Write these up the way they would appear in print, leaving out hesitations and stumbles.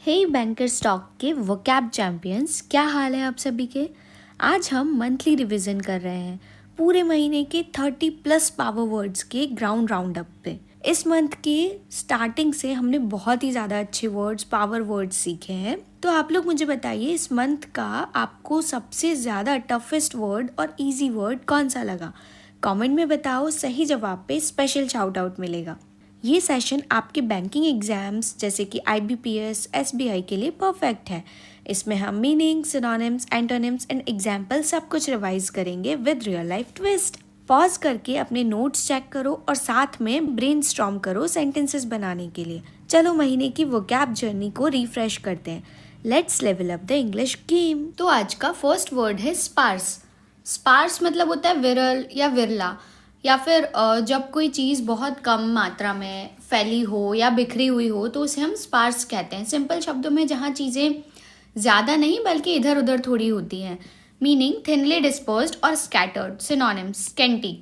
हे banker stock के vocab champions, क्या हाल है आप सभी के। आज हम मंथली रिवीजन कर रहे हैं पूरे महीने के 30+ पावर वर्ड्स के ग्राउंड राउंड अप पे। इस मंथ के स्टार्टिंग से हमने बहुत ही ज़्यादा अच्छे वर्ड्स, पावर वर्ड्स सीखे हैं। तो आप लोग मुझे बताइए, इस मंथ का आपको सबसे ज़्यादा टफेस्ट वर्ड और इजी वर्ड कौन सा लगा। कमेंट में बताओ, सही जवाब पे स्पेशल शाउट आउट मिलेगा। ये सेशन आपके बैंकिंग एग्जाम्स जैसे कि IBPS, SBI के लिए परफेक्ट है। इसमें हम meaning, synonyms, antonyms and example सब कुछ रिवाइज करेंगे with real life twist. Pause करके अपने नोट्स चेक करो और साथ में ब्रेनस्टॉर्म करो सेंटेंसेस बनाने के लिए। चलो महीने की वोकैब जर्नी को रिफ्रेश करते हैं। Let's level up the English game. तो आज का फर्स्ट वर्ड है स्पार्स। स्पार्स मतलब होता है विरल या विरला, या फिर जब कोई चीज़ बहुत कम मात्रा में फैली हो या बिखरी हुई हो तो उसे हम स्पार्स कहते हैं। सिंपल शब्दों में जहाँ चीज़ें ज़्यादा नहीं बल्कि इधर उधर थोड़ी होती हैं। मीनिंग थिनली डिस्पर्स्ड और स्कैटर्ड। सिनोनिम्स स्केंटी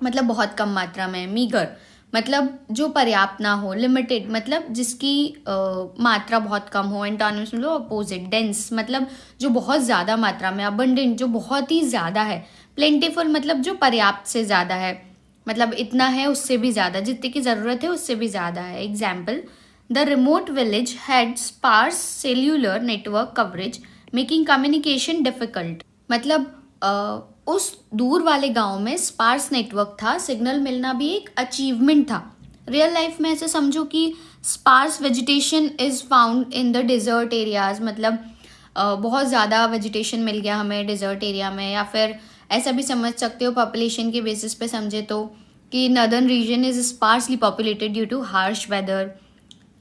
मतलब बहुत कम मात्रा में, मीगर मतलब जो पर्याप्त ना हो, लिमिटेड मतलब जिसकी मात्रा बहुत कम हो, एंटोनिम्स मतलब अपोजिट। डेंस मतलब जो बहुत ज़्यादा मात्रा में, अबंडेंट जो बहुत ही ज़्यादा है, प्लेंटीफुल मतलब जो पर्याप्त से ज़्यादा है, मतलब इतना है उससे भी ज़्यादा, जितने की ज़रूरत है उससे भी ज़्यादा है। Example, the remote village had sparse cellular network coverage making communication difficult. मतलब उस दूर वाले गांव में स्पार्स नेटवर्क था, सिग्नल मिलना भी एक अचीवमेंट था। रियल लाइफ में ऐसे समझो कि sparse vegetation is found in the desert areas, मतलब बहुत ज़्यादा वेजिटेशन मिल गया हमें डिजर्ट एरिया में। या फिर ऐसा भी समझ सकते हो पॉपुलेशन के बेसिस पे समझे तो कि northern region is sparsely populated due to harsh weather.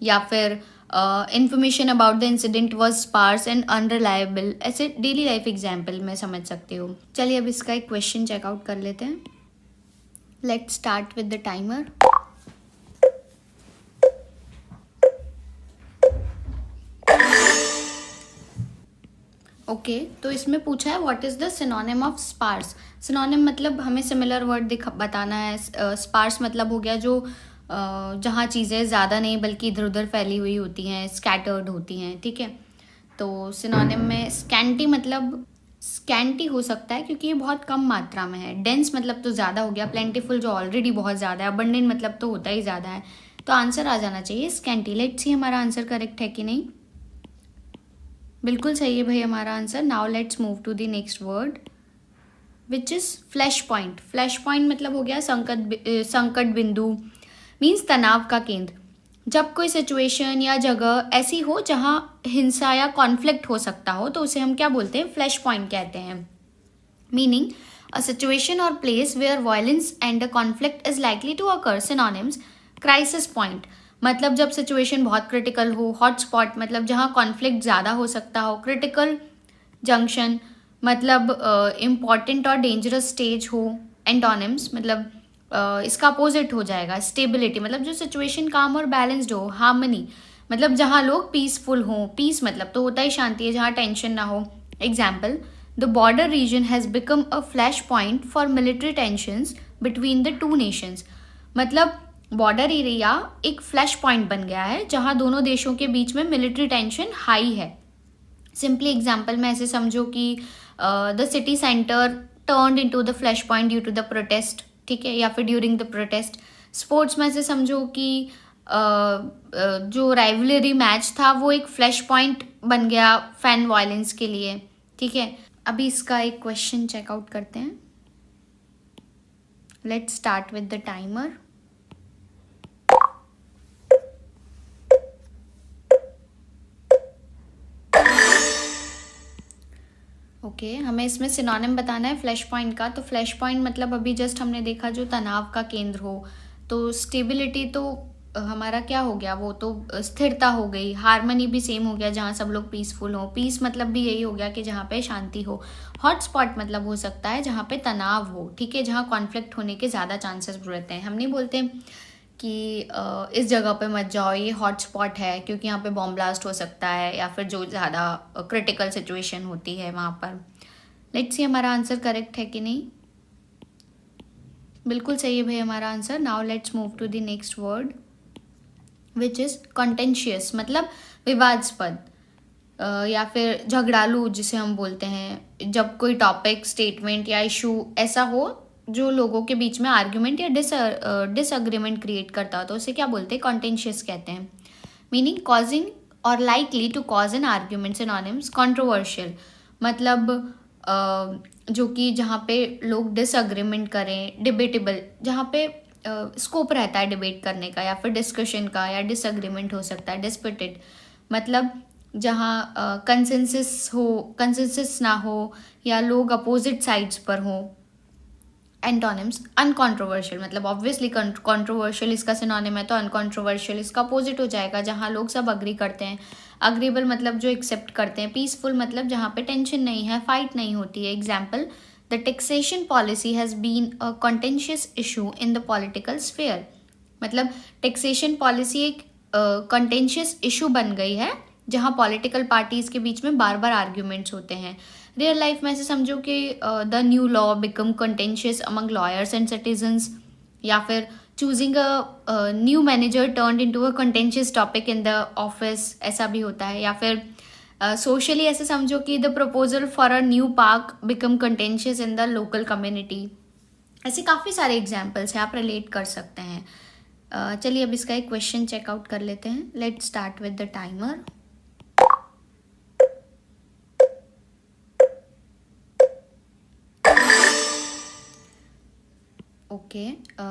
या फिर information about the incident was sparse and unreliable. ऐसे डेली लाइफ एग्जाम्पल में समझ सकते हो। चलिए अब इसका एक क्वेश्चन चेकआउट कर लेते हैं। Let's start with the timer. Okay, तो इसमें पूछा है what is the synonym of sparse. Synonym मतलब हमें सिमिलर वर्ड बताना है। स्पार्स मतलब हो गया जो जहाँ चीज़ें ज़्यादा नहीं बल्कि इधर उधर फैली हुई होती हैं, स्कैटर्ड होती हैं, ठीक है। तो सिनोनिम में स्कैंटी मतलब स्कैंटी हो सकता है क्योंकि ये बहुत कम मात्रा में है। डेंस मतलब तो ज़्यादा हो गया, प्लेंटीफुल जो ऑलरेडी बहुत ज़्यादा है, अबंडेंट मतलब तो होता ही ज़्यादा है। तो आंसर आ जाना चाहिए स्कैंटी। लेट्स सी हमारा आंसर करेक्ट है कि नहीं। बिल्कुल सही है भाई हमारा answer. Now let's move to the next word which is flash point. Flash point मतलब हो गया संकट बिंदु, मीन्स तनाव का केंद्र। जब कोई सिचुएशन या जगह ऐसी हो जहां हिंसा या कॉन्फ्लिक्ट हो सकता हो तो उसे हम क्या बोलते हैं, फ्लैश पॉइंट कहते हैं। Meaning a situation or place where violence and a conflict is likely to occur. Synonyms crisis point मतलब जब सिचुएशन बहुत क्रिटिकल हो, हॉटस्पॉट मतलब जहाँ कॉन्फ्लिक्ट ज़्यादा हो सकता हो, क्रिटिकल जंक्शन मतलब इम्पॉर्टेंट और डेंजरस स्टेज हो। एंटोनिम्स मतलब इसका अपोजिट हो जाएगा, स्टेबिलिटी मतलब जो सिचुएशन काम और बैलेंस्ड हो। हार्मनी मतलब जहाँ लोग पीसफुल हों, पीस मतलब तो होता ही शांति है, जहाँ टेंशन ना हो। Example, the border region has become a flash point for military tensions between the two nations. मतलब बॉर्डर एरिया एक फ्लैश पॉइंट बन गया है जहाँ दोनों देशों के बीच में मिलिट्री टेंशन हाई है। सिंपली एग्जाम्पल में ऐसे समझो कि the city centre turned into the flash point due to the protest, ठीक है, या फिर ड्यूरिंग द प्रोटेस्ट। स्पोर्ट्स में ऐसे समझो कि जो राइवलरी मैच था वो एक फ्लैश पॉइंट बन गया फैन वायलेंस के लिए, ठीक है। अभी इसका एक क्वेश्चन चेकआउट करते हैं। Let's start with the timer. Okay, हमें इसमें सिनोनिम बताना है फ्लैश पॉइंट का। तो फ्लैश पॉइंट मतलब अभी जस्ट हमने देखा जो तनाव का केंद्र हो। तो स्टेबिलिटी तो हमारा क्या हो गया, वो तो स्थिरता हो गई। हार्मनी भी सेम हो गया, जहाँ सब लोग पीसफुल हो। पीस मतलब भी यही हो गया कि जहाँ पे शांति हो। हॉटस्पॉट मतलब हो सकता है जहाँ पे तनाव हो, ठीक है, जहाँ कॉन्फ्लिक्ट होने के ज़्यादा चांसेस रहते हैं। हम नहीं बोलते कि इस जगह पे मत जाओ, ये हॉटस्पॉट है क्योंकि यहाँ पे बॉम्ब ब्लास्ट हो सकता है, या फिर जो ज़्यादा क्रिटिकल सिचुएशन होती है वहाँ पर। लेट्स सी हमारा आंसर करेक्ट है कि नहीं। बिल्कुल सही है भाई हमारा answer. Now let's move to the next word which is contentious. मतलब विवादास्पद या फिर झगड़ालू जिसे हम बोलते हैं, जब कोई टॉपिक, स्टेटमेंट या इशू ऐसा हो जो लोगों के बीच में आर्ग्यूमेंट या डिसअग्रीमेंट क्रिएट करता हो, तो उसे क्या बोलते हैं, कॉन्टेंशियस कहते हैं। Meaning causing or likely to cause an argument. Synonyms controversial मतलब जो कि जहाँ पे लोग डिसअग्रीमेंट करें, डिबेटेबल जहाँ पे स्कोप रहता है डिबेट करने का या फिर डिस्कशन का, या डिसअग्रीमेंट हो सकता है, डिस्प्यूटेड मतलब जहाँ कंसेंसस ना हो या लोग अपोजिट साइड्स पर हो। एंटोनिम्स अनकॉन्ट्रोवर्शियल मतलब ऑब्वियसली कॉन्ट्रोवर्शियल इसका सिनोनिम है, तो अनकॉन्ट्रोवर्शियल इसका अपोजिट हो जाएगा, जहाँ लोग सब अग्री करते हैं। अग्रीबल मतलब जो एक्सेप्ट करते हैं। पीसफुल मतलब जहाँ पे टेंशन नहीं है, फाइट नहीं होती है। Example, the taxation policy has been a contentious issue in the political sphere. मतलब टैक्सेशन पॉलिसी एक कंटेंशियस इशू बन गई है जहाँ पॉलिटिकल पार्टीज के बीच में बार बार आर्ग्यूमेंट्स होते हैं। रियल लाइफ में ऐसे समझो कि the new law become contentious among lawyers and citizens, या फिर choosing a new manager turned into a contentious topic in the office, ऐसा भी होता है। या फिर सोशली ऐसे समझो कि the proposal for a new park become contentious in the local community. ऐसे काफ़ी सारे एग्जाम्पल्स हैं, आप रिलेट कर सकते हैं। चलिए अब इसका एक क्वेश्चन चेकआउट कर लेते हैं। Let's start with the timer. Okay,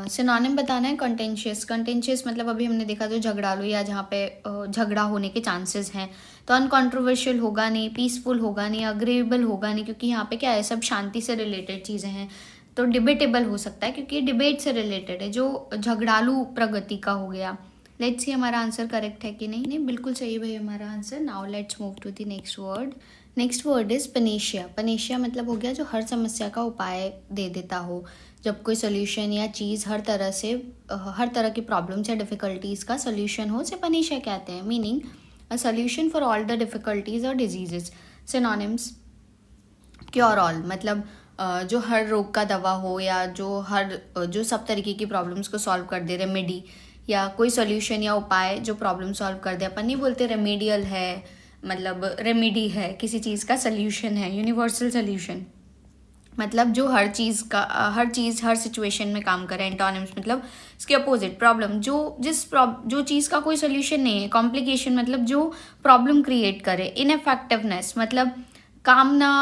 synonym बताना है कंटेंशियस। कंटेंशियस मतलब अभी हमने देखा जो झगड़ालू या जहाँ पे झगड़ा होने के चांसेस हैं। तो अनकॉन्ट्रोवर्शियल होगा नहीं, पीसफुल होगा नहीं, अग्रीएबल होगा नहीं, क्योंकि यहाँ पे क्या है, सब शांति से रिलेटेड चीज़ें हैं। तो डिबेटेबल हो सकता है क्योंकि डिबेट से रिलेटेड है, जो झगड़ालू प्रगति का हो गया। लेट्स सी हमारा आंसर करेक्ट है कि नहीं। नहीं, बिल्कुल सही है भाई हमारा answer. Now let's move to the next word. Next word is panacea. Panacea मतलब हो गया जो हर समस्या का उपाय दे देता हो। जब कोई सोल्यूशन या चीज़ हर तरह की प्रॉब्लम्स या डिफ़िकल्टीज़ का सोल्यूशन हो, उसे पनेशिया कहते हैं। Meaning a solution for all the difficulties और डिजीजेस। सिनोनिम्स क्योर ऑल मतलब जो हर रोग का दवा हो, या जो सब तरीके की प्रॉब्लम्स को सॉल्व कर दे, रेमेडी या कोई सोल्यूशन या उपाय जो प्रॉब्लम सॉल्व कर दे। अपन नहीं बोलते रेमेडियल है, मतलब रेमेडी है, किसी चीज़ का सोल्यूशन है, यूनिवर्सल सोल्यूशन मतलब जो हर चीज़ हर सिचुएशन में काम करे। एंटोनिम्स मतलब इसके अपोजिट, प्रॉब्लम जो चीज़ का कोई सोल्यूशन नहीं है। कॉम्प्लिकेशन मतलब जो प्रॉब्लम क्रिएट करे। इनएफेक्टिवनेस मतलब काम ना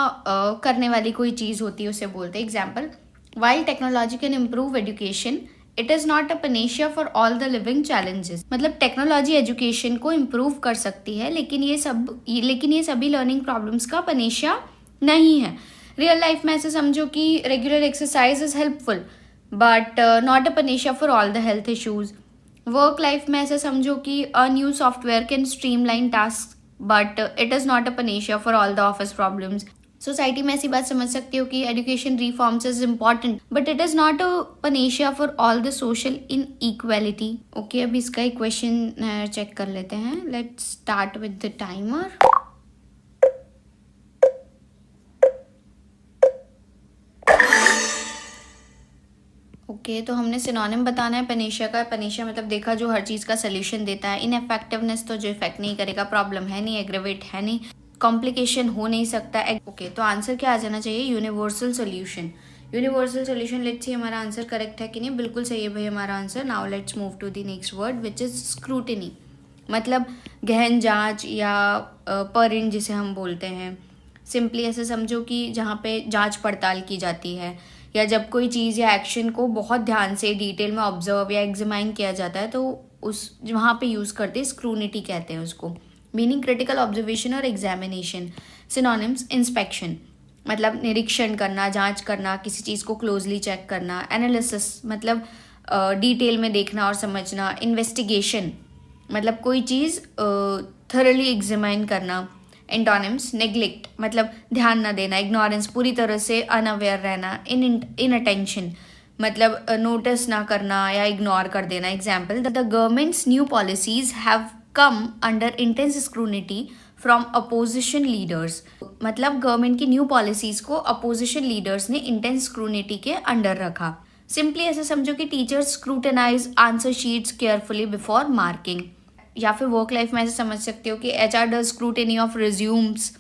करने वाली कोई चीज़ होती है, उसे बोलते हैं। Example, while technology can improve education, it is not a panacea for all the living challenges. मतलब टेक्नोलॉजी एजुकेशन को इम्प्रूव कर सकती है, लेकिन ये सभी लर्निंग प्रॉब्लम्स का पनेशिया नहीं है। रियल लाइफ में ऐसे समझो कि regular exercise is helpful but not a panacea for all the health issues. Work life में ऐसे समझो कि a new software can streamline task but it is not a panacea for all the office problems. Society में ऐसी बात समझ सकती हो कि education reforms is important but it is not a panacea for all the social in equality. Okay, अब इसका एक क्वेश्चन चेक कर लेते हैं। Let's start with the timer. Okay, तो हमने सिनोनिम बताना है पनेशिया का। पनेशिया मतलब देखा जो हर चीज़ का सोल्यूशन देता है। इनएफेक्टिवनेस तो जो इफेक्ट नहीं करेगा, प्रॉब्लम है नहीं, एग्रेवेट है नहीं, कॉम्प्लिकेशन हो नहीं सकता। ओके, तो आंसर क्या आ जाना चाहिए, universal solution. Universal solution. Let's see हमारा आंसर करेक्ट है कि नहीं। बिल्कुल सही है भाई हमारा answer. Now let's move to the next word which is scrutiny. मतलब गहन जांच या परिण जिसे हम बोलते हैं। सिंपली ऐसे समझो कि जहाँ पे जांच पड़ताल की जाती है, या जब कोई चीज़ या एक्शन को बहुत ध्यान से डिटेल में ऑब्जर्व या एग्जामाइन किया जाता है, तो उस वहाँ पे यूज़ करते हैं, स्क्रूनिटी कहते हैं उसको। मीनिंग क्रिटिकल ऑब्जर्वेशन और एग्जामिनेशन। सिनोनिम्स इंस्पेक्शन मतलब निरीक्षण करना, जांच करना, किसी चीज़ को क्लोजली चेक करना। एनालिसिस मतलब डिटेल में देखना और समझना। इन्वेस्टिगेशन मतलब कोई चीज़ थरली एग्जामाइन करना। एंटोनिम्स नेग्लेक्ट मतलब ध्यान न देना, इग्नोरेंस पूरी तरह से अनअवेयर रहना। इन अटेंशन मतलब नोटिस ना करना या इग्नोर कर देना। Example, the government's new policies have come under intense scrutiny from opposition leaders. मतलब गवर्नमेंट की न्यू पॉलिसीज को अपोजिशन लीडर्स ने इंटेंस स्क्रूनिटी के अंडर रखा। सिंपली ऐसे समझो कि teachers scrutinise answer sheets carefully before marking. या फिर वर्क लाइफ में ऐसे समझ सकते हो कि HR does scrutiny of resumes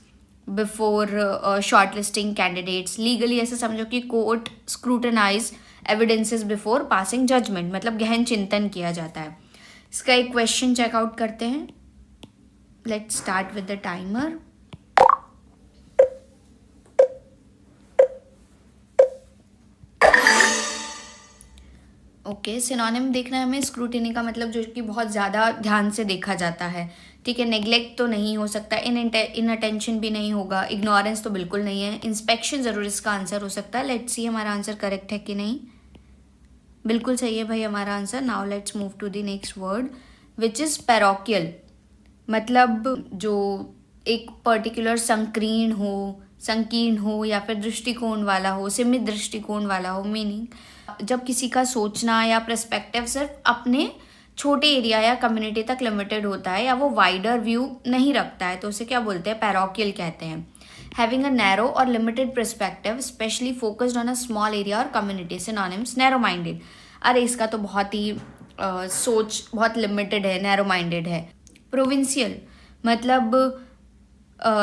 before shortlisting candidates. Legally ऐसे समझो कि court scrutinize evidences before passing judgement, मतलब गहन चिंतन किया जाता है। इसका एक क्वेश्चन चेकआउट करते हैं। Let's start with the timer. Okay, synonym देखना है हमें स्क्रूटिनी का, मतलब जो कि बहुत ज़्यादा ध्यान से देखा जाता है। ठीक है, नेग्लेक्ट तो नहीं हो सकता, इनअटेंशन भी नहीं होगा, इग्नोरेंस तो बिल्कुल नहीं है, इंस्पेक्शन ज़रूर इसका आंसर हो सकता है। लेट्स सी हमारा आंसर करेक्ट है कि नहीं। बिल्कुल सही है भाई हमारा answer. Now let's move to the next word which is parochial. मतलब जो एक पर्टिकुलर संकीर्ण हो या फिर दृष्टिकोण वाला हो, सीमित दृष्टिकोण वाला हो। मीनिंग जब किसी का सोचना या पर्सपेक्टिव सिर्फ अपने छोटे एरिया या कम्युनिटी तक लिमिटेड होता है या वो वाइडर व्यू नहीं रखता है, तो उसे क्या बोलते हैं, पैरोकियल कहते हैं। हैविंग अ नैरो और limited perspective specially focused on a small area और कम्युनिटी। Synonyms narrow minded. अरे इसका तो बहुत ही सोच बहुत लिमिटेड है, नैरो माइंडेड है। प्रोविंशियल मतलब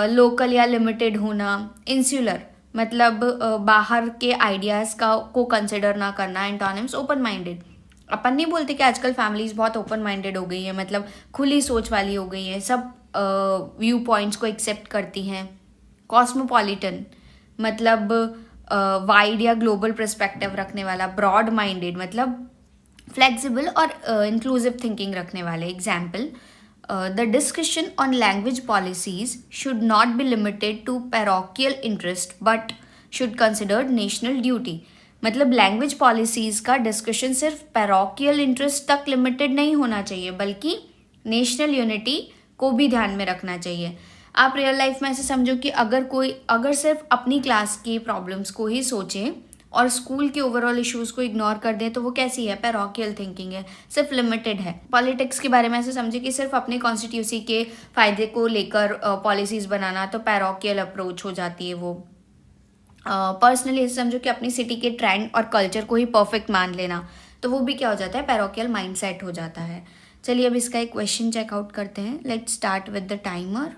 लोकल या लिमिटेड होना। इंसुलर मतलब बाहर के आइडियाज़ को कंसिडर ना करना। Antonyms open minded. अपन नहीं बोलते कि आजकल फैमिलीज बहुत ओपन माइंडेड हो गई है, मतलब खुली सोच वाली हो गई है, सब व्यू पॉइंट्स को एक्सेप्ट करती हैं। कॉस्मोपॉलिटन मतलब वाइड या ग्लोबल पर्सपेक्टिव रखने वाला। ब्रॉड माइंडेड मतलब फ्लेक्सिबल और इंक्लूसिव थिंकिंग रखने वाले। Example, the discussion on language policies should not be limited to parochial interest but should consider national duty। मतलब लैंग्वेज पॉलिसीज का डिस्कशन सिर्फ पैरोकियल इंटरेस्ट तक लिमिटेड नहीं होना चाहिए बल्कि नेशनल यूनिटी को भी ध्यान में रखना चाहिए। आप रियल लाइफ में ऐसे समझो कि अगर सिर्फ अपनी क्लास की प्रॉब्लम्स को ही सोचें और स्कूल के ओवरऑल इश्यूज को इग्नोर कर दें तो वो कैसी है, पैरोकियल थिंकिंग है, सिर्फ लिमिटेड है। पॉलिटिक्स के बारे में ऐसे समझे कि सिर्फ अपने कॉन्स्टिट्यूंसी के फायदे को लेकर पॉलिसीज बनाना, तो पैरोकियल अप्रोच हो जाती है वो। पर्सनली ऐसे समझो कि अपनी सिटी के ट्रेंड और कल्चर को ही परफेक्ट मान लेना, तो वो भी क्या हो जाता है, पैरोकियल माइंडसेट हो जाता है। चलिए अब इसका एक क्वेश्चन चेकआउट करते हैं। Let's start with the timer.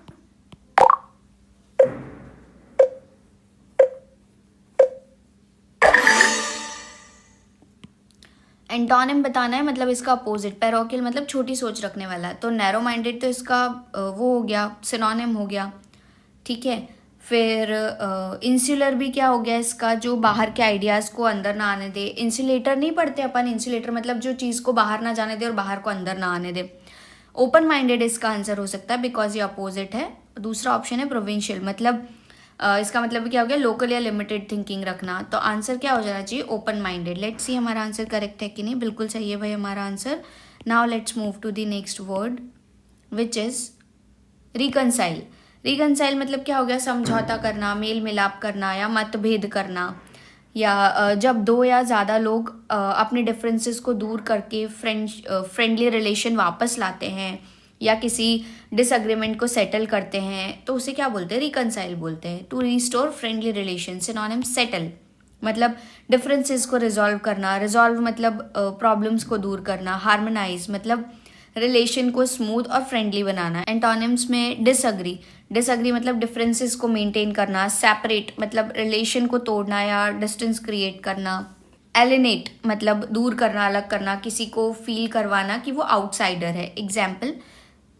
Antonym बताना है, मतलब इसका अपोजिट। पैरोकियल मतलब छोटी सोच रखने वाला, तो नैरो माइंडेड तो इसका वो हो गया, सिनोनिम हो गया। ठीक है, फिर इंसुलर भी क्या हो गया इसका, जो बाहर के आइडियाज़ को अंदर ना आने दे। इंसुलेटर नहीं पढ़ते अपन, इंसुलेटर मतलब जो चीज़ को बाहर ना जाने दे और बाहर को अंदर ना आने दे। ओपन माइंडेड इसका आंसर हो सकता है बिकॉज ये अपोजिट है। दूसरा ऑप्शन है प्रोविंशियल, मतलब इसका मतलब क्या हो गया, लोकल या लिमिटेड थिंकिंग रखना, तो आंसर क्या हो जाना चाहिए, ओपन माइंडेड। लेट्स सी हमारा आंसर करेक्ट है कि नहीं। बिल्कुल सही है भाई हमारा answer. Now let's move to the next word which is reconcile. Reconcile मतलब क्या हो गया, समझौता करना, मेल मिलाप करना या मतभेद करना, या जब दो या ज़्यादा लोग अपने डिफरेंसेस को दूर करके फ्रेंडली रिलेशन वापस लाते हैं या किसी डिसएग्रीमेंट को सेटल करते हैं, तो उसे क्या बोलते हैं, रिकनसाइल बोलते हैं। To restore friendly relation. Synonym settle मतलब डिफरेंसेस को रिजॉल्व करना, रिजॉल्व मतलब प्रॉब्लम्स को दूर करना, हार्मोनाइज मतलब रिलेशन को स्मूथ और फ्रेंडली बनाना। एंटोनिम्स में डिसअग्री मतलब डिफरेंसेस को मेंटेन करना, सेपरेट मतलब रिलेशन को तोड़ना या डिस्टेंस क्रिएट करना, एलिनेट मतलब दूर करना, अलग करना, किसी को फील करवाना कि वो आउटसाइडर है। Example,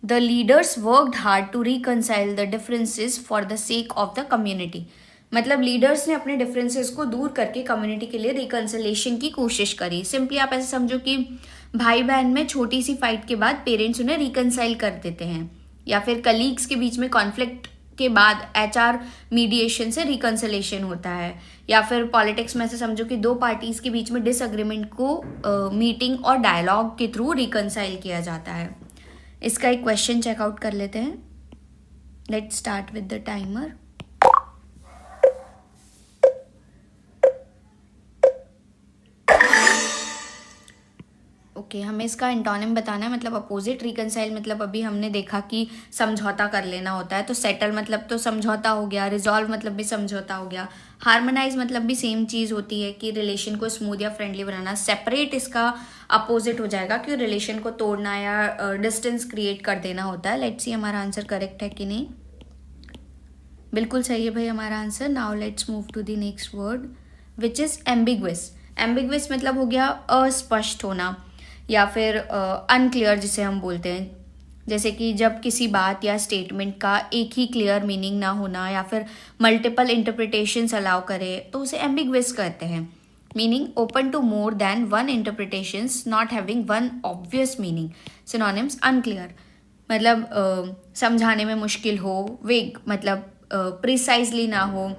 the leaders worked hard to reconcile the differences for the sake of the community. मतलब लीडर्स ने अपने डिफरेंसेस को दूर करके कम्युनिटी के लिए रिकनसिलेशन की कोशिश करी। सिंपली आप ऐसे समझो कि भाई बहन में छोटी सी फाइट के बाद पेरेंट्स उन्हें रिकनसाइल कर देते हैं, या फिर कलीग्स के बीच में कॉन्फ्लिक्ट के बाद HR मीडिएशन से रिकनसिलेशन होता है, या फिर पॉलिटिक्स में ऐसे समझो कि दो पार्टीज के बीच में डिसएग्रीमेंट को मीटिंग और डायलॉग के थ्रू रिकनसाइल किया जाता है। इसका एक क्वेश्चन चेकआउट कर लेते हैं। Let's start with the timer. Okay हमें इसका एंटोनिम बताना है, मतलब अपोजिट। रिकनसाइल मतलब अभी हमने देखा कि समझौता कर लेना होता है, तो सेटल मतलब तो समझौता हो गया, रिजॉल्व मतलब भी समझौता हो गया, हार्मोनाइज मतलब भी सेम चीज़ होती है कि रिलेशन को स्मूथ या फ्रेंडली बनाना। सेपरेट इसका अपोजिट हो जाएगा कि रिलेशन को तोड़ना या डिस्टेंस क्रिएट कर देना होता है। लेट्स सी हमारा आंसर करेक्ट है कि नहीं। बिल्कुल सही है भाई हमारा answer. Now let's move to the next word which is ambiguous. Ambiguous मतलब हो गया अस्पष्ट होना या फिर अनक्लियर जिसे हम बोलते हैं। जैसे कि जब किसी बात या स्टेटमेंट का एक ही क्लियर मीनिंग ना होना या फिर मल्टीपल इंटरप्रिटेशंस अलाउ करे तो उसे एम्बिग्विस कहते हैं। Meaning open to more than one interpretations, not having one obvious meaning. Synonyms unclear मतलब समझाने में मुश्किल हो, वेग मतलब प्रिसाइजली ना हो,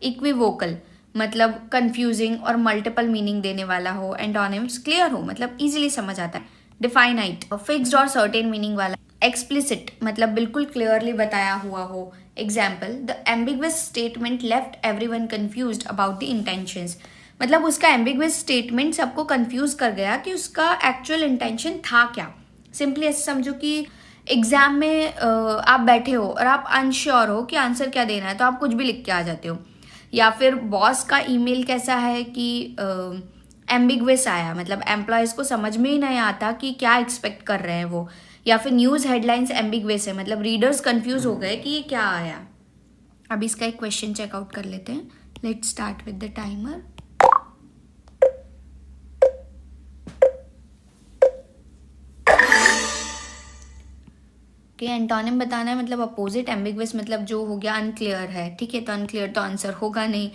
इक्विवोकल मतलब कंफ्यूजिंग और मल्टीपल मीनिंग देने वाला हो, एंटोनिम्स क्लियर हो मतलब इजीली समझ आता है, डिफाइनाइट फिक्स्ड और सर्टेन मीनिंग वाला, एक्सप्लिसिट मतलब बिल्कुल क्लियरली बताया हुआ हो। Example the ambiguous statement left everyone confused about the intentions, मतलब उसका एम्बिग्वियस स्टेटमेंट सबको कंफ्यूज कर गया कि उसका एक्चुअल इंटेंशन था क्या। सिंपली ऐसे समझो कि एग्जाम में आप बैठे हो और आप अनश्योर हो कि आंसर क्या देना है, तो आप कुछ भी लिख के आ जाते हो। या फिर बॉस का ईमेल कैसा है कि एम्बिग्वियस आया, मतलब एम्प्लॉयज़ को समझ में ही नहीं आता कि क्या एक्सपेक्ट कर रहे हैं वो। या फिर न्यूज़ हेडलाइंस एम्बिग्वियस है, मतलब रीडर्स कंफ्यूज हो गए कि ये क्या आया। अभी इसका एक क्वेश्चन चेकआउट कर लेते हैं। Let's start with the timer. Antonym बताना है, मतलब अपोजिट। एम्बिग्वियस मतलब जो हो गया अनक्लियर है, ठीक है, तो अनक्लियर तो आंसर होगा नहीं।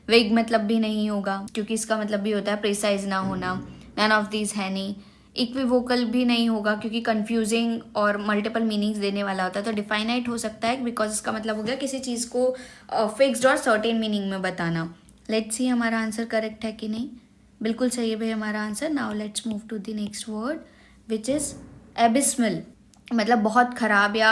वेग मतलब भी नहीं होगा क्योंकि इसका मतलब भी होता है प्रिसाइज ना होना, नन ऑफ दीज है नहीं। इक्विवोकल भी नहीं होगा क्योंकि कंफ्यूजिंग और मल्टीपल मीनिंग्स देने वाला होता है। तो डिफाइनाइट हो सकता है बिकॉज इसका मतलब हो गया किसी चीज़ को फिक्स्ड और सर्टेन मीनिंग में बताना। लेट्स सी हमारा आंसर करेक्ट है कि नहीं। बिल्कुल सही है भाई हमारा answer. Now let's move to the next word which is abysmal, मतलब बहुत ख़राब या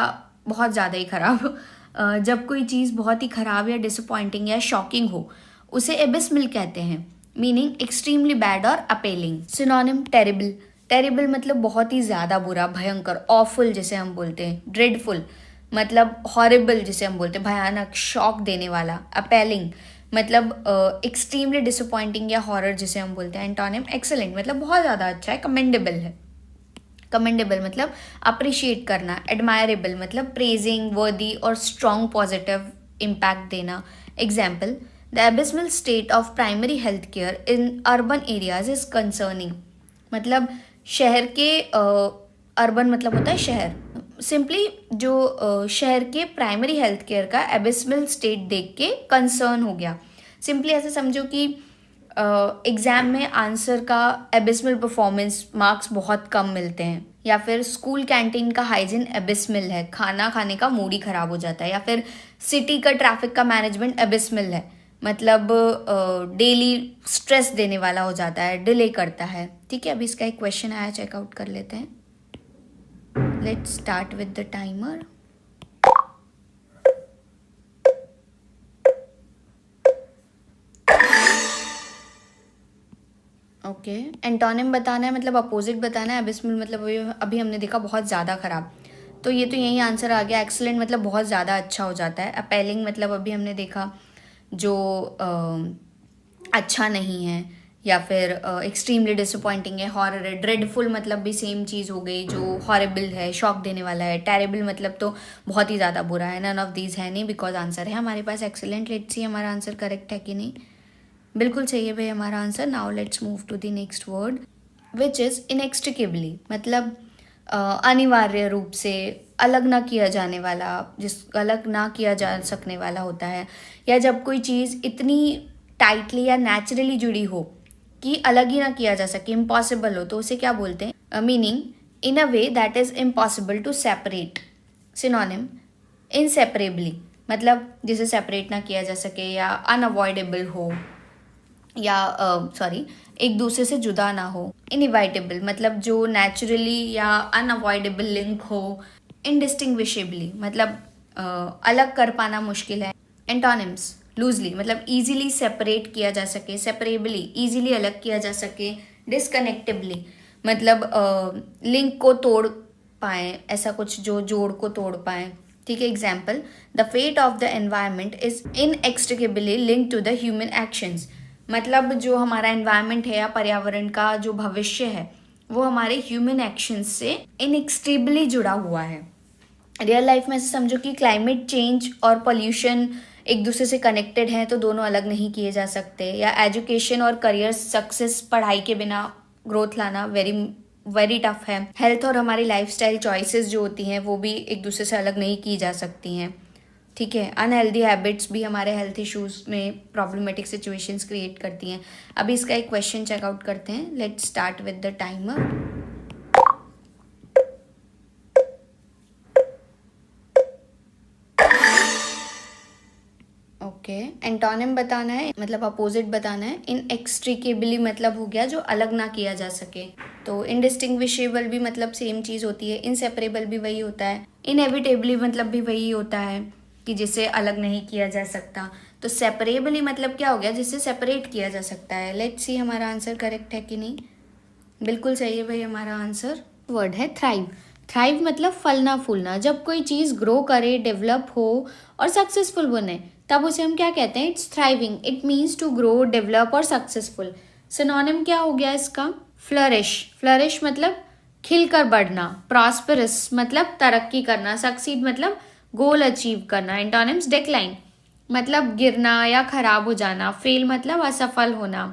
बहुत ज़्यादा ही ख़राब। जब कोई चीज़ बहुत ही ख़राब या डिसअपॉइंटिंग या शॉकिंग हो उसे एबिस्मल कहते हैं। मीनिंग एक्सट्रीमली बैड और अपेलिंग। Synonym terrible. टेरिबल मतलब बहुत ही ज़्यादा बुरा, भयंकर, ऑफुल जिसे हम बोलते हैं। ड्रेडफुल मतलब हॉरिबल जिसे हम बोलते हैं, भयानक, शॉक देने वाला। अपेलिंग मतलब एक्सट्रीमली डिसअपॉइंटिंग या हॉरर जिसे हम बोलते हैं। एंटोनिम एक्सेलेंट मतलब बहुत ज़्यादा अच्छा है, कमेंडेबल है। कमेंडेबल मतलब अप्रिशिएट करना। एडमायरेबल मतलब प्रेजिंग, वर्दी और स्ट्रॉन्ग पॉजिटिव इम्पैक्ट देना। Example the abysmal state of primary health care in urban areas is concerning, मतलब शहर के अर्बन मतलब होता है शहर। सिंपली जो शहर के प्राइमरी हेल्थ केयर का एबिस्मल स्टेट देख के कंसर्न हो गया। सिंपली ऐसे समझो कि एग्ज़ाम में आंसर का एबिस्मल परफॉर्मेंस मार्क्स बहुत कम मिलते हैं। या फिर स्कूल कैंटीन का हाइजीन एबिस्मल है, खाना खाने का मूड ही ख़राब हो जाता है। या फिर सिटी का ट्रैफिक का मैनेजमेंट एबिस्मल है, मतलब डेली स्ट्रेस देने वाला हो जाता है, डिले करता है। ठीक है, अभी इसका एक क्वेश्चन आया, चेकआउट कर लेते हैं। Let's start with the timer. Okay antonym बताना है, मतलब अपोजिट बताना है। एबिस्मल मतलब अभी हमने देखा बहुत ज़्यादा ख़राब, तो ये तो यही आंसर आ गया। एक्सीलेंट मतलब बहुत ज़्यादा अच्छा हो जाता है। अपेलिंग मतलब अभी हमने देखा जो अच्छा नहीं है। या फिर एक्सट्रीमली डिसअपॉइंटिंग है, हॉरर है। ड्रेडफुल मतलब भी सेम चीज़ हो गई, जो हॉरेबल है, शॉक देने वाला है। टेरेबल मतलब तो बहुत ही ज़्यादा बुरा है। नन ऑफ दीज है नहीं बिकॉज आंसर है हमारे पास एक्सीलेंट। लेट्स सी हमारा आंसर करेक्ट है कि नहीं। बिल्कुल सही है भाई हमारा answer. Now let's move to the next word which is inextricably, मतलब अनिवार्य रूप से, अलग ना किया जाने वाला, अलग ना किया जा सकने वाला होता है। या जब कोई चीज़ इतनी टाइटली या नेचुरली जुड़ी हो कि अलग ही ना किया जा सके, इम्पॉसिबल हो, तो उसे क्या बोलते हैं। Meaning in a way that is impossible to separate. Synonym inseparably मतलब जिसे सेपरेट ना किया जा सके या अनअवॉइडेबल हो या एक दूसरे से जुदा ना हो। इनइवाइटेबल मतलब जो नेचुरली या अनअवॉइडेबल लिंक हो। इनडिस्टिंग्विशेबली मतलब अलग कर पाना मुश्किल है। एंटोनिम्स लूजली मतलब इजीली सेपरेट किया जा सके, सेपरेबली इजीली अलग किया जा सके। डिसकनेक्टिबली मतलब लिंक को तोड़ पाए, ऐसा कुछ जो जोड़ को तोड़ पाए। ठीक है, example, the fate of the environment is inextricably link to the human actions. मतलब जो हमारा एनवायरमेंट है या पर्यावरण का जो भविष्य है वो हमारे ह्यूमन एक्शंस से इनएक्सट्रिकबली जुड़ा हुआ है। रियल लाइफ में ऐसे समझो कि क्लाइमेट चेंज और पोल्यूशन एक दूसरे से कनेक्टेड हैं, तो दोनों अलग नहीं किए जा सकते। या एजुकेशन और करियर सक्सेस, पढ़ाई के बिना ग्रोथ लाना वेरी वेरी टफ है। हेल्थ और हमारी लाइफस्टाइल चॉइसेस जो होती हैं वो भी एक दूसरे से अलग नहीं की जा सकती हैं। ठीक है, अनहेल्दी हैबिट्स भी हमारे हेल्थ इश्यूज में प्रॉब्लमेटिक सिचुएशंस क्रिएट करती हैं। अभी इसका एक क्वेश्चन चेकआउट करते हैं। Let's start with the timer. Okay, antonym बताना है, मतलब अपोजिट बताना है। इनएक्सट्रिकेबली मतलब हो गया जो अलग ना किया जा सके। तो इनडिस्टिंग्विशेबल भी मतलब सेम चीज़ होती है। इनसेपरेबल भी वही होता है। इनएविटेबली मतलब भी वही होता है कि जिसे अलग नहीं किया जा सकता। तो सेपरेबली मतलब क्या हो गया, जिससे सेपरेट किया जा सकता है। लेट्स सी हमारा आंसर करेक्ट है कि नहीं। बिल्कुल सही है भाई हमारा आंसर। वर्ड है थ्राइव। थ्राइव मतलब फलना फूलना। जब कोई चीज़ ग्रो करे, डेवलप हो और सक्सेसफुल बने तब उसे हम क्या कहते हैं, it's thriving. It means to grow, develop or successful. Synonym क्या हो गया इसका, फ्लरिश। फ्लरिश मतलब खिलकर बढ़ना। प्रॉस्परस मतलब तरक्की करना। सक्सीड मतलब गोल अचीव करना। एंटोनिम्स, डिक्लाइन मतलब गिरना या खराब हो जाना। फेल मतलब असफल होना।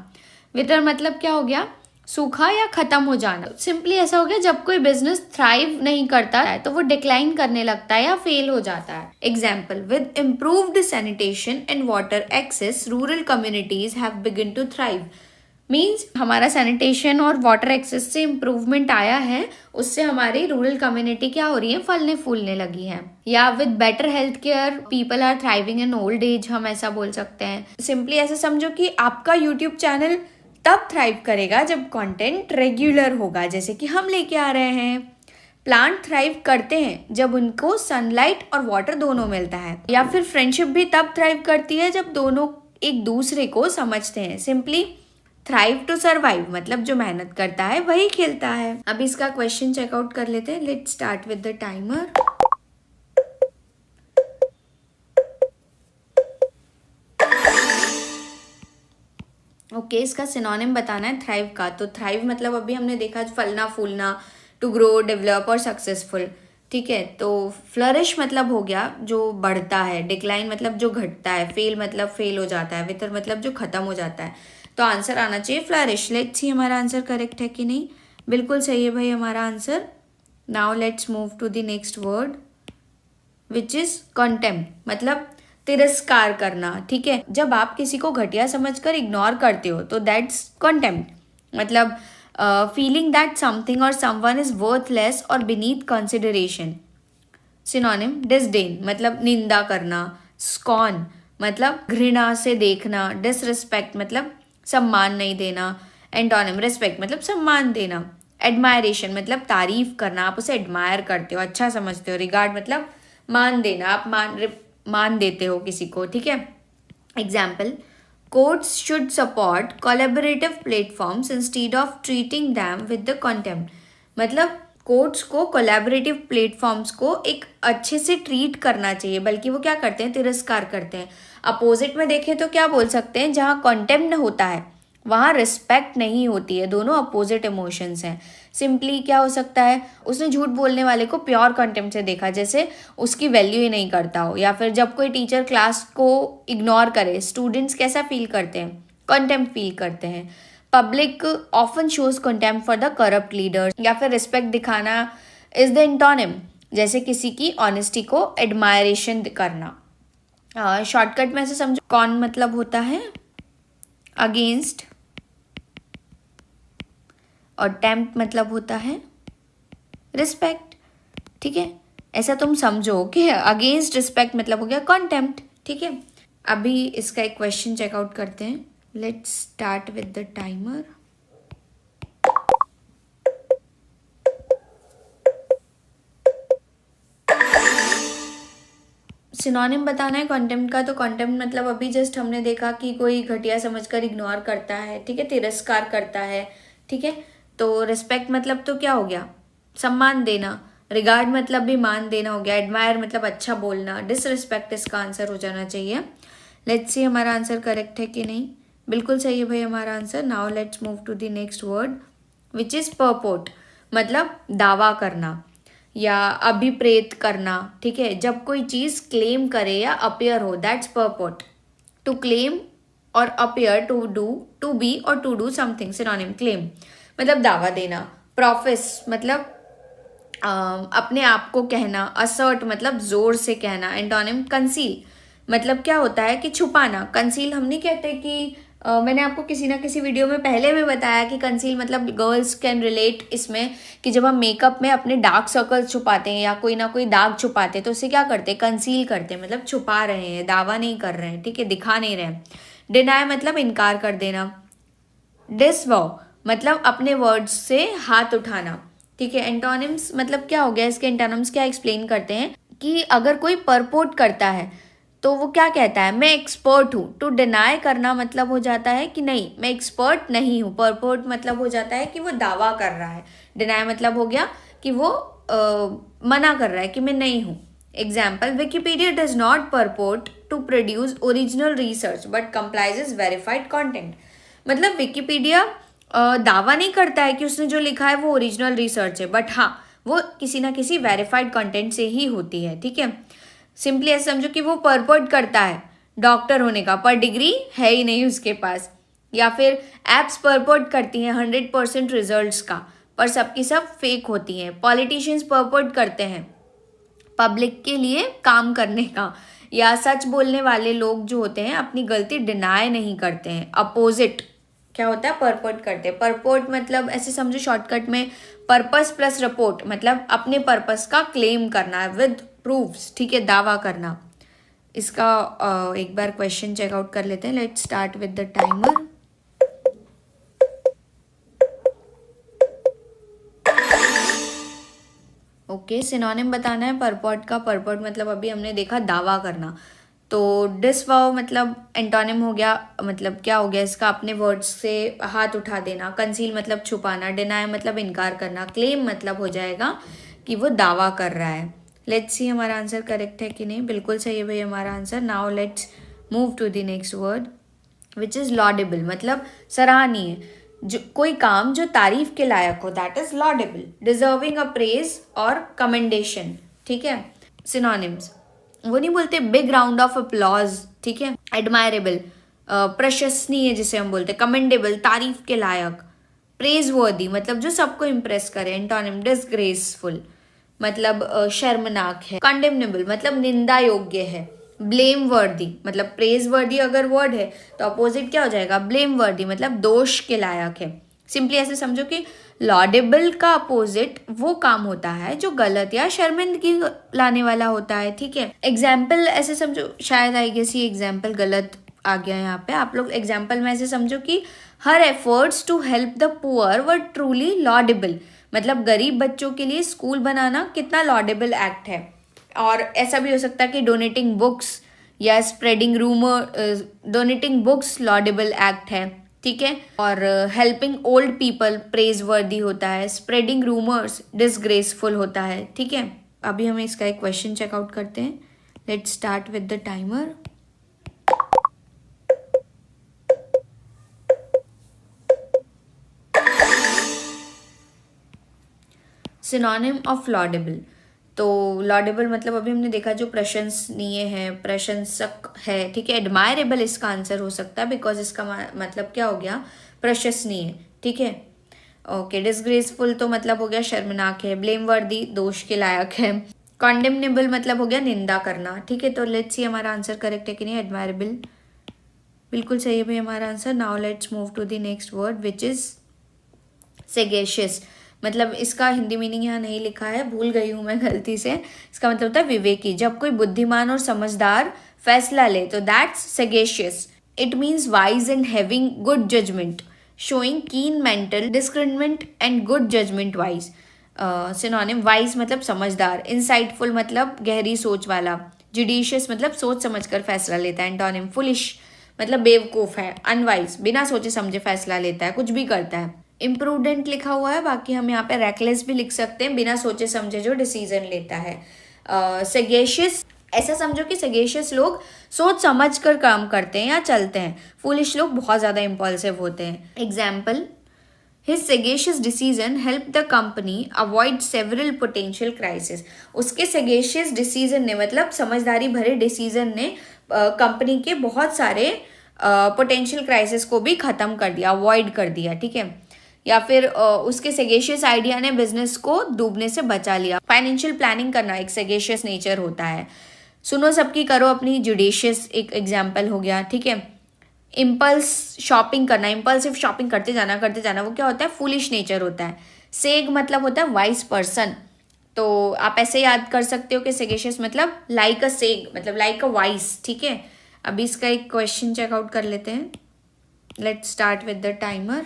विटर मतलब क्या हो गया, सूखा या खत्म हो जाना। सिंपली ऐसा हो गया, जब कोई बिजनेस थ्राइव नहीं करता है तो वो डिक्लाइन करने लगता है या फेल हो जाता है। Example, with improved sanitation and water access rural communities have begun to thrive. Means हमारा सैनिटेशन और वाटर एक्सेस से इम्प्रूवमेंट आया है, उससे हमारी रूरल कम्युनिटी क्या हो रही है, फलने फूलने लगी है। या with better health care people are thriving in old age, हम ऐसा बोल सकते हैं। सिंपली ऐसे समझो कि आपका यूट्यूब चैनल तब थ्राइव करेगा जब कंटेंट रेगुलर होगा, जैसे कि हम लेके आ रहे हैं। प्लांट थ्राइव करते हैं जब उनको सनलाइट और वाटर दोनों मिलता है। या फिर फ्रेंडशिप भी तब थ्राइव करती है जब दोनों एक दूसरे को समझते हैं। सिंपली थ्राइव टू सर्वाइव मतलब जो मेहनत करता है वही खिलता है। अब इसका क्वेश्चन चेकआउट कर लेते हैं। Let's start with the timer. Okay, इसका सिनोनिम बताना है थ्राइव का। तो थ्राइव मतलब अभी हमने देखा फलना फूलना, to grow, develop or successful. ठीक है, तो फ्लरिश मतलब हो गया जो बढ़ता है। डिक्लाइन मतलब जो घटता है। फेल मतलब फेल हो जाता है। विथर मतलब जो खत्म हो जाता है। तो आंसर आना चाहिए फ्लरिश। लेट्स सी हमारा आंसर करेक्ट है कि नहीं। बिल्कुल सही है भाई हमारा answer. Now let's move to the next word which is contempt मतलब तिरस्कार करना। ठीक है, जब आप किसी को घटिया समझकर इग्नोर करते हो तो दैट्स कंटेम्प्ट। मतलब फीलिंग दैट समथिंग और समवन इज वर्थलेस और बीनीथ कंसिडरेशन। सिनोनिम, डिसडेन मतलब निंदा करना। स्कॉन मतलब घृणा से देखना। डिसरिस्पेक्ट मतलब सम्मान नहीं देना। एंटोनिम, रिस्पेक्ट मतलब सम्मान देना। एडमायरेशन मतलब तारीफ करना, आप उसे एडमायर करते हो, अच्छा समझते हो। रिगार्ड मतलब मान देना, आप मान देते हो किसी को। ठीक है, example, courts should support collaborative platforms instead of treating them with the contempt. मतलब कोर्ट्स को कोलैबोरेटिव प्लेटफॉर्म्स को एक अच्छे से ट्रीट करना चाहिए, बल्कि वो क्या करते हैं, तिरस्कार करते हैं। अपोजिट में देखें तो क्या बोल सकते हैं, जहाँ कंटेम्प्ट होता है वहाँ रिस्पेक्ट नहीं होती है। दोनों अपोजिट इमोशंस हैं। सिंपली क्या हो सकता है, उसने झूठ बोलने वाले को प्योर कंटेम्प्ट से देखा, जैसे उसकी वैल्यू ही नहीं करता हो। या फिर जब कोई टीचर क्लास को इग्नोर करे, स्टूडेंट्स कैसा फील करते हैं, कंटेम्प्ट फील करते हैं। Public often shows contempt for the corrupt leaders. या फिर रिस्पेक्ट दिखाना इज द एंटोनिम, जैसे किसी की ऑनेस्टी को एडमायरेशन करना। शॉर्टकट में से समझो, कॉन मतलब होता है अगेंस्ट और टेम्प्ट मतलब होता है रिस्पेक्ट। ठीक है, ऐसा तुम समझो कि अगेंस्ट रिस्पेक्ट मतलब हो गया कॉन्टेम्प्ट। ठीक है, अभी इसका एक क्वेश्चन चेकआउट करते हैं। Let's start with the timer. Synonym बताना है कॉन्टेम्प्ट का। तो कॉन्टेम्प्ट मतलब अभी जस्ट हमने देखा कि कोई घटिया समझकर इग्नोर करता है। ठीक है, तिरस्कार करता है। ठीक है, तो रिस्पेक्ट मतलब तो क्या हो गया, सम्मान देना। रिगार्ड मतलब भी मान देना हो गया। एडमायर मतलब अच्छा बोलना। डिसरिस्पेक्ट इसका आंसर हो जाना चाहिए। लेट्स सी हमारा आंसर करेक्ट है कि नहीं। बिल्कुल सही है भाई हमारा answer. Now let's move to the next word which is purport, मतलब दावा करना या अभिप्रेत करना। ठीक है, जब कोई चीज क्लेम करे या अपियर हो, दैट्स परपोर्ट। टू क्लेम और appear, to do, to be और to do something synonym. Claim मतलब दावा देना। प्रोफेस मतलब अपने आप को कहना। असर्ट मतलब जोर से कहना। एंटोनिम कंसील मतलब क्या होता है कि छुपाना। कंसील हम नहीं कहते कि मैंने आपको किसी ना किसी वीडियो में पहले भी बताया कि कंसील मतलब गर्ल्स कैन रिलेट इसमें कि जब हम मेकअप में अपने डार्क सर्कल्स छुपाते हैं या कोई ना कोई दाग छुपाते हैं तो उसे क्या करते हैं, कंसील करते हैं, मतलब छुपा रहे हैं, दावा नहीं कर रहे हैं। ठीक है, दिखा नहीं रहे हैं। डिनाय मतलब इनकार कर देना। डिसवॉव मतलब अपने वर्ड्स से हाथ उठाना। ठीक है, एंटोनिम्स मतलब क्या हो गया, इसके एंटोनिम्स क्या एक्सप्लेन करते हैं कि अगर कोई परपोर्ट करता है तो वो क्या कहता है, मैं एक्सपर्ट हूँ। टू डिनाई करना मतलब हो जाता है कि नहीं मैं एक्सपर्ट नहीं हूँ। परपोर्ट मतलब हो जाता है कि वो दावा कर रहा है। डिनाई मतलब हो गया कि वो मना कर रहा है कि मैं नहीं हूँ। Example, Wikipedia does not purport to produce original research but compiles verified content. मतलब विकिपीडिया दावा नहीं करता है कि उसने जो लिखा है वो ओरिजिनल रिसर्च है, बट हाँ वो किसी ना किसी वेरीफाइड कंटेंट से ही होती है। ठीक है, सिंपली ऐसे समझो कि वो परपोर्ट करता है डॉक्टर होने का, पर डिग्री है ही नहीं उसके पास। या फिर एप्स परपोर्ट करती हैं 100% रिजल्ट्स का, पर सबकी सब फेक होती हैं। पॉलिटिशियंस परपोर्ट करते हैं पब्लिक के लिए काम करने का। या सच बोलने वाले लोग जो होते हैं अपनी गलती डिनाई नहीं करते हैं। अपोजिट क्या होता है, परपोर्ट करते हैं। परपोर्ट मतलब ऐसे समझो शॉर्टकट में, पर्पस प्लस रिपोर्ट मतलब अपने पर्पस का क्लेम करना विद प्रूफ्स। ठीक है, दावा करना। इसका एक बार क्वेश्चन चेकआउट कर लेते हैं। Let's start with the timer. Okay, synonym बताना है परपोर्ट का। परपोर्ट मतलब अभी हमने देखा दावा करना। तो डिसवाउ मतलब एंटोनिम हो गया, मतलब क्या हो गया इसका, अपने वर्ड्स से हाथ उठा देना। कंसील मतलब छुपाना। डिनाई मतलब इनकार करना। क्लेम मतलब हो जाएगा कि वो दावा कर रहा है। लेट्स सी हमारा आंसर करेक्ट है कि नहीं। बिल्कुल सही है भाई हमारा answer. Now let's move to the next word which is laudable, मतलब सराहनीय। जो कोई काम जो तारीफ के लायक हो, that is laudable. Deserving a praise और कमेंडेशन। ठीक है, सिनोनिम्स वो नहीं बोलते बिग राउंड ऑफ अप्लॉज। ठीक है, एडमायरेबल प्रशंसनीय जिसे हम बोलते। कमेंडेबल तारीफ के लायक। प्रेज वर्दी मतलब जो सबको इम्प्रेस करे। एंटोनिम डिसग्रेसफुल मतलब शर्मनाक है। कंडेमनेबल मतलब निंदा योग्य है। ब्लेम वर्दी मतलब प्रेज वर्दी अगर वर्ड है तो अपोजिट क्या हो जाएगा, ब्लेम वर्दी मतलब दोष के लायक है। सिंपली ऐसे समझो कि लॉडेबल का अपोजिट वो काम होता है जो गलत या शर्मिंदगी लाने वाला होता है। ठीक है, एग्जाम्पल ऐसे समझो, शायद आई गेस ये एग्जाम्पल गलत आ गया यहाँ पे। आप लोग एग्जाम्पल में ऐसे समझो कि हर efforts to help the poor were truly laudable, मतलब गरीब बच्चों के लिए स्कूल बनाना कितना लॉडेबल एक्ट है। और ऐसा भी हो सकता है कि डोनेटिंग बुक्स या spreading rumour, donating books laudable act है। ठीक है, और हेल्पिंग ओल्ड पीपल प्रेज वर्दी होता है। स्प्रेडिंग रूमर्स डिसग्रेसफुल होता है। ठीक है, अभी हम इसका एक क्वेश्चन चेकआउट करते हैं। Let's start with the timer. Synonym of laudable, तो लॉडेबल मतलब अभी हमने देखा जो प्रशंसनीय है, प्रशंसक है। ठीक है, एडमायरेबल इसका आंसर हो सकता है बिकॉज इसका मतलब क्या हो गया, प्रशंसनीय। ठीक है, ओके। डिसग्रेसफुल तो मतलब हो गया शर्मनाक है। ब्लेम वर्दी दोष के लायक है। कॉन्डेमनेबल मतलब हो गया निंदा करना। ठीक है, तो लेट्स सी हमारा आंसर करेक्ट है कि नहीं। एडमायरेबल बिल्कुल सही है भाई हमारा answer. Now let's move to the next word which is sagacious, मतलब इसका हिंदी मीनिंग यहाँ नहीं लिखा है, भूल गई हूँ मैं गलती से। इसका मतलब होता है विवेकी। जब कोई बुद्धिमान और समझदार फैसला ले तो that's sagacious. It means wise and having good judgement, showing keen mental discriminant and good judgement wise. Synonym wise मतलब समझदार। इंसाइटफुल मतलब गहरी सोच वाला। जुडिशियस मतलब सोच समझकर फैसला लेता है। एंटोनिम फुलिश मतलब बेवकूफ है। अनवाइज बिना सोचे समझे फैसला लेता है, कुछ भी करता है। इम्प्रूडेंट लिखा हुआ है, बाकी हम यहाँ पे रेकलेस भी लिख सकते हैं, बिना सोचे समझे जो डिसीजन लेता है। सगेशियस, ऐसा समझो कि सगेशियस लोग सोच समझ कर काम करते हैं या चलते हैं, फूलिश लोग बहुत ज़्यादा इम्पल्सिव होते हैं। Example, His sagacious decision helped the company avoid several potential crises. उसके sagacious decision ने, मतलब समझदारी भरे decision ने कंपनी के बहुत सारे पोटेंशियल क्राइसिस को भी ख़त्म कर दिया, अवॉइड कर दिया, ठीक है। या फिर उसके सगेशियस आइडिया ने बिजनेस को डूबने से बचा लिया। फाइनेंशियल प्लानिंग करना एक सगेशियस नेचर होता है। सुनो सबकी करो अपनी, जुडिशियस एक एग्जाम्पल हो गया, ठीक है। इम्पल्स शॉपिंग करना, इम्पल्सिव शॉपिंग करते जाना, वो क्या होता है, फूलिश नेचर होता है। सेग मतलब होता है वाइज पर्सन, तो आप ऐसे याद कर सकते हो कि सेगेशियस मतलब लाइक अ सेग, मतलब लाइक अ वाइज, ठीक है। अभी इसका एक क्वेश्चन चेकआउट कर लेते हैं। Let's start with the timer.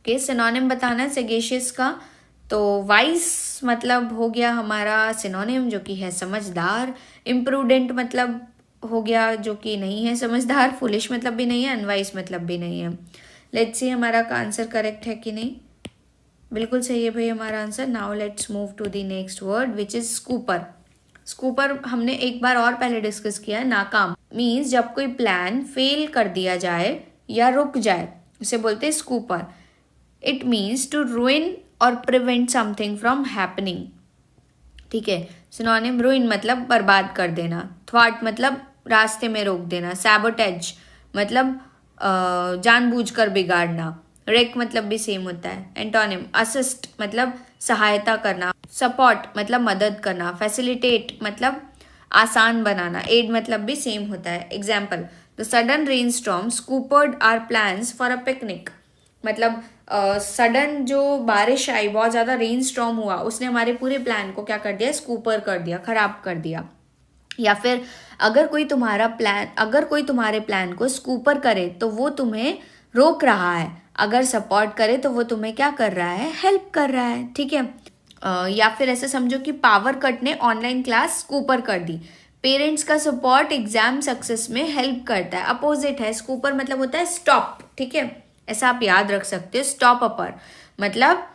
Okay, synonym बताना है सेगेशियस का। तो वाइज मतलब हो गया हमारा सिनोनिम, जो कि है समझदार। इम्प्रूडेंट मतलब हो गया जो कि नहीं है समझदार। फुलिश मतलब भी नहीं है, अनवाइज मतलब भी नहीं है। लेट्स सी हमारा आंसर करेक्ट है कि नहीं। बिल्कुल सही है भाई हमारा answer. Now let's move to the next word which is scupper. Scupper हमने एक बार और पहले डिस्कस किया है। नाकाम मीन्स जब कोई प्लान फेल कर दिया जाए या रुक जाए, उसे बोलते हैं scupper. It means to ruin or prevent something from happening, ठीक है। सिनोनिम, ruin मतलब बर्बाद कर देना, थ्वाट मतलब रास्ते में रोक देना, सैबोटेज मतलब जानबूझकर बिगाड़ना, रेक मतलब भी सेम होता है। एंटोनिम, असिस्ट मतलब सहायता करना, सपोर्ट मतलब मदद करना, फैसिलिटेट मतलब आसान बनाना, एड मतलब भी सेम होता है। Example, the sudden rainstorm scuppered our plans for a picnic, मतलब सडन जो बारिश आई, बहुत ज़्यादा रेन स्टॉर्म हुआ, उसने हमारे पूरे प्लान को क्या कर दिया, स्कूपर कर दिया, खराब कर दिया। या फिर अगर कोई तुम्हारे प्लान को स्कूपर करे तो वो तुम्हें रोक रहा है, अगर सपोर्ट करे तो वो तुम्हें क्या कर रहा है, हेल्प कर रहा है, ठीक है। या फिर ऐसे समझो कि पावर कट ने ऑनलाइन क्लास स्कूपर कर दी। पेरेंट्स का सपोर्ट एग्जाम सक्सेस में हेल्प करता है, अपोजिट है। स्कूपर मतलब होता है स्टॉप, ठीक है। ऐसा आप याद रख सकते हो, स्टॉप अपर मतलब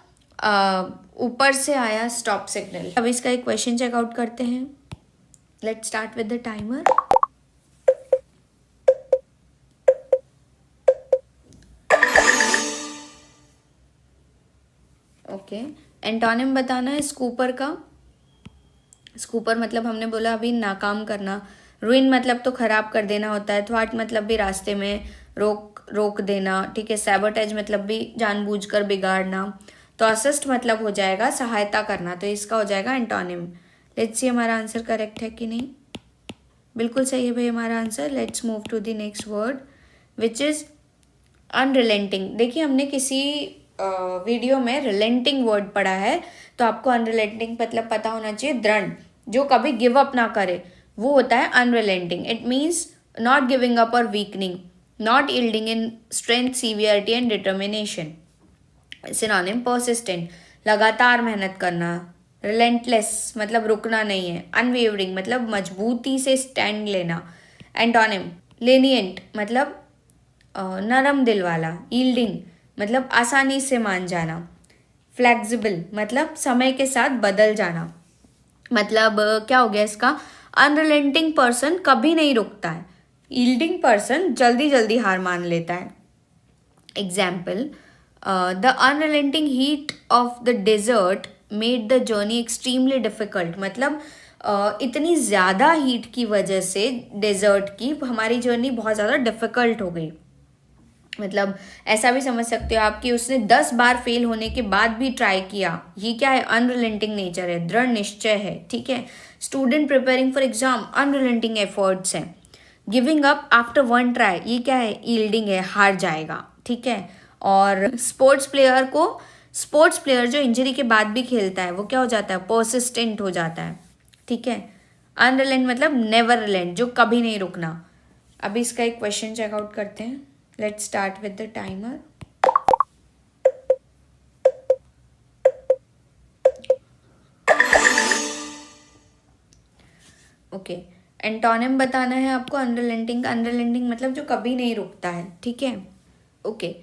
ऊपर से आया स्टॉप सिग्नल। अब इसका एक क्वेश्चन चेकआउट करते हैं। Let's start with the timer. Okay, antonym बताना है स्कूपर का। स्कूपर मतलब हमने बोला अभी नाकाम करना। रुइन मतलब तो खराब कर देना होता है। थ्वाट मतलब भी रास्ते में रोक देना, ठीक है। सैबोटेज मतलब भी जानबूझकर बिगाड़ना। तो असिस्ट मतलब हो जाएगा सहायता करना, तो इसका हो जाएगा एंटोनिम। लेट्स सी हमारा आंसर करेक्ट है कि नहीं। बिल्कुल सही है भाई हमारा answer. Let's move to the next word which is unrelenting. देखिए हमने किसी वीडियो में रिलेंटिंग वर्ड पढ़ा है, तो आपको अनरिलेंटिंग मतलब पता होना चाहिए। दृढ़, जो कभी गिव अप ना करे, वो होता है unrelenting. It means not giving up और weakening, not yielding in strength, severity and determination. Synonym, persistent लगातार मेहनत करना। रिलेंटलेस मतलब रुकना नहीं है। अनवेवरिंग मतलब मजबूती से स्टैंड लेना। एंटोनिम, लेनियंट मतलब नरम दिल वाला। यील्डिंग मतलब आसानी से मान जाना। फ्लेक्सिबल मतलब समय के साथ बदल जाना। मतलब क्या हो गया इसका, अनरिलेंटिंग पर्सन कभी नहीं रुकता है, यील्डिंग पर्सन जल्दी जल्दी हार मान लेता है। Example, the unrelenting heat of the desert made the journey extremely difficult, मतलब इतनी ज़्यादा हीट की वजह से डेजर्ट की हमारी जर्नी बहुत ज़्यादा डिफिकल्ट हो गई। मतलब ऐसा भी समझ सकते हो आप कि उसने 10 बार फेल होने के बाद भी ट्राई किया। ये क्या है, अनरिलेंटिंग नेचर है, दृढ़ निश्चय है, ठीक है। Student preparing for exam, unrelenting efforts है। Giving up after one try, ये क्या है, यील्डिंग है, हार जाएगा, ठीक है। और स्पोर्ट्स प्लेयर जो इंजरी के बाद भी खेलता है, वो क्या हो जाता है, परसिस्टेंट हो जाता है, ठीक है। अनरिलेंट मतलब नेवर रिलेंट, जो कभी नहीं रुकना। अभी इसका एक क्वेश्चन चेकआउट करते हैं। Let's start with the timer. Okay. Antonym बताना है आपको अनरिलेंटिंग। अनरिलेंटिंग मतलब जो कभी नहीं रुकता है, ठीक है। ओके।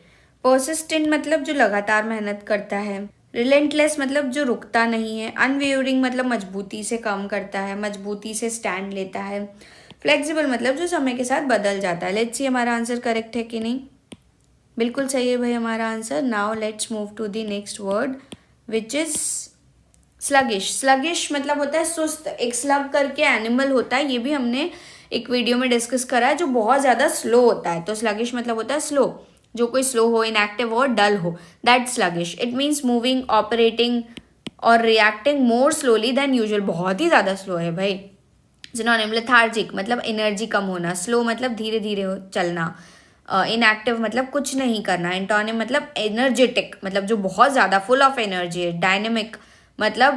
पर्सिस्टेंट मतलब जो लगातार मेहनत करता है। रिलेंटलेस मतलब जो रुकता नहीं है। अनवेवरिंग मतलब मजबूती से काम करता है, मजबूती से स्टैंड लेता है। फ्लेक्सिबल मतलब जो समय के साथ बदल जाता है। लेट्स सी हमारा आंसर करेक्ट है कि नहीं। बिल्कुल सही है भाई हमारा answer. Now let's move to the next word which is sluggish. Sluggish मतलब होता है सुस्त। एक स्लग करके एनिमल होता है, ये भी हमने एक वीडियो में डिस्कस करा है, जो बहुत ज़्यादा स्लो होता है। तो स्लगिश मतलब होता है स्लो। जो कोई स्लो हो, इनएक्टिव हो, डल हो, that sluggish. It means moving, operating और reacting more slowly than usual. बहुत ही ज़्यादा स्लो है भाई। सिनोनिम लेथार्जिक मतलब एनर्जी कम होना। स्लो मतलब धीरे धीरे चलना। इनएक्टिव मतलब कुछ नहीं करना। एंटोनिम मतलब एनर्जेटिक मतलब जो बहुत ज़्यादा फुल ऑफ एनर्जी है। डायनेमिक मतलब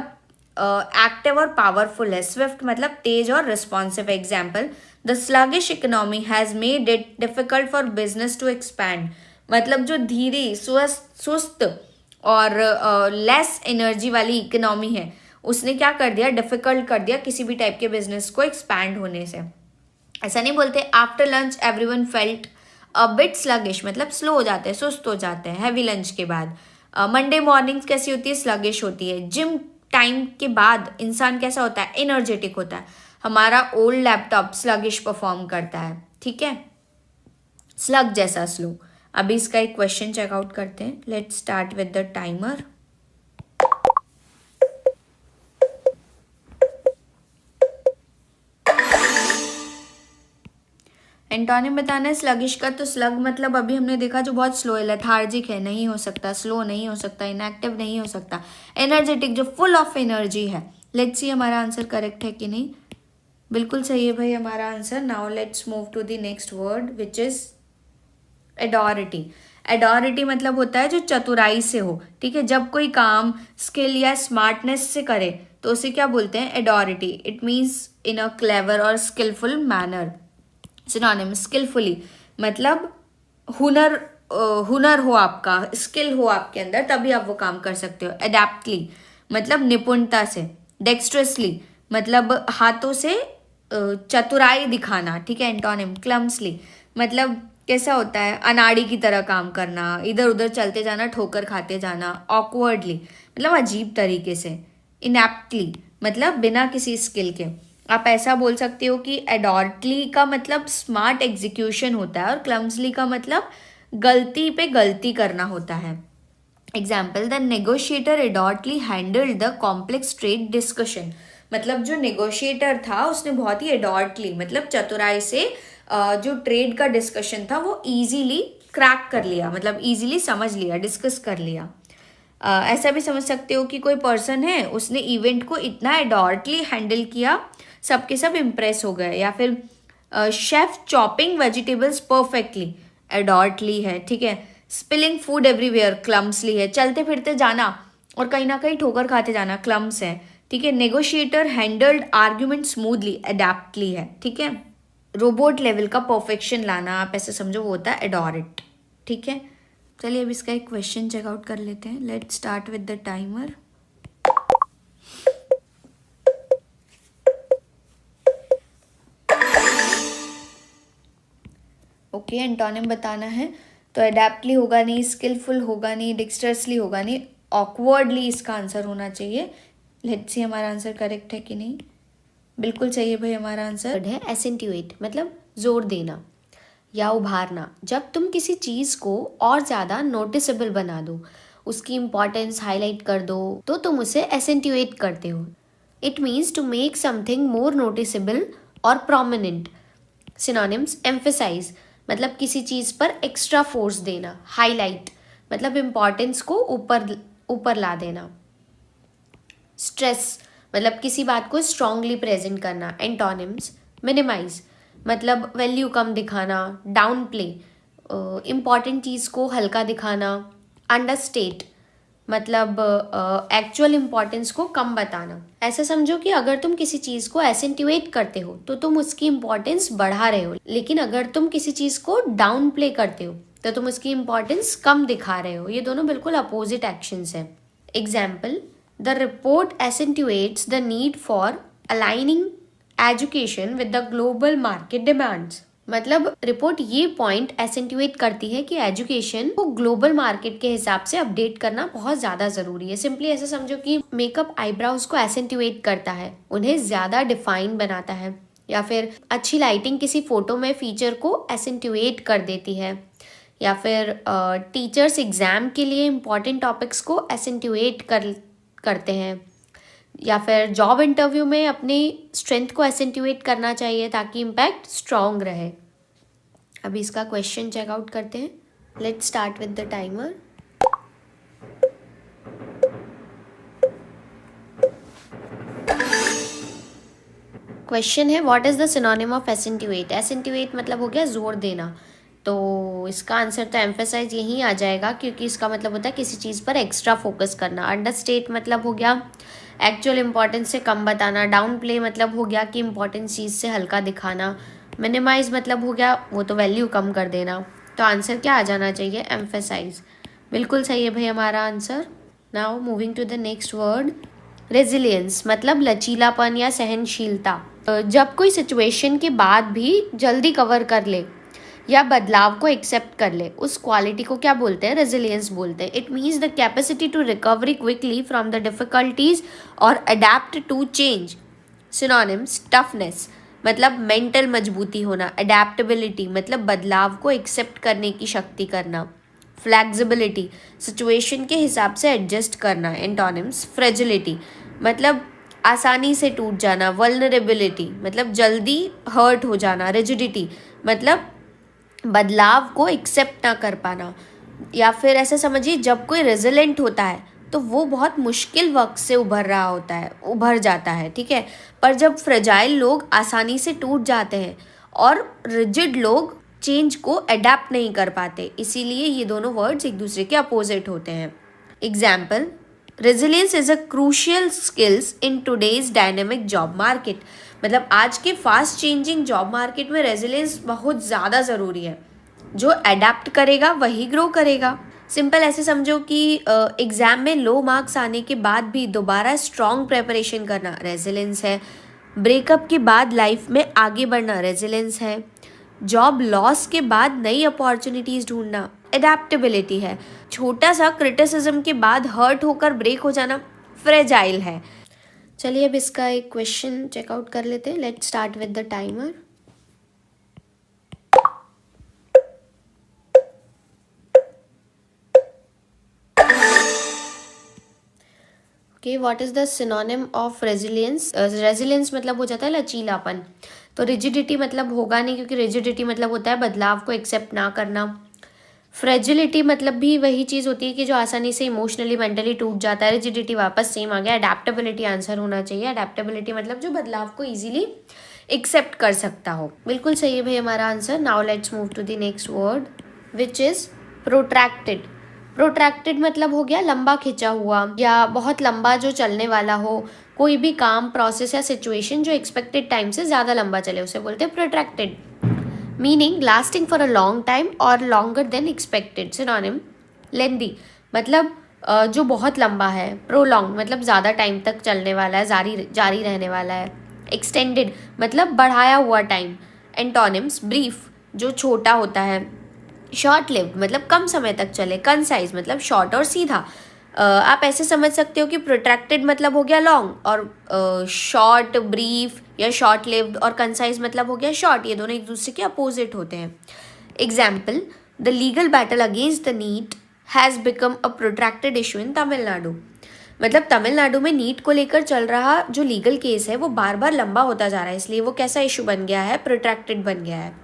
एक्टिव और पावरफुल है। स्विफ्ट मतलब तेज और responsive. Example, the sluggish economy has made it difficult for business to expand. मतलब जो धीरे सुस्त और लेस एनर्जी वाली इकोनॉमी है, उसने क्या कर दिया, डिफिकल्ट कर दिया किसी भी टाइप के बिजनेस को एक्सपैंड होने से। ऐसा नहीं बोलते after lunch everyone felt a bit sluggish मतलब स्लो हो जाते हैं, सुस्त हो जाते हैं हैवी लंच के बाद। मंडे मॉर्निंग्स कैसी होती है, स्लगिश होती है। जिम टाइम के बाद इंसान कैसा होता है, एनर्जेटिक होता है। हमारा ओल्ड लैपटॉप स्लगिश परफॉर्म करता है, ठीक है, स्लग जैसा स्लो। अभी इसका एक क्वेश्चन चेकआउट करते हैं। Let's start with the timer. Antonym बताना है स्लगिश का। तो स्लग मतलब अभी हमने देखा जो बहुत स्लो है, लेथार्जिक है, नहीं हो सकता, स्लो नहीं हो सकता, इनएक्टिव नहीं हो सकता, एनर्जेटिक जो फुल ऑफ एनर्जी है। लेट्स सी हमारा आंसर करेक्ट है कि नहीं। बिल्कुल सही है भाई हमारा answer. Now let's move to the next word which is adroitly. Adroitly मतलब होता है जो चतुराई से हो, ठीक है। जब कोई काम स्किल या स्मार्टनेस से करे तो उसे क्या बोलते हैं, adroitly. It means in a clever और स्किलफुल मैनर। सिनोनिम स्किलफुली मतलब हुनर, हुनर हो आपका, स्किल हो आपके अंदर, तभी आप वो काम कर सकते हो। एडेप्टली मतलब निपुणता से। डेक्स्ट्रसली मतलब हाथों से चतुराई दिखाना, ठीक है। एंटोनिम क्लम्सली मतलब कैसा होता है, अनाड़ी की तरह काम करना, इधर उधर चलते जाना, ठोकर खाते जाना। ऑकवर्डली मतलब अजीब तरीके से। इनएप्टली मतलब बिना किसी स्किल के। आप ऐसा बोल सकते हो कि एडॉर्टली का मतलब स्मार्ट एग्जीक्यूशन होता है और क्लम्सली का मतलब गलती पे गलती करना होता है। Example, the negotiator adroitly handled the complex trade discussion. मतलब जो नेगोशिएटर था उसने बहुत ही एडॉर्टली मतलब चतुराई से जो ट्रेड का डिस्कशन था वो इजीली क्रैक कर लिया, मतलब इजीली समझ लिया, डिस्कस कर लिया। ऐसा भी समझ सकते हो कि कोई पर्सन है, उसने इवेंट को इतना एडॉर्टली हैंडल किया, सबके सब इम्प्रेस हो गए। या फिर शेफ चॉपिंग वेजिटेबल्स परफेक्टली, एडॉर्टली है, ठीक है। स्पिलिंग फूड एवरीवेयर, क्लम्सली है। चलते फिरते जाना और कहीं ना कहीं ठोकर खाते जाना, क्लम्स है, ठीक है। नेगोशिएटर हैंडल्ड आर्ग्यूमेंट स्मूथली, एडेप्टली है, ठीक है। रोबोट लेवल का परफेक्शन लाना, आप ऐसे समझो, वो होता है एडोरेट, ठीक है। चलिए अब इसका एक क्वेश्चन चेकआउट कर लेते हैं। Let's start with the timer. Okay, antonym बताना है। तो एडेप्टली होगा नहीं, स्किलफुल होगा नहीं, डिक्स्टरसली होगा नहीं, ऑकवर्डली इसका आंसर होना चाहिए। लेट्स सी हमारा आंसर करेक्ट है कि नहीं। बिल्कुल सही है भाई हमारा आंसर है एसेंट्यूएट मतलब जोर देना या उभारना। जब तुम किसी चीज़ को और ज़्यादा नोटिसेबल बना दो, उसकी इम्पॉर्टेंस हाईलाइट कर दो, तो तुम उसे एसेंट्यूएट करते हो। It means to make something more noticeable or prominent. Synonyms, emphasize मतलब किसी चीज़ पर एक्स्ट्रा फोर्स देना। हाईलाइट मतलब इम्पॉर्टेंस को ऊपर ऊपर ला देना। स्ट्रेस मतलब किसी बात को स्ट्रांगली प्रेजेंट करना। एंटोनिम्स, मिनिमाइज मतलब वैल्यू कम दिखाना, डाउन प्ले इम्पॉर्टेंट चीज़ को हल्का दिखाना। अंडरस्टेट मतलब एक्चुअल इम्पॉर्टेंस को कम बताना। ऐसा समझो कि अगर तुम किसी चीज़ को एसेंट्यूएट करते हो तो तुम उसकी इम्पॉर्टेंस बढ़ा रहे हो, लेकिन अगर तुम किसी चीज़ को डाउन प्ले करते हो तो तुम उसकी इम्पॉर्टेंस कम दिखा रहे हो। ये दोनों बिल्कुल अपोजिट एक्शंस हैं। Example, the report accentuates the need for aligning education with the global market demands. मतलब रिपोर्ट ये पॉइंट एसेंटुएट करती है कि एजुकेशन को ग्लोबल मार्केट के हिसाब से अपडेट करना बहुत ज़्यादा ज़रूरी है। सिंपली ऐसे समझो कि मेकअप आईब्राउज को एसेंटुएट करता है, उन्हें ज़्यादा डिफाइन बनाता है, या फिर अच्छी लाइटिंग किसी फोटो में फीचर को एसेंटुएट कर देती है, या फिर टीचर्स एग्जाम के लिए इम्पॉर्टेंट टॉपिक्स को एसेंटुएट करते हैं, या फिर जॉब इंटरव्यू में अपनी स्ट्रेंथ को एसेंटुएट करना चाहिए ताकि इम्पैक्ट स्ट्रॉन्ग रहे। अभी इसका क्वेश्चन चेकआउट करते हैं। Let's start with the timer. Question है what is the synonym of accentuate. Accentuate मतलब हो गया जोर देना, तो इसका आंसर तो एम्फेसाइज यही आ जाएगा, क्योंकि इसका मतलब होता है किसी चीज़ पर एक्स्ट्रा फोकस करना। अंडरस्टेट मतलब हो गया एक्चुअल इंपॉर्टेंस से कम बताना। डाउन प्ले मतलब हो गया कि इंपॉर्टेंट चीज़ से हल्का दिखाना। मिनिमाइज मतलब हो गया वो तो वैल्यू कम कर देना। तो आंसर क्या आ जाना चाहिए? एम्फेसाइज। बिल्कुल सही है भाई हमारा answer. Now moving to the next word, resilience मतलब लचीलापन या सहनशीलता। जब कोई सिचुएशन के बाद भी जल्दी कवर कर ले या बदलाव को एक्सेप्ट कर ले, उस क्वालिटी को क्या बोलते हैं? रेजिलियंस बोलते हैं। It means the capacity to recovery quickly from the difficulties और adapt to change. Synonyms, toughness मतलब मेंटल मजबूती होना, अडेप्टेबिलिटी मतलब बदलाव को एक्सेप्ट करने की शक्ति करना, फ्लैक्सिबिलिटी सिचुएशन के हिसाब से एडजस्ट करना। एंटोनिम्स, फ्रेजिलिटी मतलब आसानी से टूट जाना, वल्नरेबिलिटी मतलब जल्दी हर्ट हो जाना, रिजिडिटी मतलब बदलाव को एक्सेप्ट ना कर पाना। या फिर ऐसे समझिए जब कोई रेजिलेंट होता है तो वो बहुत मुश्किल वक्त से उभर जाता है, ठीक है। पर जब फ्रेजाइल लोग आसानी से टूट जाते हैं और रिजिड लोग चेंज को अडेप्ट नहीं कर पाते, इसीलिए ये दोनों वर्ड्स एक दूसरे के अपोजिट होते हैं। Example, resilience is a crucial skills in today's dynamic job market. मतलब आज के फास्ट चेंजिंग जॉब मार्केट में रेजिलियंस बहुत ज़्यादा ज़रूरी है। जो अडेप्ट करेगा वही ग्रो करेगा। सिंपल ऐसे समझो कि एग्ज़ाम में लो मार्क्स आने के बाद भी दोबारा स्ट्रॉन्ग प्रेपरेशन करना रेजिलियंस है। ब्रेकअप के बाद लाइफ में आगे बढ़ना रेजिलियंस है। जॉब लॉस के बाद नई अपॉर्चुनिटीज़ ढूंढना एडेप्टेबिलिटी है। छोटा सा क्रिटिसिज्म के बाद हर्ट होकर ब्रेक हो जाना फ्रेजाइल है। चलिए अब इसका एक क्वेश्चन चेकआउट कर लेते हैं। Let's start with the timer. Okay, what is the synonym of resilience. Resilience मतलब हो जाता है लचीलापन। तो रिजिडिटी मतलब होगा नहीं, क्योंकि रिजिडिटी मतलब होता है बदलाव को एक्सेप्ट ना करना। फ्रेजिलिटी मतलब भी वही चीज़ होती है कि जो आसानी से इमोशनली मेंटली टूट जाता है। रिजिडिटी वापस सेम आ गया। अडेप्टेबिलिटी आंसर होना चाहिए। अडेप्टेबिलिटी मतलब जो बदलाव को इजीली एक्सेप्ट कर सकता हो। बिल्कुल सही है भाई हमारा answer. Now let's move to the next word which is protracted. Protracted मतलब हो गया लंबा खिंचा हुआ या बहुत लंबा जो चलने वाला हो। कोई भी काम, प्रोसेस या सिचुएशन जो एक्सपेक्टेड टाइम से ज़्यादा लंबा चले उसे बोलते हैं protracted. Meaning lasting for a long time और लॉन्गर देन एक्सपेक्टेड। सिनोनिम, लेंदी मतलब जो बहुत लंबा है। प्रोलॉन्ग मतलब ज़्यादा टाइम तक चलने वाला है, जारी रहने वाला है। एक्सटेंडेड मतलब बढ़ाया हुआ टाइम। एंटोनिम्स, ब्रीफ जो छोटा होता है। शॉर्ट लिव्ड मतलब कम समय तक चले। कंसाइज मतलब शॉर्ट और सीधा। आप ऐसे समझ सकते हो कि प्रोट्रैक्टेड मतलब हो गया लॉन्ग, और शॉर्ट, ब्रीफ या शॉर्ट लिव्ड और कंसाइज मतलब हो गया शॉर्ट। ये दोनों एक दूसरे के अपोजिट होते हैं। Example, the legal battle against the NEET has become a protracted issue in Tamil Nadu. मतलब तमिलनाडु में नीट को लेकर चल रहा जो लीगल केस है वो बार बार लंबा होता जा रहा है, इसलिए वो कैसा इशू बन गया है? प्रोट्रैक्टेड बन गया है।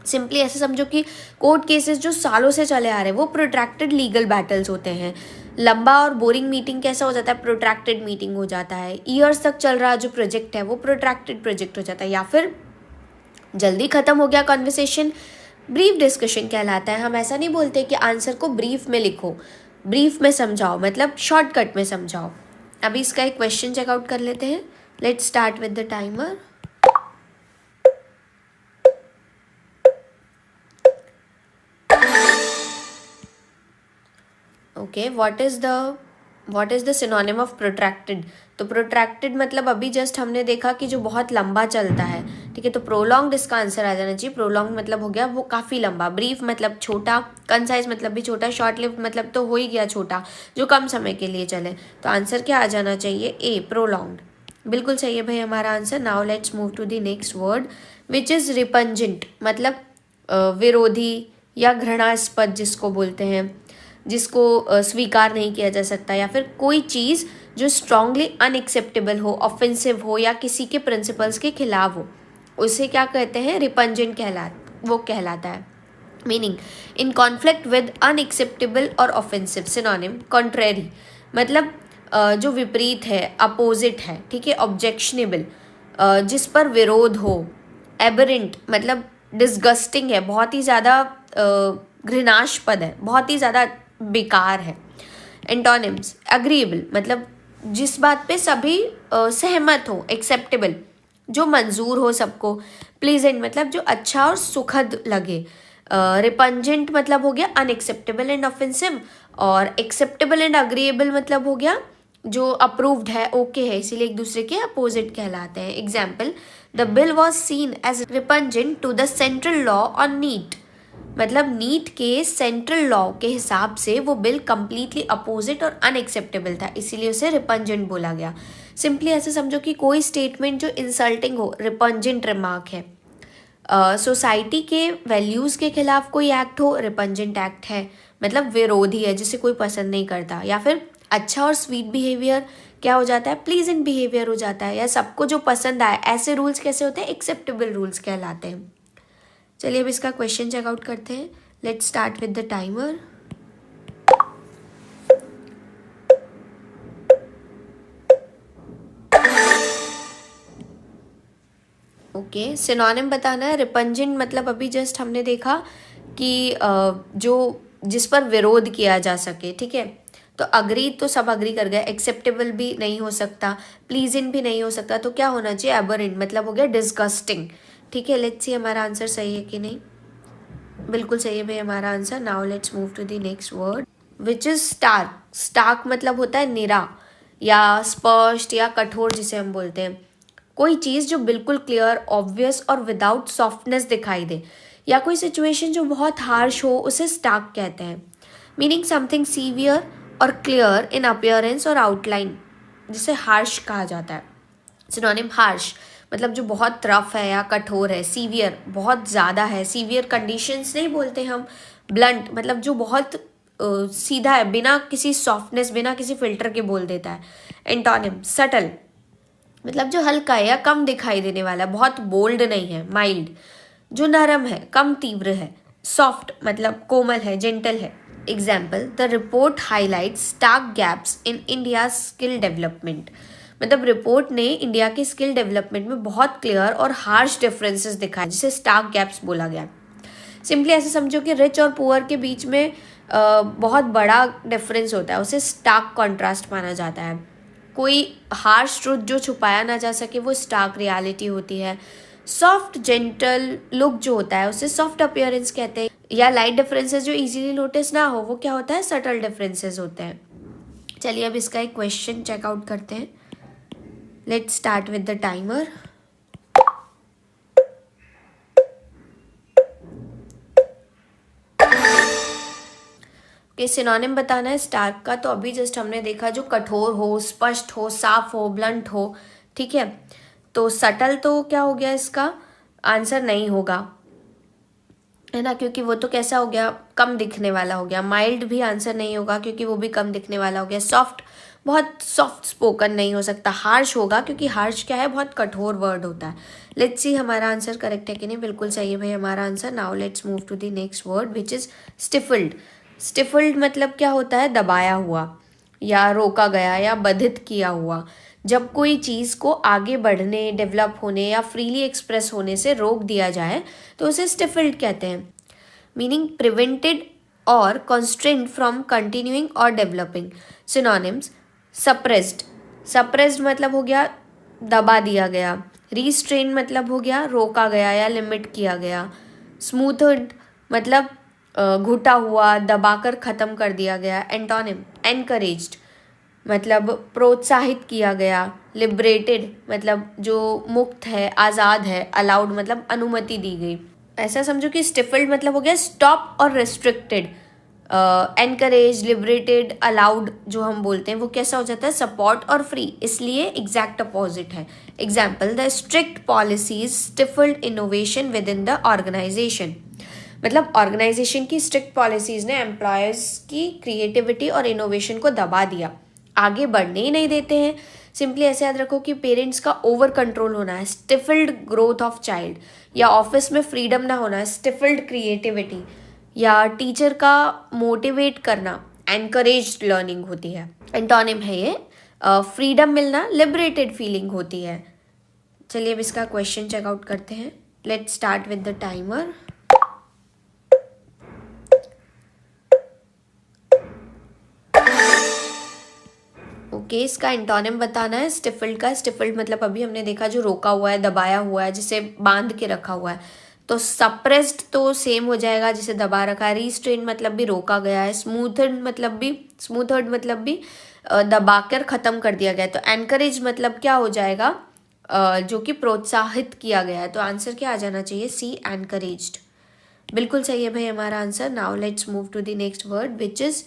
सिंपली ऐसे समझो कि कोर्ट केसेस जो सालों से चले आ रहे हैं वो प्रोट्रैक्टेड लीगल बैटल्स होते हैं। लंबा और बोरिंग मीटिंग कैसा हो जाता है? प्रोट्रैक्टेड मीटिंग हो जाता है। ईयर्स तक चल रहा जो प्रोजेक्ट है वो प्रोट्रैक्टेड प्रोजेक्ट हो जाता है। या फिर जल्दी खत्म हो गया कॉन्वर्सेशन, ब्रीफ डिस्कशन कहलाता है। हम ऐसा नहीं बोलते कि आंसर को ब्रीफ में लिखो, ब्रीफ में समझाओ मतलब शॉर्टकट में समझाओ। अभी इसका एक क्वेश्चन चेकआउट कर लेते हैं। Let's start with the timer. Okay, what is the what is the synonym of protracted? तो प्रोट्रैक्टेड मतलब अभी जस्ट हमने देखा कि जो बहुत लंबा चलता है, ठीक है, तो प्रोलॉन्ग्ड इसका आंसर आ जाना चाहिए। प्रोलॉन्ग मतलब हो गया वो काफ़ी लंबा, ब्रीफ मतलब छोटा, कंसाइज मतलब भी छोटा, शॉर्ट लिव्ड मतलब तो हो ही गया छोटा, जो कम समय के लिए चले। तो आंसर क्या आ जाना चाहिए? A, prolonged. बिल्कुल सही है भाई हमारा answer. Now let's move to the next word which is repugnant, मतलब विरोधी या घृणास्पद जिसको बोलते हैं, जिसको स्वीकार नहीं किया जा सकता, या फिर कोई चीज़ जो स्ट्रांगली अनएक्सेप्टेबल हो, ऑफेंसिव हो या किसी के प्रिंसिपल्स के खिलाफ हो, उसे क्या कहते हैं? रिपंजेंट वो कहलाता है। Meaning in conflict with unacceptable और ऑफेंसिव। सिनोनिम कॉन्ट्रेरी, मतलब जो विपरीत है, अपोजिट है, ठीक है। ऑब्जेक्शनेबल, जिस पर विरोध हो। एबरेंट मतलब डिस्गस्टिंग है, बहुत ही ज़्यादा घृणास्पद है, बहुत ही ज़्यादा बेकार है। एंटोनिम्स अग्रीएबल, मतलब जिस बात पे सभी सहमत हो, एक्सेप्टेबल जो मंजूर हो सबको। प्लीजेंट मतलब जो अच्छा और सुखद लगे। रिपंजेंट मतलब हो गया अनएक्सेप्टेबल एंड ऑफेंसिव, और एक्सेप्टेबल एंड अग्रीएबल मतलब हो गया जो अप्रूव्ड है, ओके है, इसीलिए एक दूसरे के अपोजिट कहलाते हैं। Example, the bill was seen as repugnant to the central law on NEET, मतलब नीट के सेंट्रल लॉ के हिसाब से वो बिल कंप्लीटली अपोजिट और अनएक्सेप्टेबल था, इसीलिए उसे रिपंजेंट बोला गया। सिंपली ऐसे समझो कि कोई स्टेटमेंट जो इंसल्टिंग हो, रिपंजेंट रिमार्क है। सोसाइटी के वैल्यूज़ के खिलाफ कोई एक्ट हो, रिपंजेंट एक्ट है, मतलब विरोधी है, जिसे कोई पसंद नहीं करता। या फिर अच्छा और स्वीट बिहेवियर क्या हो जाता है? प्लीजेंट बिहेवियर हो जाता है, या सबको जो पसंद आए, ऐसे रूल्स कैसे होते हैं? एक्सेप्टेबल रूल्स कहलाते हैं। चलिए अब इसका क्वेश्चन चेकआउट करते हैं। Let's start with the timer. Okay, synonym बताना है। रिपंजेंट मतलब अभी जस्ट हमने देखा कि जो जिस पर विरोध किया जा सके, ठीक है। तो अग्री तो सब अग्री कर गए, एक्सेप्टेबल भी नहीं हो सकता, प्लीजेंट भी नहीं हो सकता, तो क्या होना चाहिए? एबरेंट मतलब हो गया डिस्गस्टिंग, ठीक है। लेट्स सी हमारा आंसर सही है कि नहीं। बिल्कुल सही है भाई हमारा answer. Now let's move to the next word which is stark. Stark मतलब होता है निरा या स्पष्ट या कठोर, जिसे हम बोलते हैं। कोई चीज़ जो बिल्कुल क्लियर, ऑब्वियस और विदाउट सॉफ्टनेस दिखाई दे, या कोई सिचुएशन जो बहुत हार्श हो, उसे स्टार्क कहते हैं। मीनिंग समथिंग सीवियर और क्लियर इन अपीयरेंस और आउटलाइन, जिसे हार्श कहा जाता है। सिनोनिम हार्श मतलब जो बहुत रफ है या कठोर है। सीवियर बहुत ज़्यादा है, सीवियर कंडीशंस नहीं बोलते हम। ब्लंट मतलब जो बहुत सीधा है, बिना किसी सॉफ्टनेस, बिना किसी फिल्टर के बोल देता है। एंटोनिम सटल मतलब जो हल्का है या कम दिखाई देने वाला, बहुत बोल्ड नहीं है। माइल्ड जो नरम है, कम तीव्र है। सॉफ्ट मतलब कोमल है, जेंटल है। Example, the report highlight stark gaps in India skill development, मतलब रिपोर्ट ने इंडिया के स्किल डेवलपमेंट में बहुत क्लियर और हार्श डिफरेंसेस दिखाए, जिसे स्टार्क गैप्स बोला गया। सिंपली ऐसे समझो कि रिच और पुअर के बीच में बहुत बड़ा डिफरेंस होता है, उसे स्टार्क कॉन्ट्रास्ट माना जाता है। कोई हार्श ट्रुथ जो छुपाया ना जा सके, वो स्टार्क रियलिटी होती है। सॉफ्ट जेंटल लुक जो होता है, उसे सॉफ्ट अपीयरेंस कहते हैं। या लाइट डिफरेंसेस जो इजीली नोटिस ना हो, वो क्या होता है? सटल डिफरेंसेस होते हैं। चलिए अब इसका एक क्वेश्चन चेकआउट करते हैं। Let's start with the timer. Synonym बताना है स्टार्क का। तो अभी जस्ट हमने देखा जो कठोर हो, स्पष्ट हो, साफ हो, ब्लंट हो, ठीक है। तो सटल तो क्या हो गया? इसका आंसर नहीं होगा, है ना, क्योंकि वो तो कैसा हो गया? कम दिखने वाला हो गया। माइल्ड भी आंसर नहीं होगा, क्योंकि वो भी कम दिखने वाला हो गया। सॉफ्ट बहुत सॉफ्ट स्पोकन नहीं हो सकता। हार्श होगा, क्योंकि हार्श क्या है? बहुत कठोर वर्ड होता है। लेट्स सी हमारा आंसर करेक्ट है कि नहीं। बिल्कुल सही है भाई हमारा answer. Now let's move to the next word which is stifled. Stifled मतलब क्या होता है? दबाया हुआ या रोका गया या बाधित किया हुआ। जब कोई चीज़ को आगे बढ़ने, डेवलप होने या फ्रीली एक्सप्रेस होने से रोक दिया जाए, तो उसे स्टिफल्ड कहते हैं। मीनिंग प्रिवेंटेड और constrained फ्रॉम कंटिन्यूइंग और डेवलपिंग। Synonyms suppressed. सप्रेस्ड मतलब हो गया दबा दिया गया। रिस्ट्रेन मतलब हो गया रोका गया या लिमिट किया गया। स्मूथड मतलब घुटा हुआ, दबाकर ख़त्म कर दिया गया। एंटोनिम एनकरेज्ड मतलब प्रोत्साहित किया गया, लिबरेटेड मतलब जो मुक्त है, आज़ाद है, अलाउड मतलब अनुमति दी गई। ऐसा समझो कि स्टिफल्ड मतलब हो गया स्टॉप और रेस्ट्रिक्टेड, एनकरेज, लिबरेटेड, अलाउड जो हम बोलते हैं वो कैसा हो जाता है सपोर्ट और फ्री, इसलिए एग्जैक्ट अपोजिट है। Example, the strict policies stifled innovation within the organisation. मतलब ऑर्गेनाइजेशन की स्ट्रिक्ट पॉलिसीज ने एम्प्लॉयर्स की क्रिएटिविटी और इनोवेशन को दबा दिया, आगे बढ़ने ही नहीं देते हैं। सिंपली ऐसे याद रखो कि पेरेंट्स का ओवर कंट्रोल होना है स्टिफल्ड ग्रोथ ऑफ चाइल्ड, या ऑफिस में फ्रीडम ना होना है स्टिफल्ड क्रिएटिविटी, या टीचर का मोटिवेट करना एनकरेज्ड लर्निंग होती है। एंटोनिम है ये, फ्रीडम मिलना लिबरेटेड फीलिंग होती है। चलिए अब इसका क्वेश्चन चेकआउट करते हैं। Let's start with the timer. Okay, इसका एंटोनिम बताना है स्टिफल्ड का। स्टिफल्ड मतलब अभी हमने देखा जो रोका हुआ है, दबाया हुआ है, जिसे बांध के रखा हुआ है। तो सप्रेस्ड तो सेम हो जाएगा जिसे दबा रखा है। रिस्ट्रेन मतलब भी रोका गया है। स्मूथर्ड मतलब भी दबा कर ख़त्म कर दिया गया है। तो एनकरेज मतलब क्या हो जाएगा, जो कि प्रोत्साहित किया गया है। तो आंसर क्या आ जाना चाहिए, सी, एनकरेज्ड। बिल्कुल सही है भाई हमारा answer. Now let's move to the next word which is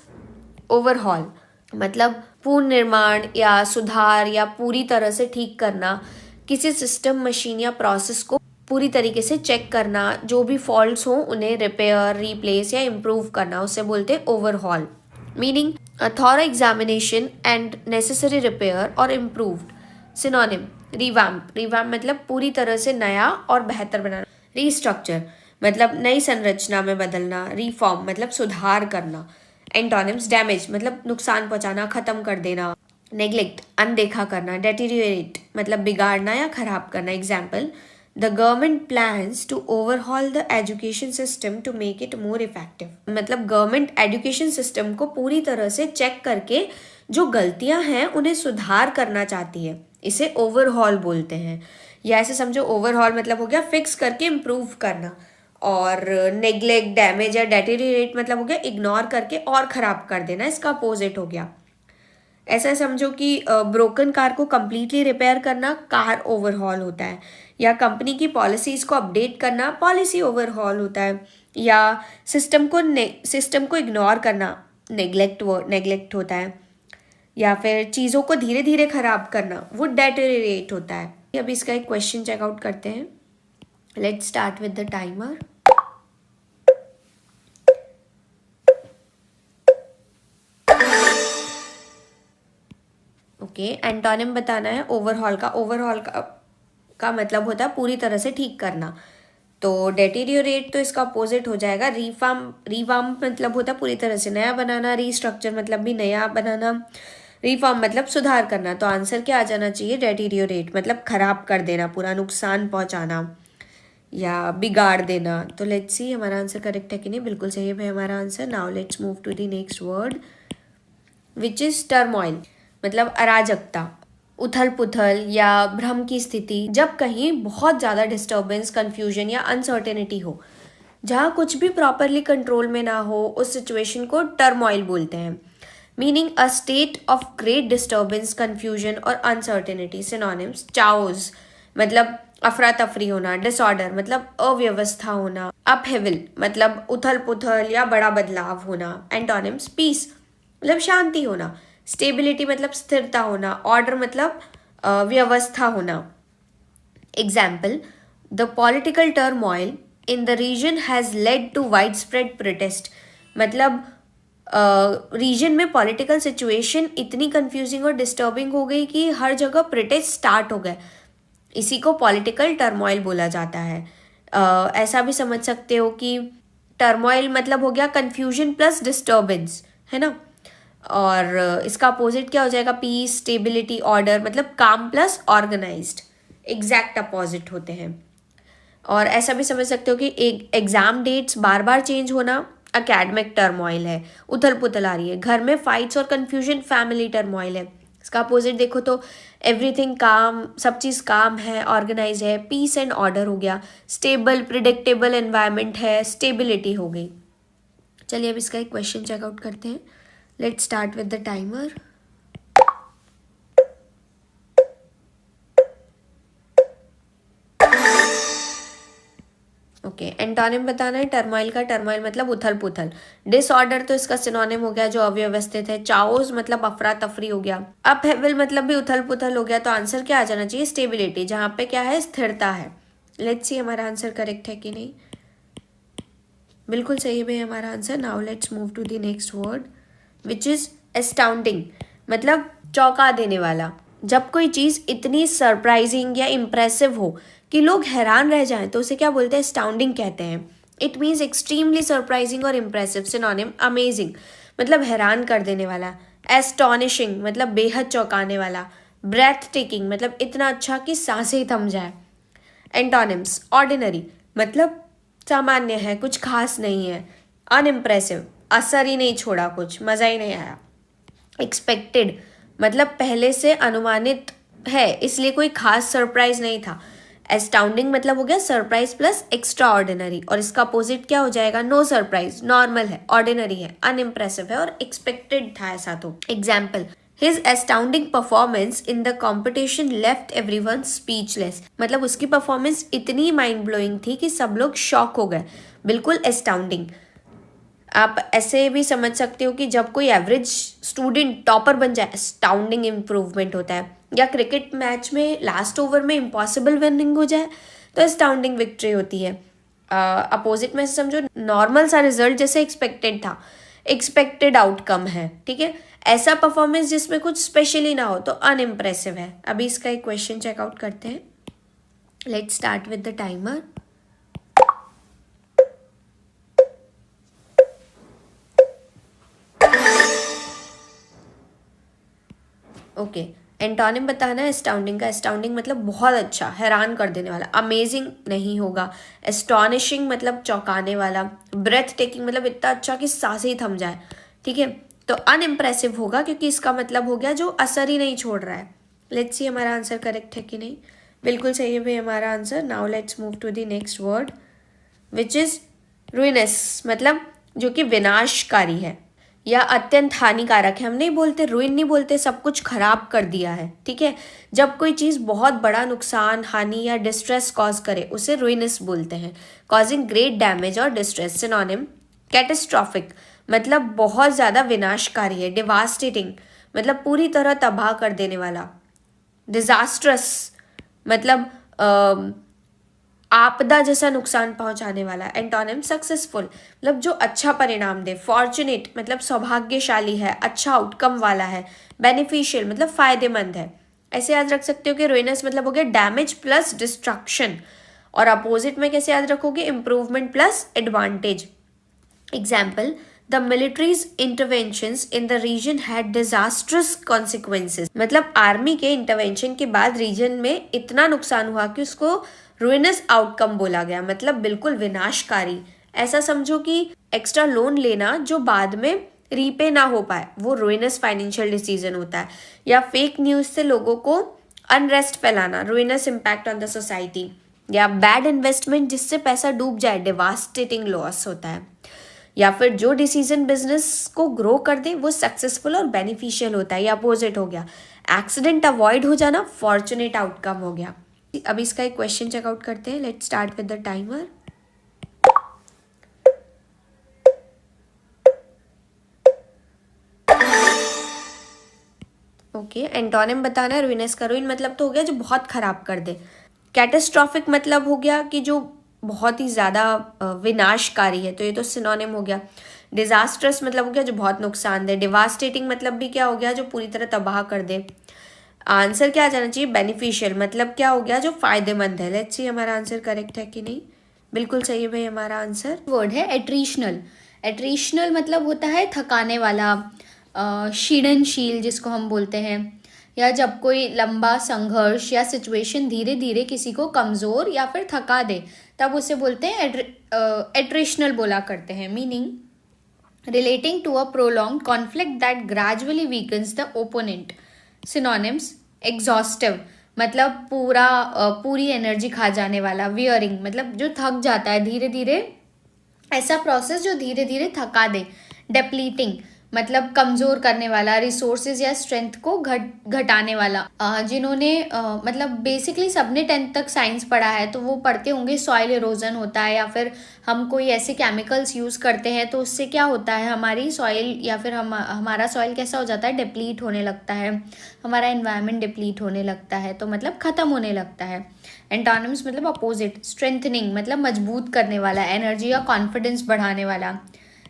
overhaul. मतलब पूर्ण निर्माण या सुधार या पूरी तरह से ठीक करना, किसी सिस्टम, मशीन या प्रोसेस को पूरी तरीके से चेक करना, जो भी फॉल्ट्स हों उन्हें रिपेयर, रिप्लेस या इम्प्रूव करना, उसे बोलते हैं overhaul. Meaning thorough examination and necessary repair और इम्प्रूव्ड। Synonym revamp. रिवैम्प मतलब पूरी तरह से नया और बेहतर बनाना। रीस्ट्रक्चर मतलब नई संरचना में बदलना। रिफॉर्म मतलब सुधार करना। एंटोनिम्स डैमेज मतलब नुकसान पहुंचाना, खत्म कर देना। नेग्लेक्ट अनदेखा करना। डेटीरियोरेट मतलब बिगाड़ना या खराब करना। Example, the government plans to overhaul the education system to make it more effective. मतलब गवर्नमेंट एजुकेशन सिस्टम को पूरी तरह से चेक करके जो गलतियां हैं उन्हें सुधार करना चाहती है, इसे ओवरहॉल बोलते हैं। या ऐसे समझो ओवरहॉल मतलब हो गया फिक्स करके इम्प्रूव करना, और नेग्लेक्ट, डैमेज या डेटेरियोरेट मतलब हो गया इग्नोर करके और ख़राब कर देना, इसका अपोजिट हो गया। ऐसा समझो कि ब्रोकन कार को कम्प्लीटली रिपेयर करना कार ओवरहॉल होता है, या कंपनी की पॉलिसीज़ को अपडेट करना पॉलिसी ओवरहॉल होता है, या सिस्टम को इग्नोर करना नेग्लेक्ट होता है, या फिर चीज़ों को धीरे धीरे ख़राब करना वो डेटेरियोरेट होता है। अभी इसका एक क्वेश्चन चेकआउट करते हैं। Let's start with the timer. Okay, antonym बताना है ओवरहॉल का। ओवरहॉल का मतलब होता है पूरी तरह से ठीक करना। तो डेटीरियोरेट तो इसका अपोजिट हो जाएगा। रिवाम्प मतलब होता है पूरी तरह से नया बनाना। रीस्ट्रक्चर मतलब भी नया बनाना। रिफॉर्म मतलब सुधार करना। तो आंसर क्या आ जाना चाहिए, डेटीरियोरेट मतलब खराब कर देना, पूरा नुकसान पहुंचाना या बिगाड़ देना। तो लेट्स सी हमारा आंसर करेक्ट है कि नहीं। बिल्कुल सही है भाई हमारा answer. Now let's move to the next word which is turmoil. मतलब अराजकता, उथल पुथल या भ्रम की स्थिति, जब कहीं बहुत ज़्यादा डिस्टर्बेंस, कंफ्यूजन या अनसर्टेनिटी हो, जहाँ कुछ भी प्रॉपरली कंट्रोल में ना हो, उस सिचुएशन को टर्मोइल बोलते हैं। Meaning a state of great disturbance, confusion और अनसर्टेनिटी। सिनोनिम्स चाओस मतलब अफरा तफरी होना। डिसऑर्डर मतलब अव्यवस्था होना। अपहेविल मतलब उथल पुथल या बड़ा बदलाव होना। एंटोनिम्स पीस मतलब शांति होना। स्टेबिलिटी मतलब स्थिरता होना। ऑर्डर मतलब व्यवस्था होना। Example, the political turmoil in the region has led to widespread protest. मतलब रीजन में पॉलिटिकल सिचुएशन इतनी कंफ्यूजिंग और डिस्टर्बिंग हो गई कि हर जगह प्रोटेस्ट स्टार्ट हो गए। इसी को पॉलिटिकल टर्मोइल बोला जाता है। ऐसा भी समझ सकते हो कि टर्मोइल मतलब हो गया कंफ्यूजन प्लस डिस्टर्बेंस, है ना। और इसका अपोजिट क्या हो जाएगा, पीस, स्टेबिलिटी, ऑर्डर मतलब काम प्लस ऑर्गेनाइज्ड, एग्जैक्ट अपोजिट होते हैं। और ऐसा भी समझ सकते हो कि एक एग्जाम डेट्स बार बार चेंज होना एकेडमिक टर्मोइल है। उथल पुथल आ रही है घर में, फाइट्स और कंफ्यूजन फैमिली टर्मोइल है। इसका अपोजिट देखो तो एवरीथिंग काम, सब चीज़ काम है, ऑर्गेनाइज है। पीस एंड ऑर्डर हो गया। स्टेबल प्रिडिक्टेबल एनवायरनमेंट है, स्टेबिलिटी हो गई। चलिए अब इसका एक क्वेश्चन चेकआउट करते हैं। Let's start with the timer. Okay, antonym बताना है टर्मोइल का। टर्मोइल मतलब उथल पुथल। डिसऑर्डर तो इसका सिनोनिम हो गया जो अव्यवस्थित है। चाओस मतलब अफरा तफरी हो गया। अपहेवल मतलब भी उथल पुथल हो गया। तो आंसर क्या आ जाना चाहिए? स्टेबिलिटी, जहाँ पे क्या है? स्थिरता है। लेट्स सी हमारा आंसर करेक्ट है कि नहीं। बिल्कुल सही है भाई हमारा answer. Now let's move to the next word which is astounding, मतलब चौंका देने वाला। जब कोई चीज़ इतनी सरप्राइजिंग या इम्प्रेसिव हो कि लोग हैरान रह जाएं तो उसे क्या बोलते हैं? एस्टाउंडिंग कहते हैं। इट मीन्स एक्सट्रीमली सरप्राइजिंग और इम्प्रेसिव। सिनोनिम अमेजिंग मतलब हैरान कर देने वाला। एस्टॉनिशिंग मतलब बेहद चौंकाने वाला। ब्रेथ टेकिंग मतलब इतना अच्छा कि सांसें ही थम जाए। एंटोनिम्स ऑर्डिनरी मतलब सामान्य है, कुछ खास नहीं है। अनइम्प्रेसिव असर ही नहीं छोड़ा, कुछ मज़ा ही नहीं आया। एक्सपेक्टेड मतलब पहले से अनुमानित है, इसलिए कोई खास सरप्राइज नहीं था। एस्टाउंडिंग मतलब हो गया सरप्राइज प्लस एक्स्ट्रा ऑर्डिनरी, और इसका अपोजिट क्या हो जाएगा? नो सरप्राइज, नॉर्मल है, ऑर्डिनरी है, अनइम्प्रेसिव है और एक्सपेक्टेड था ऐसा। तो example, His astounding performance in the competition left everyone speechless। मतलब उसकी परफॉर्मेंस इतनी माइंड ब्लोइंग थी कि सब लोग शॉक हो गए। बिल्कुल एस्टाउंडिंग। आप ऐसे भी समझ सकते हो कि जब कोई एवरेज स्टूडेंट टॉपर बन जाए, एस्टाउंडिंग इम्प्रूवमेंट होता है। या क्रिकेट मैच में लास्ट ओवर में इम्पॉसिबल विनिंग हो जाए तो एस्टाउंडिंग विक्ट्री होती है। अपोजिट में समझो, नॉर्मल सा रिजल्ट जैसे एक्सपेक्टेड था, एक्सपेक्टेड आउटकम है, ठीक है। ऐसा परफॉर्मेंस जिसमें कुछ स्पेशली ना हो तो अनइम्प्रेसिव है। अभी इसका एक क्वेश्चन चेकआउट करते हैं। Let's start with the timer. Okay, antonym बताना है एस्टाउंडिंग का। एस्टाउंडिंग मतलब बहुत अच्छा, हैरान कर देने वाला। अमेजिंग नहीं होगा। एस्टॉनिशिंग मतलब चौंकाने वाला। ब्रेथ टेकिंग मतलब इतना अच्छा कि सांसें ही थम जाए, ठीक है। तो अनइम्प्रेसिव होगा क्योंकि इसका मतलब हो गया जो असर ही नहीं छोड़ रहा है। लेट्स सी हमारा आंसर करेक्ट है कि नहीं। बिल्कुल सही है भाई हमारा answer. Now let's move to the next word which is ruinous, मतलब जो कि विनाशकारी है या अत्यंत हानिकारक है। हम नहीं बोलते रुइन, नहीं बोलते सब कुछ खराब कर दिया है, ठीक है। जब कोई चीज़ बहुत बड़ा नुकसान, हानि या डिस्ट्रेस कॉज करे उसे रुइनस बोलते हैं। कॉजिंग ग्रेट डैमेज और डिस्ट्रेस। सिनोनिम कैटेस्ट्रॉफिक मतलब बहुत ज़्यादा विनाशकारी है। डिवास्टेटिंग मतलब पूरी तरह तबाह कर देने वाला। डिजास्ट्रस मतलब आपदा जैसा नुकसान पहुंचाने वाला। एंटोनिम सक्सेसफुल मतलब जो अच्छा परिणाम दे। फॉर्चुनेट मतलब सौभाग्यशाली है, अच्छा आउटकम वाला है। बेनिफिशियल मतलब फायदेमंद है। ऐसे याद रख सकते हो कि रुइनस मतलब हो गया डैमेज प्लस डिस्ट्रक्शन, और अपोजिट में कैसे याद रखोगे? Improvement plus advantage. Example, the militaries interventions in the region had disastrous consequences. मतलब आर्मी के इंटरवेंशन के बाद रीजन में इतना नुकसान हुआ कि उसको रुइनस आउटकम बोला गया, मतलब बिल्कुल विनाशकारी। ऐसा समझो कि एक्स्ट्रा लोन लेना जो बाद में रीपे ना हो पाए, वो रुइनस फाइनेंशियल डिसीजन होता है। या फेक न्यूज से लोगों को अनरेस्ट फैलाना, रुइनस इम्पैक्ट ऑन द सोसाइटी। या बैड इन्वेस्टमेंट जिससे पैसा डूब जाए, डिवास्टेटिंग लॉस होता है। या फिर जो डिसीजन बिजनेस को ग्रो कर दे वो सक्सेसफुल और बेनिफिशियल होता है। या अपोजिट हो गया, एक्सीडेंट अवॉइड हो जाना फॉर्चुनेट आउटकम हो गया। अभी इसका एक क्वेश्चन चेकआउट करते हैं। Let's start with the timer. Okay, antonym बताना है रुइनस का। रुइन मतलब तो हो गया जो बहुत खराब कर दे। कैटेस्ट्रॉफिक मतलब हो गया कि जो बहुत ही ज़्यादा विनाशकारी है, तो ये तो सिनोनिम हो गया। डिजास्ट्रस मतलब हो गया जो बहुत नुकसान दे। डिवास्टेटिंग मतलब भी क्या हो गया? जो पूरी तरह तबाह कर दे। आंसर क्या आ जाना चाहिए? बेनिफिशियल मतलब क्या हो गया? जो फायदेमंद है। लेट्स सी हमारा आंसर करेक्ट है कि नहीं। बिल्कुल सही है भाई हमारा आंसर। वर्ड है एट्रिशनल। एट्रिशनल मतलब होता है थकाने वाला, क्षीणनशील जिसको हम बोलते हैं। या जब कोई लंबा संघर्ष या सिचुएशन धीरे धीरे किसी को कमज़ोर या फिर थका दे तब उसे बोलते हैं एट्रिशनल बोला करते हैं। Meaning relating to a prolong conflict that gradually weakens the opponent. Synonyms exhaustive मतलब पूरी एनर्जी खा जाने वाला। वियरिंग मतलब जो थक जाता है धीरे धीरे, ऐसा प्रोसेस जो धीरे धीरे थका दे। डेप्लीटिंग मतलब कमज़ोर करने वाला, रिसोर्सेज या स्ट्रेंथ को घटाने वाला। जिन्होंने मतलब बेसिकली सबने 10th तक साइंस पढ़ा है तो वो पढ़ते होंगे सॉइल इरोजन होता है, या फिर हम कोई ऐसे केमिकल्स यूज़ करते हैं तो उससे क्या होता है, हमारी सॉइल या फिर हमारा सॉइल कैसा हो जाता है, डिप्लीट होने लगता है, हमारा एनवायरनमेंट डिप्लीट होने लगता है, तो मतलब ख़त्म होने लगता है। एंटोनिम्स मतलब अपोजिट, स्ट्रेंथनिंग मतलब मजबूत करने वाला, एनर्जी या कॉन्फिडेंस बढ़ाने वाला।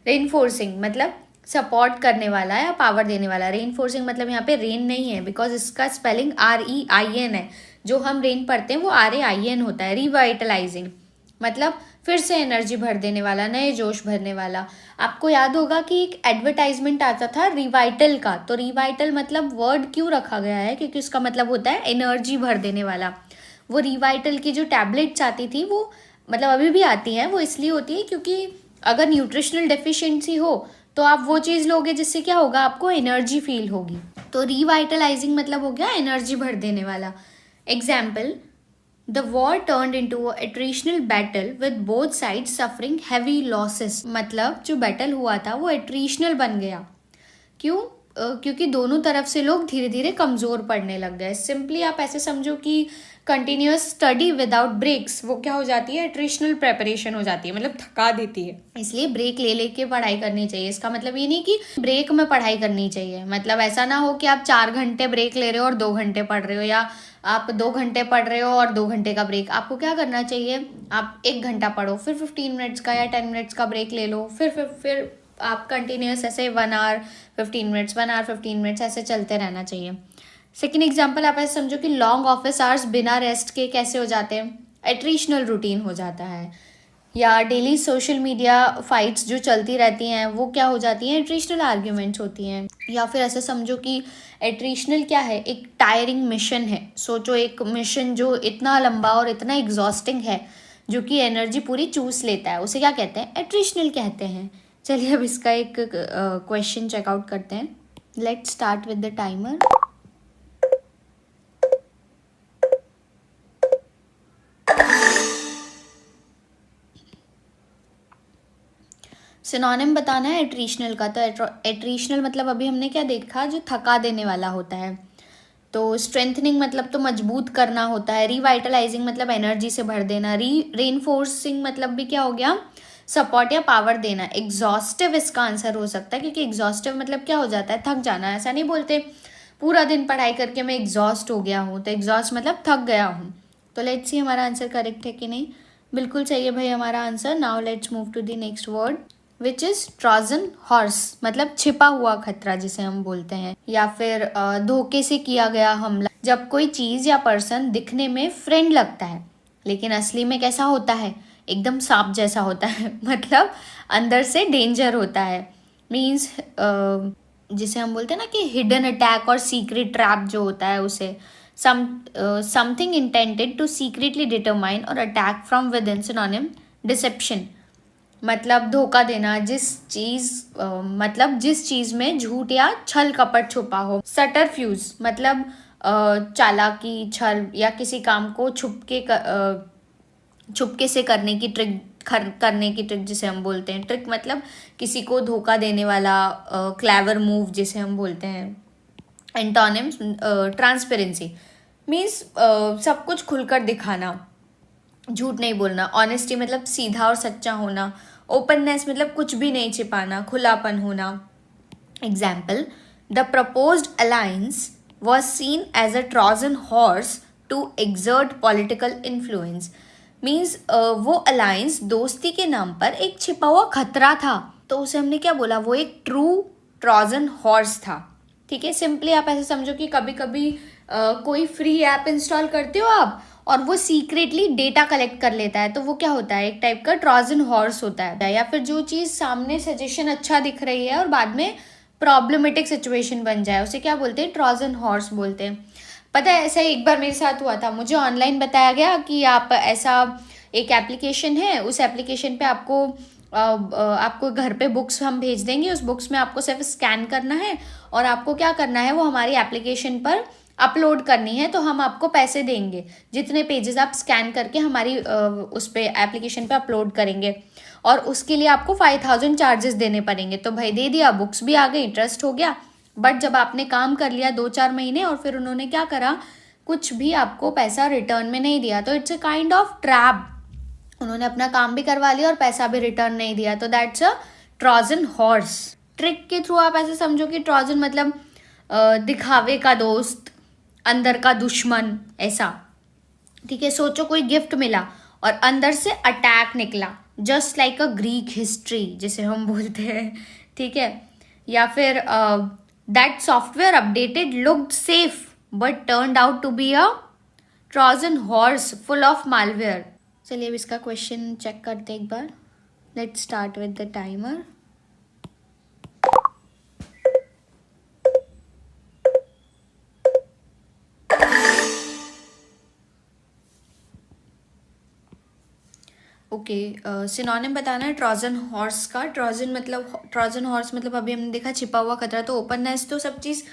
रेनफोर्सिंग मतलब सपोर्ट करने वाला या पावर देने वाला। रेनफोर्सिंग मतलब यहाँ पे रेन नहीं है, बिकॉज इसका स्पेलिंग REIN है, जो हम रेन पढ़ते हैं वो RAIN होता है। रिवाइटलाइजिंग मतलब फिर से एनर्जी भर देने वाला, नए जोश भरने वाला। आपको याद होगा कि एक एडवर्टाइजमेंट आता था रिवाइटल का, तो रिवाइटल मतलब वर्ड क्यों रखा गया है, क्योंकि उसका मतलब होता है एनर्जी भर देने वाला। वो रिवाइटल की जो टैबलेट्स आती थी वो मतलब अभी भी आती हैं, वो इसलिए होती है क्योंकि अगर न्यूट्रिशनल डेफिशिएंसी हो तो आप वो चीज़ लोगे जिससे क्या होगा, आपको एनर्जी फील होगी। तो रिवाइटलाइजिंग मतलब हो गया एनर्जी भर देने वाला। Example, the war turned into a attritional battle with both sides suffering heavy losses. मतलब जो बैटल हुआ था वो एट्रिशनल बन गया। क्यों? क्योंकि दोनों तरफ से लोग धीरे धीरे कमज़ोर पड़ने लग गए। सिंपली आप ऐसे समझो कि कंटिन्यूस स्टडी विदाउट ब्रेक्स वो क्या हो जाती है, एट्रिशनल प्रेपरेशन हो जाती है, मतलब थका देती है। इसलिए ब्रेक ले लेके पढ़ाई करनी चाहिए। इसका मतलब ये नहीं कि ब्रेक में पढ़ाई करनी चाहिए, मतलब ऐसा ना हो कि आप 4 घंटे ब्रेक ले रहे हो और 2 घंटे पढ़ रहे हो, या आप 2 घंटे पढ़ रहे हो और 2 घंटे का ब्रेक। आपको क्या करना चाहिए, आप 1 घंटा पढ़ो, फिर 15 मिनट्स का या 10 मिनट्स का ब्रेक ले लो, फिर आप कंटिन्यूस ऐसे 1 आवर 15 मिनट्स 1 आवर 15 मिनट्स ऐसे चलते रहना चाहिए। सेकेंड एग्जाम्पल, आप ऐसे समझो कि लॉन्ग ऑफिस आवर्स बिना रेस्ट के कैसे हो जाते हैं, एट्रिशनल रूटीन हो जाता है। या डेली सोशल मीडिया फाइट्स जो चलती रहती हैं वो क्या हो जाती हैं, एट्रिशनल आर्ग्यूमेंट्स होती हैं। या फिर ऐसे समझो कि एट्रिशनल क्या है, एक टायरिंग मिशन है। सोचो एक मिशन जो इतना लंबा और इतना एग्जॉस्टिंग है, जो कि एनर्जी पूरी चूस लेता है, उसे क्या कहते हैं, एट्रिशनल कहते हैं। चलिए अब इसका एक क्वेश्चन चेकआउट करते हैं। Let's start with the timer. Synonym बताना है एट्रिशनल का। तो एट्रिशनल मतलब अभी हमने क्या देखा, जो थका देने वाला होता है। तो स्ट्रेंथनिंग मतलब तो मजबूत करना होता है। रिवाइटलाइजिंग मतलब एनर्जी से भर देना। रेनफोर्सिंग मतलब भी क्या हो गया, सपोर्ट या पावर देना। एग्जॉस्टिव इसका आंसर हो सकता है, क्योंकि एग्जॉस्टिव मतलब क्या हो जाता है, थक जाना। ऐसा नहीं बोलते पूरा दिन पढ़ाई करके मैं एग्जॉस्ट हो गया हूँ, तो एग्जॉस्ट मतलब थक गया हूँ। तो लेट्स सी हमारा आंसर करेक्ट है कि नहीं। बिल्कुल सही है भाई हमारा answer. Now let's move to the next word which is Trojan horse, मतलब छिपा हुआ खतरा जिसे हम बोलते हैं, या फिर धोखे से किया गया हमला। जब कोई चीज या पर्सन दिखने में फ्रेंड लगता है लेकिन असली में कैसा होता है, एकदम सांप जैसा होता है मतलब अंदर से डेंजर होता है। मीन्स जिसे हम बोलते हैं ना कि हिडन अटैक और सीक्रेट ट्रैप जो होता है उसे। Something intended to secretly determine और attack from within. Synonym deception मतलब धोखा देना, मतलब जिस चीज में झूठ या छल कपट छुपा हो। सटरफ्यूज मतलब चालाकी, छल या किसी काम को छुपके से करने की ट्रिक जिसे हम बोलते हैं। ट्रिक मतलब किसी को धोखा देने वाला, क्लेवर मूव जिसे हम बोलते हैं। एंटोनिम्स, ट्रांसपेरेंसी मीन्स सब कुछ खुलकर दिखाना, झूठ नहीं बोलना। ऑनेस्टी मतलब सीधा और सच्चा होना। ओपननेस मतलब कुछ भी नहीं छिपाना, खुलापन होना। Example, the proposed alliance was seen as a Trojan horse to exert political influence. Means वो अलायंस दोस्ती के नाम पर एक छिपा हुआ खतरा था, तो उसे हमने क्या बोला, वो एक ट्रू ट्रोजन हॉर्स था। ठीक है, सिंपली आप ऐसे समझो कि कभी कभी कोई फ्री ऐप इंस्टॉल करते हो आप और वो सीक्रेटली डेटा कलेक्ट कर लेता है, तो वो क्या होता है, एक टाइप का ट्रोजन हॉर्स होता है। या फिर जो चीज़ सामने सजेशन अच्छा दिख रही है और बाद में प्रॉब्लमेटिक सिचुएशन बन जाए, उसे क्या बोलते हैं, ट्रोजन हॉर्स बोलते हैं। पता है ऐसा एक बार मेरे साथ हुआ था। मुझे ऑनलाइन बताया गया कि आप ऐसा एक एप्लीकेशन है, उस एप्लीकेशन पे आपको घर पे बुक्स हम भेज देंगे, उस बुक्स में आपको सिर्फ स्कैन करना है और आपको क्या करना है, वो हमारी एप्लीकेशन पर अपलोड करनी है तो हम आपको पैसे देंगे, जितने पेजेस आप स्कैन करके हमारी उस पर एप्लीकेशन पे अपलोड करेंगे, और उसके लिए आपको 5,000 चार्जेस देने पड़ेंगे। तो भाई दे दिया, बुक्स भी आ गई, ट्रस्ट हो गया। बट जब आपने काम कर लिया 2-4 महीने और फिर उन्होंने क्या करा, कुछ भी आपको पैसा रिटर्न में नहीं दिया, तो it's a kind of trap. उन्होंने अपना काम भी करवा लिया और पैसा भी रिटर्न नहीं दिया, तो that's a Trojan horse. Trick के थ्रू आप ऐसे समझो कि ट्रोजन मतलब दिखावे का दोस्त, अंदर का दुश्मन, ऐसा। ठीक है, सोचो कोई गिफ्ट मिला और अंदर से अटैक निकला, just like a Greek history जिसे हम बोलते हैं। ठीक है, या फिर that software updated looked safe but turned out to be a Trojan horse full of malware. चलिए अब इसका क्वेश्चन चेक करते एक बार। Let's start with the timer. Okay, synonym बताना है ट्रोजन हॉर्स का। ट्रोजन हॉर्स मतलब अभी हमने देखा छिपा हुआ खतरा, तो ओपननेस तो सब चीज़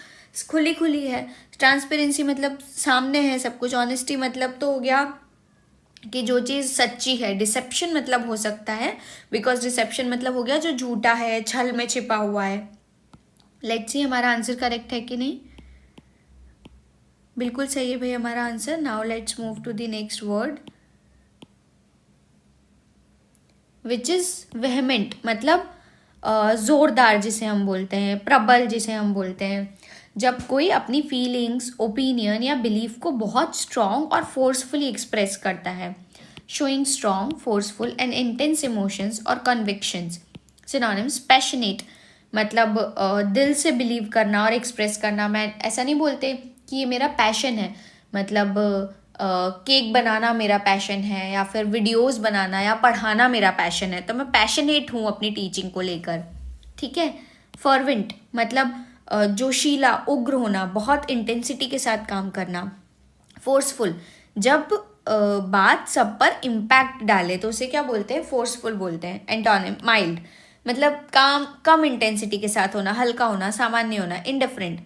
खुली खुली है। ट्रांसपेरेंसी मतलब सामने है सब कुछ। ऑनेस्टी मतलब तो हो गया कि जो चीज़ सच्ची है। डिसेप्शन मतलब हो सकता है, बिकॉज डिसेप्शन मतलब हो गया जो झूठा है, छल में छिपा हुआ है। लेट्स सी हमारा आंसर करेक्ट है कि नहीं। बिल्कुल सही है भाई हमारा answer. Now let's move to the next word which is vehement, मतलब ज़ोरदार जिसे हम बोलते हैं, प्रबल जिसे हम बोलते हैं। जब कोई अपनी फीलिंग्स, ओपिनियन या बिलीफ को बहुत स्ट्रॉन्ग और फोर्सफुली एक्सप्रेस करता है। Showing strong, forceful and intense emotions और कन्विक्शंस। सिनोनिम्स पैशनेट मतलब दिल से बिलीव करना और एक्सप्रेस करना। मैं ऐसा नहीं बोलते कि ये मेरा पैशन है, मतलब केक बनाना मेरा पैशन है, या फिर वीडियोस बनाना या पढ़ाना मेरा पैशन है, तो मैं पैशनेट हूँ अपनी टीचिंग को लेकर। ठीक है। फर्वेंट मतलब जोशीला, उग्र होना, बहुत इंटेंसिटी के साथ काम करना। फोर्सफुल जब बात सब पर इम्पैक्ट डाले तो उसे क्या बोलते हैं, फोर्सफुल बोलते हैं। एंटोनिम माइल्ड मतलब काम कम इंटेंसिटी के साथ होना, हल्का होना, सामान्य होना। इंडिफरेंट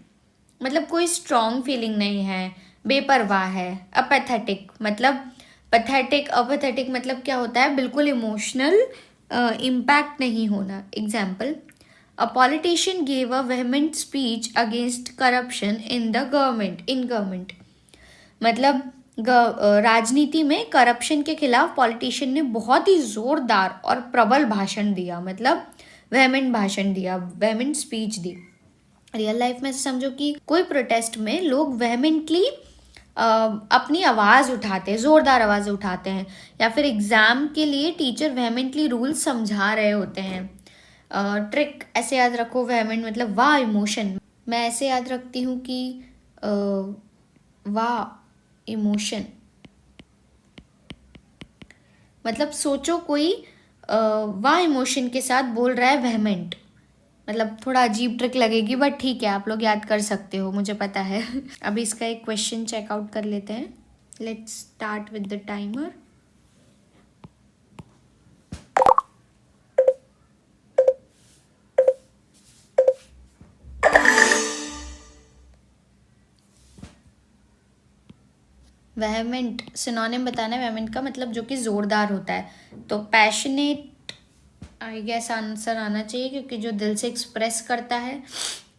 मतलब कोई स्ट्रॉन्ग फीलिंग नहीं है, बेपरवाह है। अपैथेटिक मतलब अपैथेटिक मतलब क्या होता है, बिल्कुल इमोशनल इम्पैक्ट नहीं होना। Example, a politician gave a vehement speech against corruption in government. मतलब राजनीति में करप्शन के खिलाफ पॉलिटिशियन ने बहुत ही जोरदार और प्रबल भाषण दिया, मतलब वेहमेंट भाषण दिया, वेहमेंट स्पीच दी। रियल लाइफ में समझो कि कोई प्रोटेस्ट में लोग वेहमेंटली अपनी आवाज़ उठाते हैं, ज़ोरदार आवाज़ उठाते हैं, या फिर एग्ज़ाम के लिए टीचर वेहमेंटली रूल्स समझा रहे होते हैं। ट्रिक ऐसे याद रखो, वेहमेंट मतलब वाह इमोशन। मैं ऐसे याद रखती हूँ कि वाह इमोशन मतलब सोचो कोई वाह इमोशन के साथ बोल रहा है वेहमेंट। मतलब थोड़ा अजीब ट्रिक लगेगी बट ठीक है, आप लोग याद कर सकते हो, मुझे पता है। अभी इसका एक क्वेश्चन चेकआउट कर लेते हैं। Let's start with the timer. Vehement synonym बताना है वेहमेंट का, मतलब जो कि ज़ोरदार होता है। तो पैशनेट आई गेस आंसर आना चाहिए, क्योंकि जो दिल से एक्सप्रेस करता है।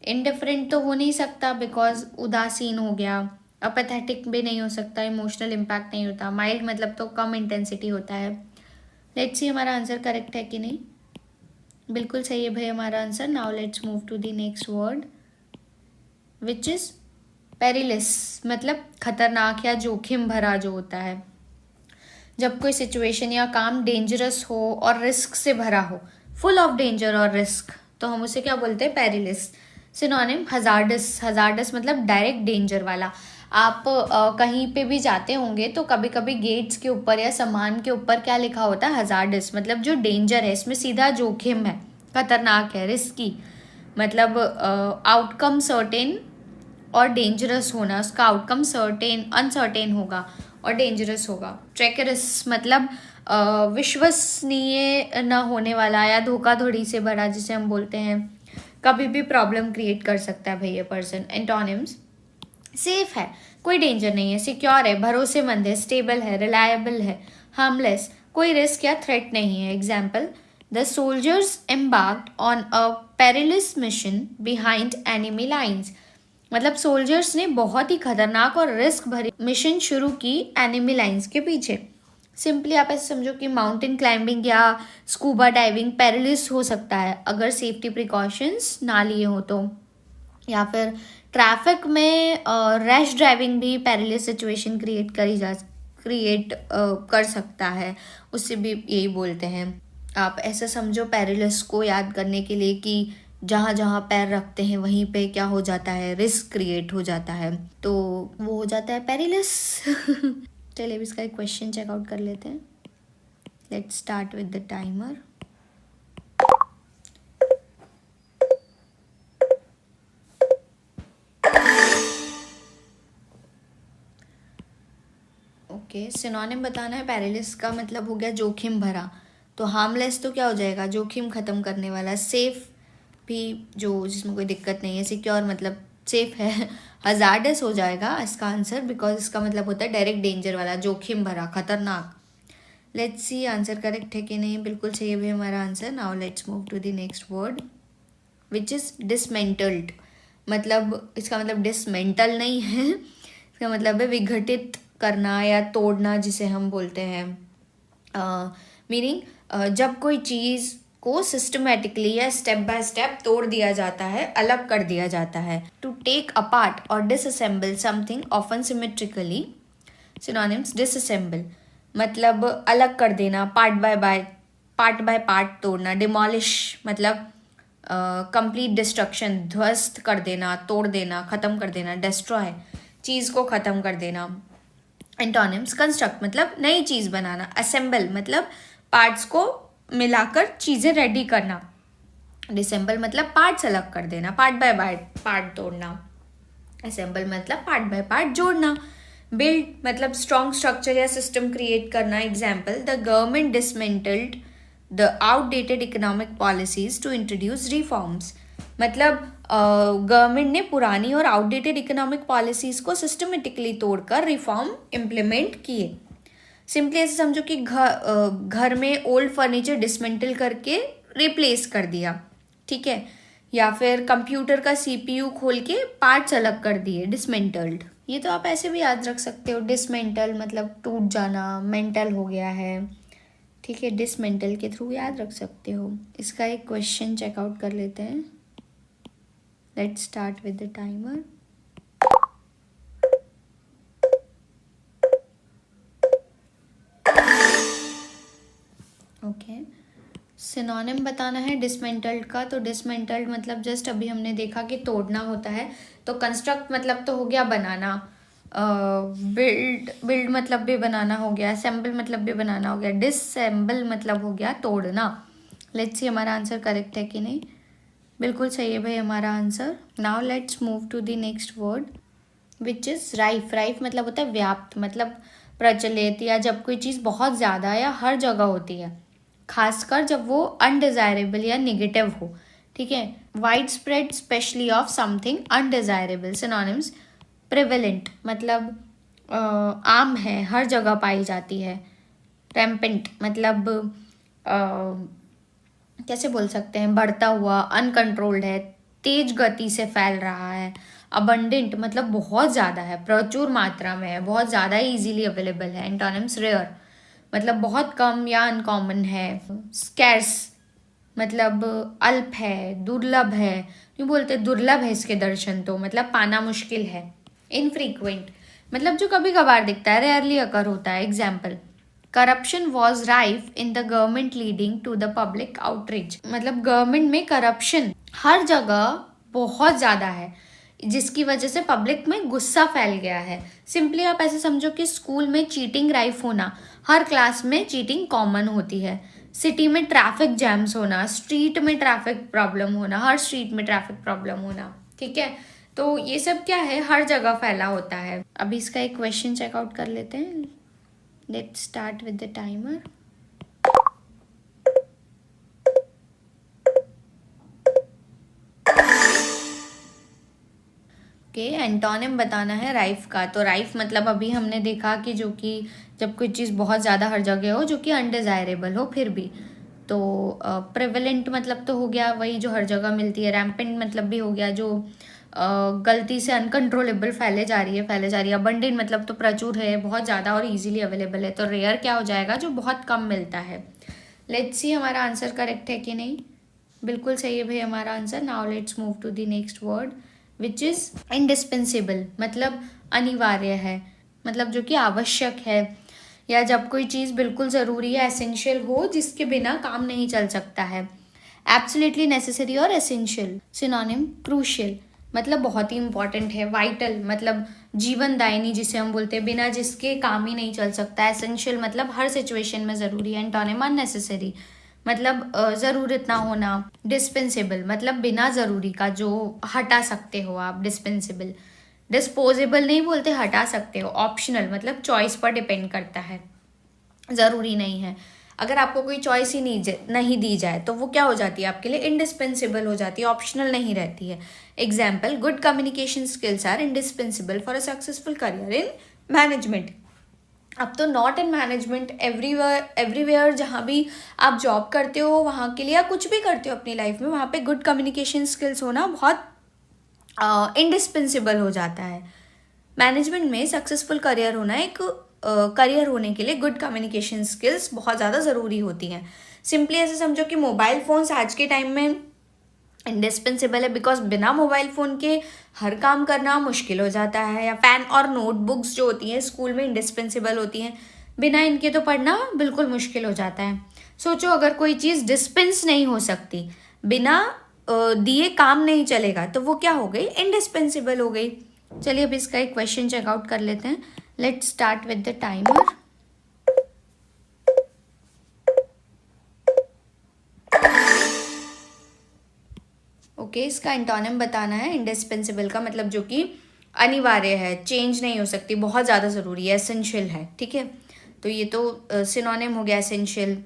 इंडिफरेंट तो हो नहीं सकता बिकॉज उदासीन हो गया। अपैथेटिक भी नहीं हो सकता, इमोशनल इम्पैक्ट नहीं होता। माइल्ड मतलब तो कम इंटेंसिटी होता है। लेट्स सी हमारा आंसर करेक्ट है कि नहीं। बिल्कुल सही है भाई हमारा answer. Now let's move to the next word which is perilous, मतलब खतरनाक या जोखिम भरा जो होता है। जब कोई सिचुएशन या काम डेंजरस हो और रिस्क से भरा हो, फुल ऑफ डेंजर और रिस्क, तो हम उसे क्या बोलते हैं, पेरिलिस। सिनोनिम हजार्डस मतलब डायरेक्ट डेंजर वाला। आप कहीं पे भी जाते होंगे तो कभी कभी गेट्स के ऊपर या सामान के ऊपर क्या लिखा होता है, हजार्डस, मतलब जो डेंजर है, इसमें सीधा जोखिम है, खतरनाक है, रिस्की। मतलब आउटकम सर्टेन और डेंजरस होना, उसका आउटकम अनसर्टेन होगा और डेंजरस होगा। ट्रेकरस मतलब विश्वसनीय न होने वाला या धोखाधड़ी से भरा, जिसे हम बोलते हैं। कभी भी प्रॉब्लम क्रिएट कर सकता है भाई ये पर्सन। एंटोनिम्स सेफ है, कोई डेंजर नहीं है, सिक्योर है, भरोसेमंद है, स्टेबल है, रिलायबल है, हार्मलेस, कोई रिस्क या थ्रेट नहीं है। Example, the soldiers embarked on a perilous mission behind enemy lines. मतलब सोल्जर्स ने बहुत ही खतरनाक और रिस्क भरी मिशन शुरू की एनिमी लाइन्स के पीछे। सिंपली आप ऐसे समझो कि माउंटेन क्लाइंबिंग या स्कूबा डाइविंग पेरिलस हो सकता है अगर सेफ्टी प्रिकॉशंस ना लिए हो तो, या फिर ट्रैफिक में रैश ड्राइविंग भी पेरिलस सिचुएशन क्रिएट कर सकता है, उससे भी यही बोलते हैं। आप ऐसा समझो पेरिलस को याद करने के लिए कि जहाँ जहाँ पैर रखते हैं वहीं पे क्या हो जाता है, रिस्क क्रिएट हो जाता है, तो वो हो जाता है पेरिलस। चलिए अब इसका एक क्वेश्चन चेकआउट कर लेते हैं। Let's start with the timer. Okay, synonym बताना है। पेरिलिस का मतलब हो गया जोखिम भरा, तो हार्मलेस तो क्या हो जाएगा, जोखिम खत्म करने वाला। सेफ भी जो जिसमें कोई दिक्कत नहीं है। सिक्योर मतलब सेफ है। हजार्डस हो जाएगा इसका आंसर, बिकॉज इसका मतलब होता है डायरेक्ट डेंजर वाला, जोखिम भरा, खतरनाक। लेट्स सी आंसर करेक्ट है कि नहीं। बिल्कुल सही है भाई हमारा answer. Now let's move to the next word which is dismantled. मतलब इसका मतलब डिसमेंटल नहीं है, इसका मतलब है विघटित करना या तोड़ना, जिसे हम बोलते हैं। मीनिंग जब कोई चीज़ को सिस्टमेटिकली या स्टेप बाय स्टेप तोड़ दिया जाता है, अलग कर दिया जाता है। टू टेक अपार्ट और disassemble something often symmetrically. Synonyms, disassemble मतलब अलग कर देना, पार्ट बाय पार्ट तोड़ना। डिमोलिश मतलब कंप्लीट डिस्ट्रक्शन, ध्वस्त कर देना, तोड़ देना, खत्म कर देना। डिस्ट्रॉय चीज़ को खत्म कर देना। एंटोनिम्स, कंस्ट्रक्ट मतलब नई चीज़ बनाना। असेंबल मतलब पार्ट्स को मिलाकर चीज़ें रेडी करना। डिसेंबल मतलब पार्ट्स अलग कर देना, पार्ट बाय पार्ट तोड़ना। असेंबल मतलब पार्ट बाय पार्ट जोड़ना। बिल्ड मतलब स्ट्रॉन्ग स्ट्रक्चर या सिस्टम क्रिएट करना। Example, the government dismantled the outdated economic policies to introduce reforms. मतलब गवर्नमेंट ने पुरानी और आउटडेटेड इकोनॉमिक पॉलिसीज को सिस्टमेटिकली तोड़कर रिफॉर्म इम्प्लीमेंट किए। सिंपली ऐसे समझो कि घर में ओल्ड फर्नीचर डिसमेंटल करके रिप्लेस कर दिया, ठीक है। या फिर कंप्यूटर का सीपीयू खोल के पार्ट्स अलग कर दिए, डिसमेंटल्ड। ये तो आप ऐसे भी याद रख सकते हो। डिसमेंटल मतलब टूट जाना, मेंटल हो गया है, ठीक है। डिसमेंटल के थ्रू याद रख सकते हो। इसका एक क्वेश्चन चेकआउट कर लेते हैं। Let's start with the timer. Okay, synonym बताना है डिसमेंटल्ड का। तो डिसमेंटल्ड मतलब जस्ट अभी हमने देखा कि तोड़ना होता है। तो कंस्ट्रक्ट मतलब तो हो गया बनाना। बिल्ड मतलब भी बनाना हो गया। असेंबल मतलब भी बनाना हो गया। डिसएम्बल मतलब हो गया तोड़ना। लेट्स सी हमारा आंसर करेक्ट है कि नहीं। बिल्कुल सही है भाई हमारा answer. Now let's move to the next word which is rife. Rife मतलब होता है व्याप्त, मतलब प्रचलित, या जब कोई चीज़ बहुत ज़्यादा या हर जगह होती है, खासकर जब वो अनडिजायरेबल या निगेटिव हो, ठीक है। Wide spread specially of something undesirable. Synonyms, prevalent मतलब आम है, हर जगह पाई जाती है। रैम्पेंट मतलब कैसे बोल सकते हैं, बढ़ता हुआ, अनकंट्रोल्ड है, तेज गति से फैल रहा है। अबंडेंट मतलब बहुत ज़्यादा है, प्रचुर मात्रा में है, बहुत ज़्यादा ही इजीली अवेलेबल है। एंटोनिम्स, रेयर मतलब बहुत कम या अनकॉमन है। स्कैर्स मतलब अल्प है, दुर्लभ है। क्यों बोलते दुर्लभ है इसके दर्शन, तो मतलब पाना मुश्किल है। इनफ्रीक्वेंट मतलब जो कभी कभार दिखता है, रेयरली अकर होता है। Example, corruption was rife in the government leading to the public outreach. मतलब गवर्नमेंट में करप्शन हर जगह बहुत ज़्यादा है, जिसकी वजह से पब्लिक में गुस्सा फैल गया है। सिंपली आप ऐसे समझो कि स्कूल में चीटिंग राइफ होना, हर क्लास में चीटिंग कॉमन होती है। सिटी में ट्रैफिक जैम्स होना, स्ट्रीट में ट्रैफिक प्रॉब्लम होना, हर स्ट्रीट में ट्रैफिक प्रॉब्लम होना, ठीक है। तो ये सब क्या है, हर जगह फैला होता है। अभी इसका एक क्वेश्चन चेकआउट कर लेते हैं। Let's start with the timer. Okay, antonym बताना है राइफ का। तो राइफ मतलब अभी हमने देखा कि जो कि जब कोई चीज़ बहुत ज़्यादा हर जगह हो, जो कि अनडिज़ायरेबल हो फिर भी। तो प्रेवलेंट मतलब तो हो गया वही जो हर जगह मिलती है। रैम्पेंट मतलब भी हो गया जो गलती से अनकंट्रोलेबल फैले जा रही है। अबंडेंट मतलब तो प्रचुर है, बहुत ज़्यादा और इजीली अवेलेबल है। तो रेयर क्या हो जाएगा, जो बहुत कम मिलता है। लेट्स सी हमारा आंसर करेक्ट है कि नहीं। बिल्कुल सही है भाई हमारा answer. Now let's move to the next word which is indispensable, मतलब अनिवार्य है, मतलब जो कि आवश्यक है, या जब कोई चीज़ बिल्कुल ज़रूरी है, एसेंशियल हो, जिसके बिना काम नहीं चल सकता है। एब्सोल्युटली नेसेसरी और एसेंशियल। सिनोनिम क्रूशियल मतलब बहुत ही इंपॉर्टेंट है। वाइटल मतलब जीवनदायिनी जिसे हम बोलते हैं, बिना जिसके काम ही नहीं चल सकता। एसेंशियल मतलब हर सिचुएशन में ज़रूरी है। एंटोनिम अननेसेसरी मतलब ज़रूरत ना होना। डिस्पेंसेबल मतलब बिना ज़रूरी का, जो हटा सकते हो आप। डिस्पेंसेबल। डिस्पोजेबल नहीं बोलते, हटा सकते हो। ऑप्शनल मतलब चॉइस पर डिपेंड करता है, ज़रूरी नहीं है। अगर आपको कोई चॉइस ही नहीं दी जाए तो वो क्या हो जाती है आपके लिए, इंडिस्पेंसिबल हो जाती है, ऑप्शनल नहीं रहती है। Example, good communication skills are indispensable for a successful career in management. अब तो नॉट इन मैनेजमेंट, एवरीवेयर जहाँ भी आप जॉब करते हो वहाँ के लिए, या कुछ भी करते हो अपनी लाइफ में, वहाँ पे गुड कम्युनिकेशन स्किल्स होना बहुत इंडिस्पेंसिबल हो जाता है। मैनेजमेंट में सक्सेसफुल करियर होना, एक करियर होने के लिए गुड कम्युनिकेशन स्किल्स बहुत ज़्यादा ज़रूरी होती हैं। सिंपली ऐसे समझो कि मोबाइल फ़ोन्स आज के टाइम में इंडिस्पेंसिबल है, बिकॉज बिना मोबाइल फ़ोन के हर काम करना मुश्किल हो जाता है। या पेन और नोटबुक्स जो होती हैं स्कूल में इंडिस्पेंसिबल होती हैं, बिना इनके तो पढ़ना बिल्कुल मुश्किल हो जाता है। सोचो अगर कोई चीज़ डिस्पेंस नहीं हो सकती, बिना दिए काम नहीं चलेगा, तो वो क्या हो गई, इंडिस्पेंसिबल हो गई। चलिए अब इसका एक क्वेश्चन चेकआउट कर लेते हैं। Let's start with the timer. Okay, इसका एंटोनिम बताना है इंडिस्पेंसिबल का, मतलब जो कि अनिवार्य है, चेंज नहीं हो सकती, बहुत ज़्यादा ज़रूरी है, एसेंशियल है। ठीक है, तो ये तो सिनोनिम हो गया एसेंशियल।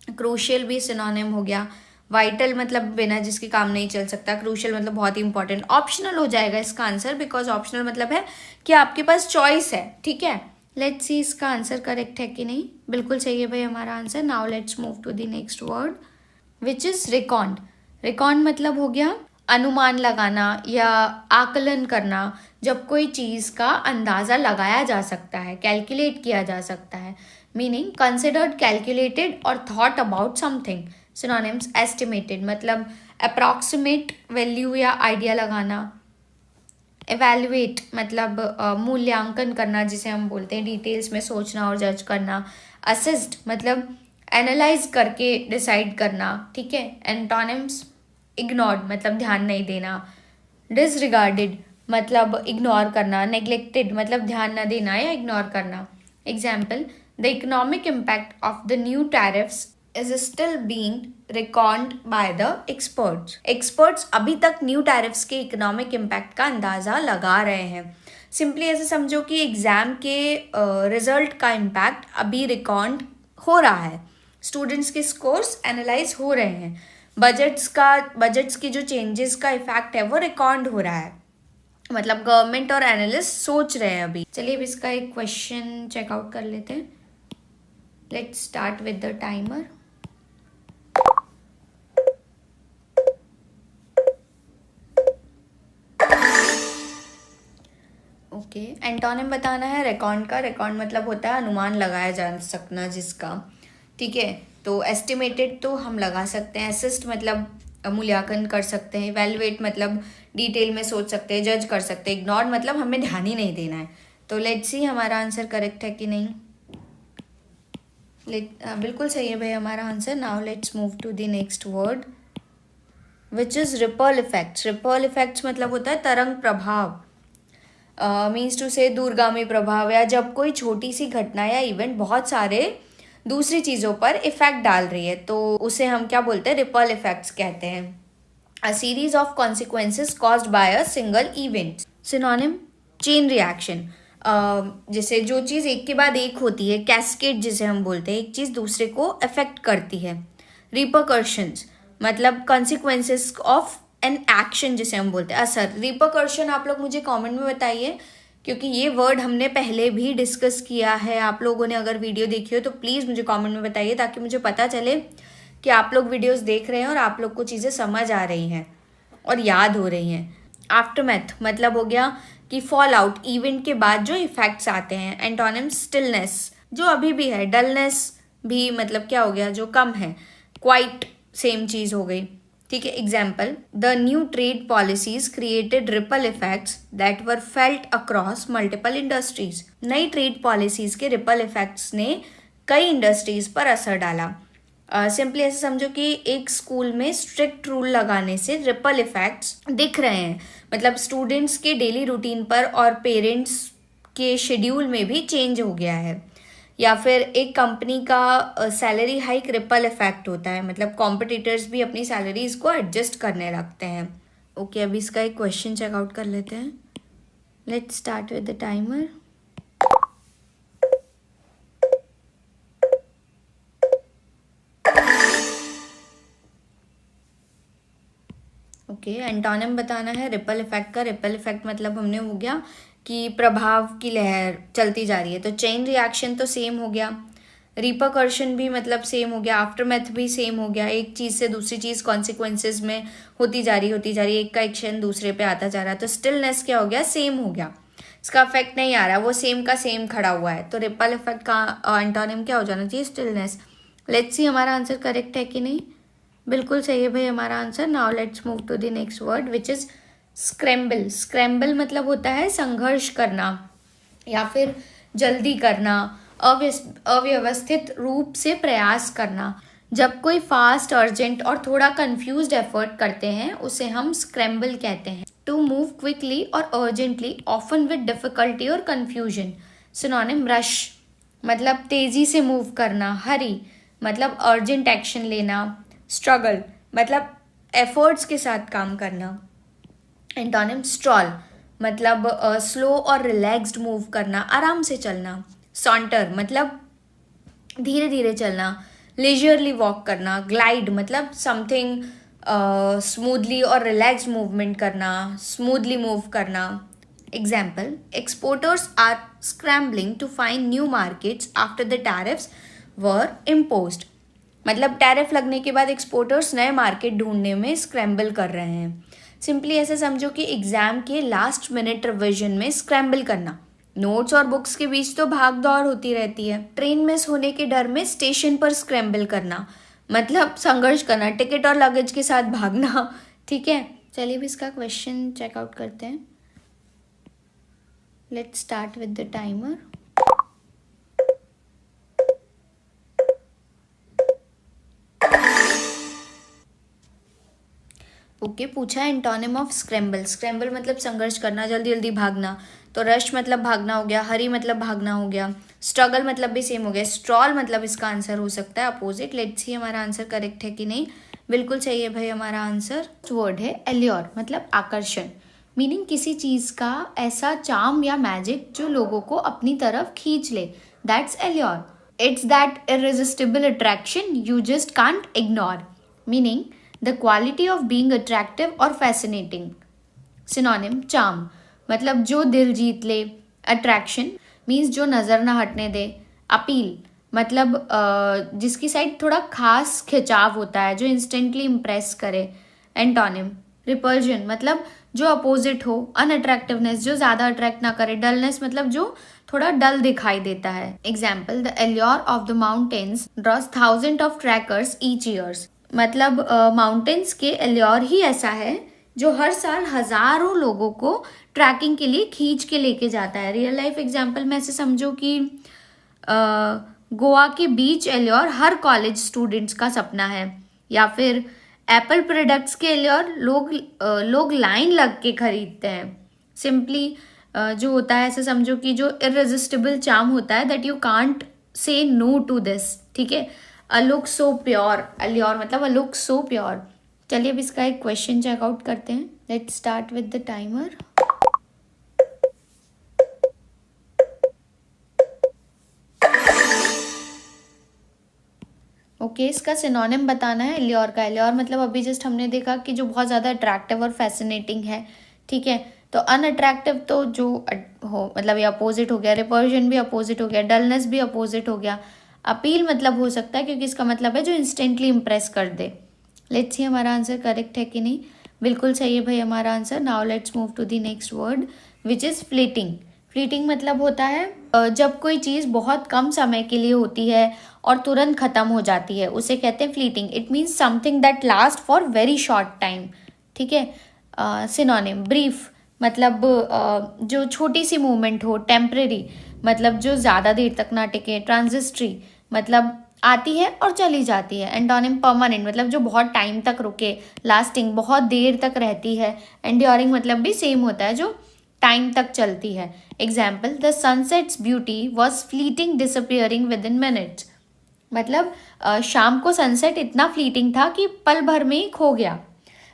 क्रूशियल भी सिनोनिम हो गया। वाइटल मतलब बिना जिसके काम नहीं चल सकता। क्रूशियल मतलब बहुत ही इंपॉर्टेंट। ऑप्शनल हो जाएगा इसका आंसर, बिकॉज ऑप्शनल मतलब है कि आपके पास चॉइस है। ठीक है, लेट्स सी इसका आंसर करेक्ट है कि नहीं। बिल्कुल सही है भाई हमारा answer. Now let's move to the next word which is reckoned. Reckoned मतलब हो गया अनुमान लगाना या आकलन करना, जब कोई चीज़ का अंदाज़ा लगाया जा सकता है, कैलकुलेट किया जा सकता है। मीनिंग कंसिडर्ड, कैलकुलेटेड और thought about something. Synonyms estimated मतलब अप्रॉक्सीमेट वैल्यू या आइडिया लगाना। एवेल्युएट मतलब मूल्यांकन करना जिसे हम बोलते हैं, डिटेल्स में सोचना और जज करना। असिस्ट मतलब एनालाइज करके डिसाइड करना। ठीक है, एंटोनिम्स इग्नोर्ड मतलब ध्यान नहीं देना। डिसरिगार्डेड मतलब इग्नोर करना। नेग्लेक्टेड मतलब ध्यान न देना या इग्नोर करना। Example, the economic impact of the new tariffs is still being record by the experts. Experts अभी तक न्यू टैरिफ्स के इकोनॉमिक इम्पैक्ट का अंदाज़ा लगा रहे हैं। सिंपली ऐसे समझो कि एग्ज़ाम के रिजल्ट का इम्पैक्ट अभी रिकॉर्ड हो रहा है, स्टूडेंट्स के स्कोर्स एनालाइज हो रहे हैं, बजट्स की जो चेंजेस का इफेक्ट है वो रिकॉर्ड हो रहा है, मतलब गवर्नमेंट और एनालिस्ट सोच रहे हैं अभी। चलिए अब इसका एक क्वेश्चन चेकआउट कर लेते हैं। Let's start with the timer. Okay, antonym बताना है रिकॉर्ड का। रिकॉर्ड मतलब होता है अनुमान लगाया जा सकना जिसका। ठीक है, तो एस्टिमेटेड तो हम लगा सकते हैं। असिस्ट मतलब मूल्यांकन कर सकते हैं। इवैल्यूएट मतलब डिटेल में सोच सकते हैं, जज कर सकते हैं। इग्नोर मतलब हमें ध्यान ही नहीं देना है। तो लेट्स सी हमारा आंसर करेक्ट है कि नहीं। बिल्कुल सही है भाई हमारा answer. Now let's move to the next word which is ripple effects. Ripple effects मतलब होता है तरंग प्रभाव, मीन्स टू से दूरगामी प्रभाव, या जब कोई छोटी सी घटना या इवेंट बहुत सारे दूसरी चीज़ों पर इफेक्ट डाल रही है, तो उसे हम क्या बोलते हैं, रिपल इफेक्ट्स कहते हैं। A series of consequences caused by a single event. Synonym chain reaction, जैसे जो चीज़ एक के बाद एक होती है, कैस्केड जिसे हम बोलते हैं, एक चीज़ दूसरे को अफेक्ट करती है। रिपरकर्शंस मतलब कॉन्सिक्वेंसेस ऑफ एन एक्शन जिसे हम बोलते हैं, असर। रिपरकर्शन आप लोग मुझे कमेंट में बताइए, क्योंकि ये वर्ड हमने पहले भी डिस्कस किया है। आप लोगों ने अगर वीडियो देखी हो तो प्लीज़ मुझे कमेंट में बताइए, ताकि मुझे पता चले कि आप लोग वीडियोस देख रहे हैं और आप लोग को चीज़ें समझ आ रही हैं और याद हो रही हैं। आफ्टरमैथ मतलब हो गया कि फॉल आउट, इवेंट के बाद जो इफेक्ट्स आते हैं। एंटोनिम स्टिलनेस, जो अभी भी है। डलनेस भी मतलब क्या हो गया, जो कम है। क्वाइट सेम चीज़ हो गई, ठीक है। Example, the new trade policies created ripple effects that were felt across multiple industries. नई ट्रेड पॉलिसीज के रिपल इफेक्ट्स ने कई इंडस्ट्रीज पर असर डाला। सिंपली ऐसे समझो कि एक स्कूल में स्ट्रिक्ट रूल लगाने से रिपल इफेक्ट्स दिख रहे हैं, मतलब स्टूडेंट्स के डेली रूटीन पर और पेरेंट्स के शेड्यूल में भी चेंज हो गया है। या फिर एक कंपनी का सैलरी हाइक रिपल इफेक्ट होता है, मतलब कॉम्पिटिटर्स भी अपनी सैलरीज को एडजस्ट करने लगते हैं। ओके, अभी इसका एक क्वेश्चन चेकआउट कर लेते हैं। Let's start with the timer. Okay, antonym बताना है रिपल इफेक्ट का। रिपल इफेक्ट मतलब हमने हो गया कि प्रभाव की लहर चलती जा रही है, तो चेन रिएक्शन तो सेम हो गया। रिपरकर्शन भी मतलब सेम हो गया। आफ्टरमैथ भी सेम हो गया, एक चीज़ से दूसरी चीज़ कॉन्सिक्वेंसेज में होती जा रही एक का एक्शन दूसरे पे आता जा रहा है। तो स्टिलनेस क्या हो गया, सेम हो गया, इसका इफेक्ट नहीं आ रहा, वो सेम का सेम खड़ा हुआ है। तो रिपल इफेक्ट का एंटोनिम क्या हो जाना चाहिए, स्टिलनेस। लेट्स सी हमारा आंसर करेक्ट है कि नहीं। बिल्कुल सही है भाई हमारा answer. Now let's move to the next word which is scramble. Scramble मतलब होता है संघर्ष करना या फिर जल्दी करना, अव्यवस्थित रूप से प्रयास करना। जब कोई फास्ट, अर्जेंट और थोड़ा कंफ्यूज्ड एफर्ट करते हैं उसे हम स्क्रैम्बल कहते हैं। टू मूव क्विकली और अर्जेंटली, ऑफन विद डिफिकल्टी और कंफ्यूजन। सिनोनिम रश मतलब तेजी से मूव करना, हरी मतलब अर्जेंट एक्शन लेना, स्ट्रगल मतलब एफर्ट्स के साथ काम करना। एंटोनिम स्ट्रॉल मतलब स्लो और रिलैक्स्ड मूव करना, आराम से चलना। सॉन्टर मतलब धीरे धीरे चलना, लेजरली वॉक करना। ग्लाइड मतलब समथिंग स्मूथली और रिलैक्स्ड मूवमेंट करना, स्मूथली मूव करना। Example, exporters are scrambling to find new markets after the tariffs were imposed. मतलब टैरिफ लगने के बाद एक्सपोर्टर्स नए मार्केट ढूंढने में स्क्रैम्बल कर रहे हैं। सिंपली ऐसे समझो कि एग्जाम के लास्ट मिनट रिविजन में स्क्रैम्बल करना। नोट्स और बुक्स के बीच तो भाग दौड़ होती रहती है। ट्रेन मिस होने के डर में स्टेशन पर स्क्रैम्बल करना मतलब संघर्ष करना, टिकट और लगेज के साथ भागना। ठीक है, चलिए भी इसका क्वेश्चन चेकआउट करते हैं। Let's start with the timer. Okay, पूछा है एंटोनिम ऑफ स्क्रैम्बल। स्क्रैम्बल मतलब संघर्ष करना, जल्दी जल्दी भागना। तो रश मतलब भागना हो गया, हरी मतलब भागना हो गया, स्ट्रगल मतलब भी सेम हो गया। स्ट्रॉल मतलब इसका आंसर हो सकता है अपोजिट। लेट्स सी हमारा आंसर करेक्ट है कि नहीं। बिल्कुल सही है भाई हमारा आंसर। वर्ड है एल्योर मतलब आकर्षण, मीनिंग किसी चीज़ का ऐसा चार्म या मैजिक जो लोगों को अपनी तरफ खींच ले, that's allure. It's that irresistible attraction you just can't ignore, meaning the quality of being attractive और फैसिनेटिंग। सिनोनिम चार्म मतलब जो दिल जीत ले, अट्रैक्शन मीन्स जो नज़र ना हटने दे, अपील मतलब जिसकी साइड थोड़ा खास खिंचाव होता है, जो इंस्टेंटली इम्प्रेस करे। एंटोनिम रिपल्जन मतलब जो अपोजिट हो, अनअट्रैक्टिवनेस जो ज़्यादा अट्रैक्ट ना करे, डलनेस मतलब जो थोड़ा डल दिखाई देता है। Example, the allure of the mountains draws thousand of trekkers each years. मतलब माउंटेन्स के एल्योर ही ऐसा है जो हर साल हजारों लोगों को ट्रैकिंग के लिए खींच के लेके जाता है। रियल लाइफ एग्जाम्पल में ऐसे समझो कि गोवा के बीच एल्योर हर कॉलेज स्टूडेंट्स का सपना है। या फिर एप्पल प्रोडक्ट्स के एल्योर लोग लाइन लग के खरीदते हैं। सिंपली जो होता है ऐसे समझो कि जो इररेसिस्टिबल चार्म होता है, that you can't say no to this. ठीक है, a look so pure, allure मतलब अ लुक सो प्योर। चलिए अब इसका एक क्वेश्चन चेकआउट करते हैं। Let's start with the timer. Okay, इसका सिनोनिम बताना है एल्योर का। एल्योर मतलब अभी जस्ट हमने देखा कि जो बहुत ज़्यादा अट्रैक्टिव और फैसिनेटिंग है, ठीक है। तो अनअट्रैक्टिव तो जो हो मतलब ये अपोजिट हो गया, रिपल्शन भी अपोजिट हो गया, डलनेस भी अपोजिट हो गया। अपील मतलब हो सकता है क्योंकि इसका मतलब है जो इंस्टेंटली इंप्रेस कर दे। लेट्स सी हमारा आंसर करेक्ट है कि नहीं। बिल्कुल सही है भाई हमारा answer. Now let's move to the next word which is fleeting. Fleeting मतलब होता है जब कोई चीज़ बहुत कम समय के लिए होती है और तुरंत ख़त्म हो जाती है, उसे कहते हैं fleeting. It means something that last for very short time, ठीक है। सिनोनिम ब्रीफ मतलब जो छोटी सी मूवमेंट हो। टेम्परेरी मतलब जो ज़्यादा देर तक ना टिके। ट्रांजिस्ट्री मतलब आती है और चली जाती है। एंटोनिम परमानेंट मतलब जो बहुत टाइम तक रुके, लास्टिंग बहुत देर तक रहती है। एंड्योरिंग मतलब भी सेम होता है, जो टाइम तक चलती है। Example, the sunsets beauty was fleeting disappearing with in minutes. मतलब शाम को सनसेट इतना फ्लीटिंग था कि पल भर में ही खो गया।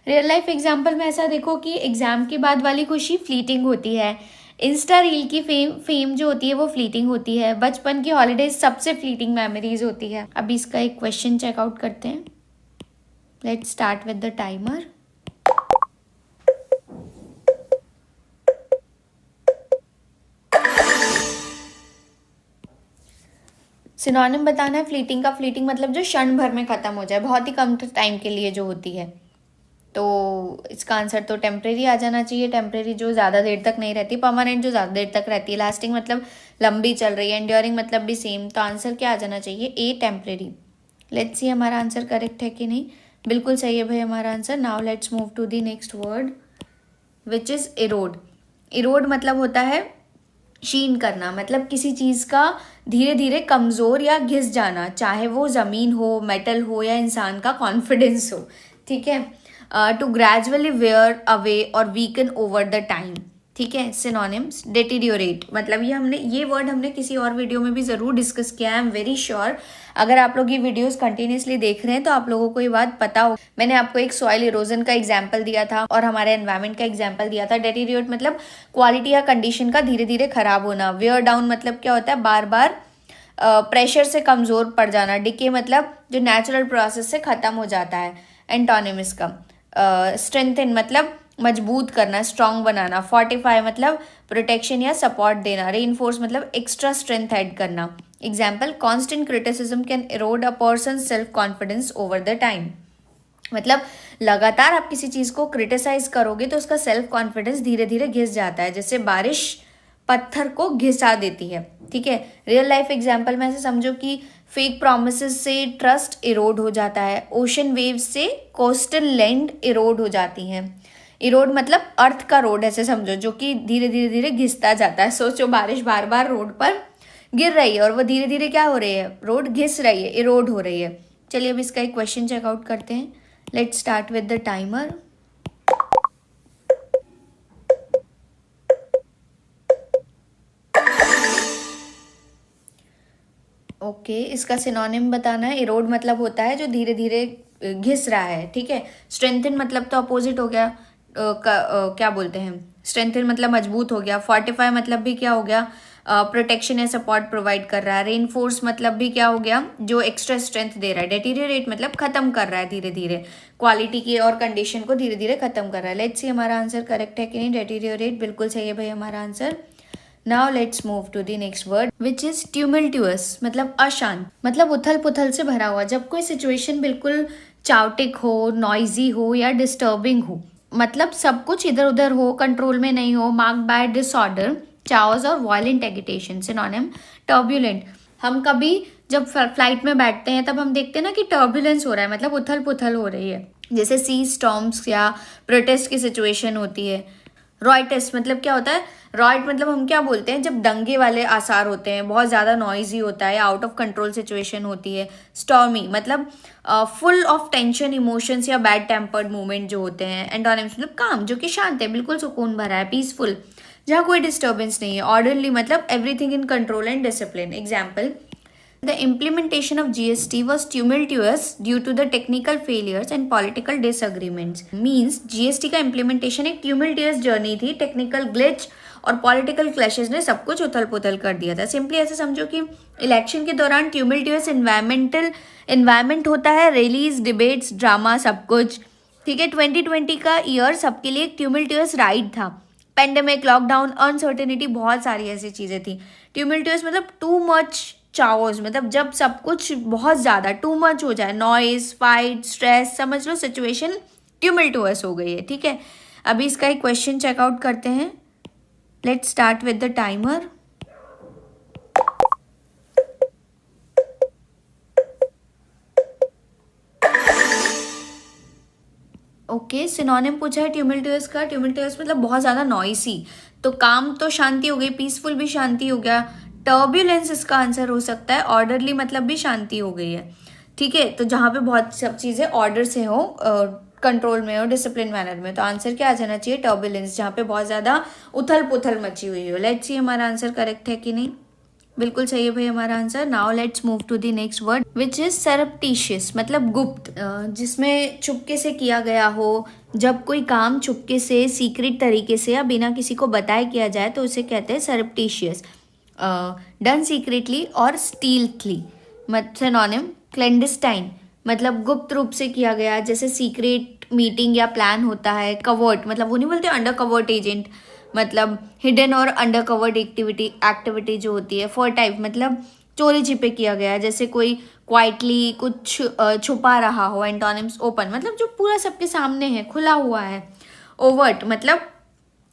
रियल लाइफ एग्जाम्पल में ऐसा देखो कि एग्जाम के बाद वाली खुशी फ्लीटिंग होती है। इंस्टा रील की फेम जो होती है वो फ्लीटिंग होती है। बचपन की हॉलीडेज सबसे फ्लीटिंग मेमोरीज होती है। अभी इसका एक क्वेश्चन चेकआउट करते हैं। Let's start with the timer. Synonym बताना है फ्लीटिंग का। फ्लीटिंग मतलब जो क्षण भर में ख़त्म हो जाए, बहुत ही कम टाइम के लिए जो होती है। तो इसका आंसर तो टेम्परेरी आ जाना चाहिए। टेम्परेरी जो ज़्यादा देर तक नहीं रहती। परमानेंट जो ज़्यादा देर तक रहती है। लास्टिंग मतलब लंबी चल रही है। एंड्योरिंग मतलब भी सेम। तो आंसर क्या आ जाना चाहिए? ए, टेम्परेरी। लेट्स सी हमारा आंसर करेक्ट है कि नहीं। बिल्कुल सही है भाई हमारा answer. Now let's move to the next word which is erode. Erode मतलब होता है क्षीण करना। मतलब किसी चीज़ का धीरे धीरे कमज़ोर या घिस जाना, चाहे वो ज़मीन हो, मेटल हो या इंसान का कॉन्फिडेंस हो, ठीक है। टू ग्रेजुअली वेयर अवे और वीकन ओवर द टाइम, ठीक है। सिनोनिम्स, डेटीरियोरेट मतलब ये वर्ड हमने किसी और वीडियो में भी ज़रूर डिस्कस किया है। आई एम वेरी श्योर अगर आप लोग ये वीडियोस कंटिन्यूसली देख रहे हैं तो आप लोगों को ये बात पता हो। मैंने आपको एक सॉइल इरोजन का एग्जाम्पल दिया था और हमारे एनवायरमेंट का एग्जाम्पल दिया था। डेटीरियोरेट मतलब क्वालिटी या कंडीशन का धीरे धीरे खराब होना। वेयर डाउन मतलब क्या होता है? बार बार प्रेशर से कमज़ोर पड़ जाना। डिके मतलब जो नेचुरल प्रोसेस से ख़त्म हो जाता है। एंटोनिम इसका स्ट्रेंथन मतलब मजबूत करना, स्ट्रॉन्ग बनाना। फोर्टिफाई मतलब प्रोटेक्शन या सपोर्ट देना। रीइंफोर्स मतलब एक्स्ट्रा स्ट्रेंथ ऐड करना। Example, constant criticism can Erode a person self confidence over the time. मतलब लगातार आप किसी चीज़ को क्रिटिसाइज करोगे तो उसका सेल्फ कॉन्फिडेंस धीरे धीरे घिस जाता है, जैसे बारिश पत्थर को घिसा देती है, ठीक है। रियल लाइफ एग्जाम्पल में ऐसे समझो कि फेक प्रोमिसेस से ट्रस्ट इरोड हो जाता है। ओशन वेव्स से कोस्टल लैंड इरोड हो जाती हैं। इरोड मतलब अर्थ का रोड ऐसे समझो, जो कि धीरे धीरे धीरे घिसता जाता है। सोचो बारिश बार बार रोड पर गिर रही है और वो धीरे धीरे क्या हो रही है? रोड घिस रही है, इरोड हो रही है। चलिए अब इसका एक क्वेश्चन चेकआउट करते हैं। Let's start with the timer. Okay, इसका सिनोनिम बताना है। इरोड मतलब होता है जो धीरे धीरे घिस रहा है, ठीक है। स्ट्रेंथन मतलब तो अपोजिट हो गया। क्या बोलते हैं? स्ट्रेंथन मतलब मजबूत हो गया। फोर्टिफाई मतलब भी क्या हो गया? प्रोटेक्शन या सपोर्ट प्रोवाइड कर रहा है। रेनफोर्स मतलब भी क्या हो गया? जो एक्स्ट्रा स्ट्रेंथ दे रहा है। डेटीरियोरेट मतलब खत्म कर रहा है धीरे धीरे, क्वालिटी की और कंडीशन को धीरे धीरे खत्म कर रहा है। लेट्स सी हमारा आंसर करेक्ट है कि नहीं। डेटीरियोरेट बिल्कुल सही है भाई हमारा answer. Now let's move to the next word which is tumultuous मतलब अशांत। मतलब उथल पुथल से भरा हुआ। जब कोई सिचुएशन बिल्कुल चाउटिक हो, नॉइजी हो या डिस्टर्बिंग हो, मतलब सब कुछ इधर उधर हो, कंट्रोल में नहीं हो। मार्क्ड बाय डिसऑर्डर, चाओस और वायलेंट एगिटेशन। Synonym, turbulent. हम कभी जब फ्लाइट में बैठते हैं तब हम देखते हैं ना कि टर्ब्यूलेंस हो रहा है, मतलब उथल पुथल हो रही है, जैसे सी स्टॉर्म्स या प्रोटेस्ट की सिचुएशन होती है। रॉयटस मतलब क्या होता है? रॉयट मतलब हम क्या बोलते हैं जब दंगे वाले आसार होते हैं, बहुत ज़्यादा नॉइजी होता है, आउट ऑफ कंट्रोल सिचुएशन होती है। स्टॉर्मी मतलब फुल ऑफ टेंशन, इमोशंस या बैड टेम्पर्ड मूवमेंट जो होते हैं। एंटोनिम्स मतलब काम, जो कि शांत है, बिल्कुल सुकून भरा है। पीसफुल, जहाँ कोई डिस्टर्बेंस नहीं है। ऑर्डरली मतलब everything in control and discipline. Example, the implementation of GST was tumultuous due to the technical failures and political disagreements. Means GST का implementation एक tumultuous journey थी, technical glitch और पॉलिटिकल क्लैशेस ने सब कुछ उथल पुथल कर दिया था। सिंपली ऐसे समझो कि इलेक्शन के दौरान ट्यूमिल्टियस इन्वायरमेंट होता है, रैलीज, डिबेट्स, ड्रामा, सब कुछ। ठीक है, 2020 का ईयर सबके लिए एक ट्यूमिल्टियस राइड था। पेंडेमिक, लॉकडाउन, अनसर्टेनिटी, बहुत सारी ऐसी चीज़ें थी। ट्यूमिल्टियस मतलब टू मच चाओस, मतलब जब सब कुछ बहुत ज़्यादा टू मच हो जाए, नॉइस, फाइट, स्ट्रेस, समझ लो सिचुएशन ट्यूमिल्टियस हो गई है। ठीक है, अभी इसका एक क्वेश्चन चेकआउट करते हैं। Let's start with the timer. Okay, synonym पूछा है ट्यूमिल्टियस का। ट्यूमिल्टियस मतलब बहुत ज़्यादा नॉइसी, तो काम तो शांति हो गई, पीसफुल भी शांति हो गया। टर्ब्यूलेंस इसका आंसर हो सकता है। ऑर्डरली मतलब भी शांति हो गई है। ठीक है, तो जहाँ पे बहुत सब चीज़ें ऑर्डर से हो, कंट्रोल में हो, डिसिप्लिन मैनर में, तो आंसर क्या आ जाना चाहिए? टर्ब्यूलेंस, जहाँ पे बहुत ज़्यादा उथल पुथल मची हुई हो। लेट्स सी हमारा आंसर करेक्ट है कि नहीं। बिल्कुल सही है भाई हमारा answer. Now let's move to the next word which is surreptitious, मतलब गुप्त, जिसमें चुपके से किया गया हो। जब कोई काम चुपके से, सीक्रेट तरीके से या बिना किसी को बताए किया जाए तो उसे कहते हैं सरप्टिशियस। डन सीक्रेटली और स्टील्थली। सिनोनिम क्लेंडिस्टाइन, मतलब गुप्त रूप से किया गया, जैसे सीक्रेट मीटिंग या प्लान होता है। कवर्ट मतलब वो नहीं बोलते अंडर कवर्ट एजेंट, मतलब हिडन और अंडर कवर्ड एक्टिविटी जो होती है। फॉर टाइप मतलब चोरी छिपे किया गया, जैसे कोई क्वाइटली कुछ छुपा रहा हो। एंटोनिम्स ओपन मतलब जो पूरा सबके सामने है, खुला हुआ है। ओवर्ट मतलब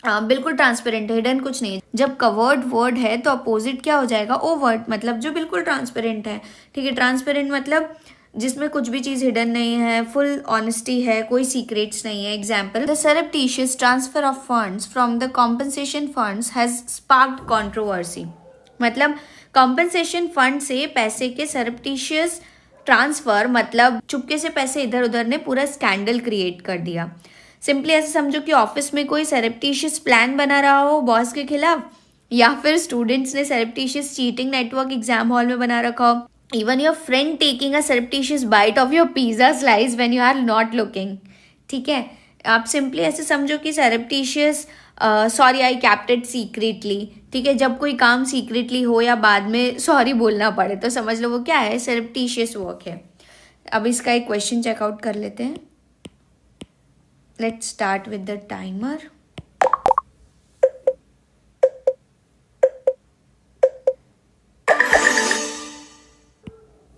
बिल्कुल ट्रांसपेरेंट है, हिडन कुछ नहीं। जब कवर्ड वर्ड है तो अपोजिट क्या हो जाएगा? ओवर्ट, मतलब जो बिल्कुल ट्रांसपेरेंट है। ठीक है, ट्रांसपेरेंट मतलब जिसमें कुछ भी चीज हिडन नहीं है, फुल ऑनेस्टी है, कोई सीक्रेट्स नहीं है। Example, the सरप्टिशियस transfer of funds from the compensation funds has sparked controversy, मतलब कॉम्पनसेशन फंड से पैसे के सरप्टिशियस ट्रांसफर मतलब चुपके से पैसे इधर उधर ने पूरा स्कैंडल क्रिएट कर दिया। सिंपली ऐसे समझो कि ऑफिस में कोई सरप्टिशियस प्लान बना रहा हो बॉस के खिलाफ, या फिर स्टूडेंट्स ने surreptitious cheating network exam hall में बना रखा हो। Even your friend taking a surreptitious bite of your pizza slice when you are not looking. ठीक है, आप सिंपली ऐसे समझो कि surreptitious, sorry I kept it secretly. ठीक है, जब कोई काम सीक्रेटली हो या बाद में सॉरी बोलना पड़े तो समझ लो वो क्या है? सरप्टिशियस वर्क है। अब इसका एक क्वेश्चन चेकआउट कर लेते हैं। Let's start with the timer.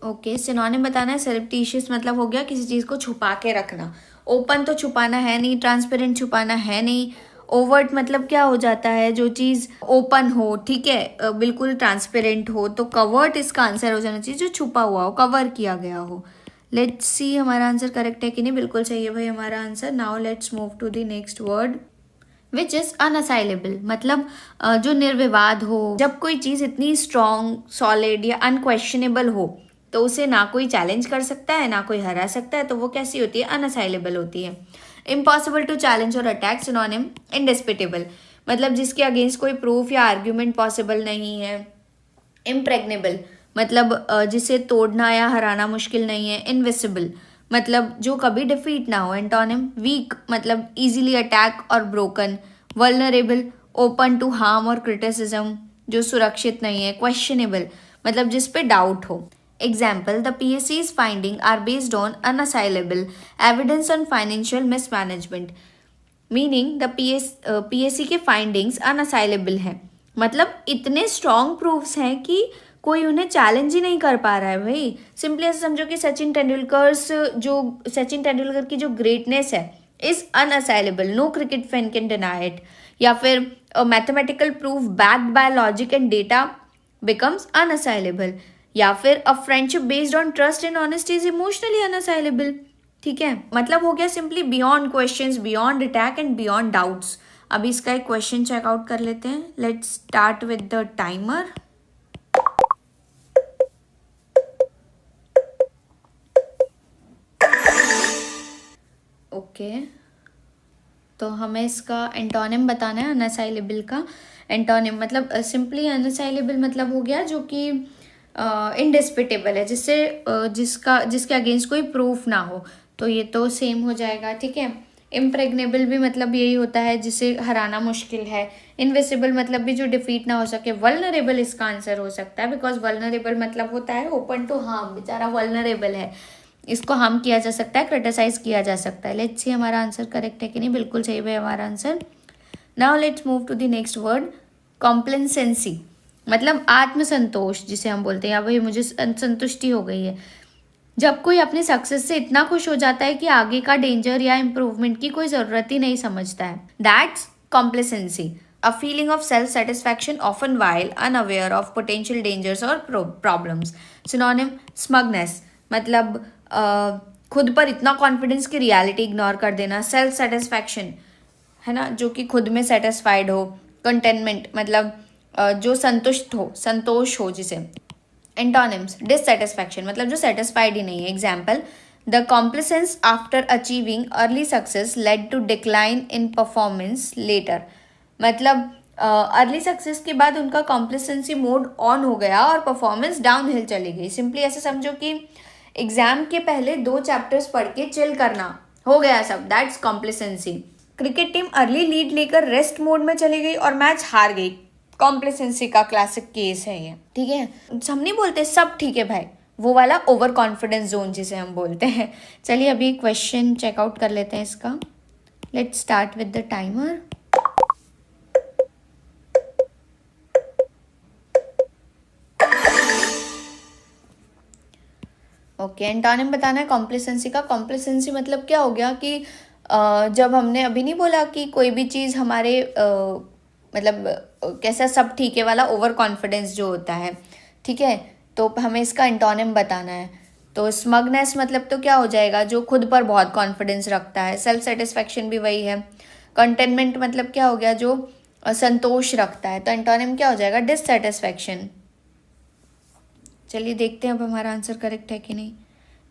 Okay, synonym बताना है। सरप्टिशियस मतलब हो गया किसी चीज़ को छुपा के रखना। ओपन तो छुपाना है नहीं, ट्रांसपेरेंट छुपाना है नहीं। ओवर्ट मतलब क्या हो जाता है? जो चीज़ ओपन हो, ठीक है, बिल्कुल ट्रांसपेरेंट हो। तो कवर्ट इसका आंसर हो जाना चाहिए, जो छुपा हुआ हो, कवर किया गया हो। लेट्स सी हमारा आंसर करेक्ट है कि नहीं। बिल्कुल सही है भाई हमारा answer. Now let's move to the next word which is unassailable, मतलब जो निर्विवाद हो। जब कोई चीज़ इतनी स्ट्रॉन्ग, सॉलिड या अनक्वेश्चनेबल हो तो उसे ना कोई चैलेंज कर सकता है, ना कोई हरा सकता है, तो वो कैसी होती है? अनअसाइलेबल होती है। इम्पॉसिबल टू चैलेंज और अटैक। सिनोनिम इंडिस्पिटेबल, मतलब जिसके अगेंस्ट कोई प्रूफ या आर्ग्यूमेंट पॉसिबल नहीं है। इम्प्रेग्नेबल मतलब जिसे तोड़ना या हराना मुश्किल नहीं है। इनविसिबल मतलब जो कभी डिफीट ना हो। एंटोनिम वीक मतलब इजीली अटैक और broken. Vulnerable open to harm और क्रिटिसिज्म, जो सुरक्षित नहीं है। क्वेश्चनेबल मतलब जिस पे डाउट हो। Example, the PSC's findings are based on unassailable evidence on financial mismanagement. Meaning the PSC के फाइंडिंग्स अनअसाइलेबल हैं, मतलब इतने स्ट्रॉन्ग प्रूफ्स हैं कि कोई उन्हें चैलेंज ही नहीं कर पा रहा है भाई। सिंपली ऐसे समझो कि सचिन तेंदुलकर की जो ग्रेटनेस है is unassailable, no cricket fan can deny it. या फिर mathematical proof backed by logic and data becomes unassailable. या फिर a friendship based on trust and honesty is emotionally unassailable. ठीक है, मतलब हो गया simply beyond questions, beyond attack and beyond doubts. अभी इसका एक क्वेश्चन चेकआउट कर लेते हैं। Let's start with the timer. Okay, तो हमें इसका एंटोनिम बताना है अनअसाइलेबल का। एंटोनिम मतलब सिंपली अनअसाइलेबल मतलब हो गया जो कि इनडिस्पिटेबल है, जिसके अगेंस्ट कोई प्रूफ ना हो, तो ये तो सेम हो जाएगा। ठीक है, इम्प्रेग्नेबल भी मतलब यही होता है जिसे हराना मुश्किल है। इनविजिबल मतलब भी जो डिफीट ना हो सके। वल्नरेबल इसका आंसर हो सकता है, बिकॉज वल्नरेबल मतलब होता है ओपन टू हार्म, बेचारा वल्नरेबल है, इसको हार्म किया जा सकता है, क्रिटिसाइज किया जा सकता है। लेट्स सी हमारा आंसर करेक्ट है कि नहीं। बिल्कुल सही है हमारा answer. Now let's move to the next word, complacency मतलब आत्मसंतोष जिसे हम बोलते हैं, या भाई मुझे संतुष्टि हो गई है। जब कोई अपने सक्सेस से इतना खुश हो जाता है कि आगे का डेंजर या इम्प्रूवमेंट की कोई जरूरत ही नहीं समझता है, that's complacency. A feeling of self satisfaction often while unaware of potential dangers और प्रॉब्लम्स। सिनोनिम, स्मगनेस मतलब खुद पर इतना कॉन्फिडेंस कि रियलिटी इग्नोर कर देना। सेल्फ सेटिस्फैक्शन है ना, जो कि खुद में सेटिस्फाइड हो। कंटेनमेंट मतलब जो संतुष्ट हो, संतोष हो जिसे। एंटोनिम्स, डिससेटिस्फैक्शन मतलब जो सेटिस्फाइड ही नहीं है। Example, the complacence after achieving early success led to decline in performance later. मतलब अर्ली सक्सेस के बाद उनका कॉम्प्लेसेंसी मोड ऑन हो गया और परफॉर्मेंस डाउन हिल चली गई। सिंपली ऐसे समझो कि एग्जाम के पहले 2 चैप्टर्स पढ़ के चिल करना, हो गया सब, that's complacency. Cricket team early lead लेकर रेस्ट मोड में चली गई और मैच हार गई, कॉम्प्लेसेंसी का क्लासिक केस है ये। ठीक है, हम नहीं बोलते सब ठीक है भाई, वो वाला ओवर कॉन्फिडेंस जोन जिसे हम बोलते हैं। चलिए अभी क्वेश्चन चेकआउट कर लेते हैं इसका। Let's start with the timer. Okay, antonym बताना है कॉम्प्लेसेंसी का। कॉम्प्लेसेंसी मतलब क्या हो गया कि जब हमने अभी नहीं बोला कि कोई भी चीज़ हमारे मतलब कैसा सब ठीक है वाला ओवर कॉन्फिडेंस जो होता है, ठीक है, तो हमें इसका एंटोनिम बताना है। तो स्मगनेस मतलब तो क्या हो जाएगा, जो खुद पर बहुत कॉन्फिडेंस रखता है। सेल्फ सेटिस्फैक्शन भी वही है। कंटेनमेंट मतलब क्या हो गया, जो संतोष रखता है। तो एंटोनिम क्या हो जाएगा, डिससेटिस्फैक्शन। चलिए देखते हैं अब हमारा आंसर करेक्ट है कि नहीं।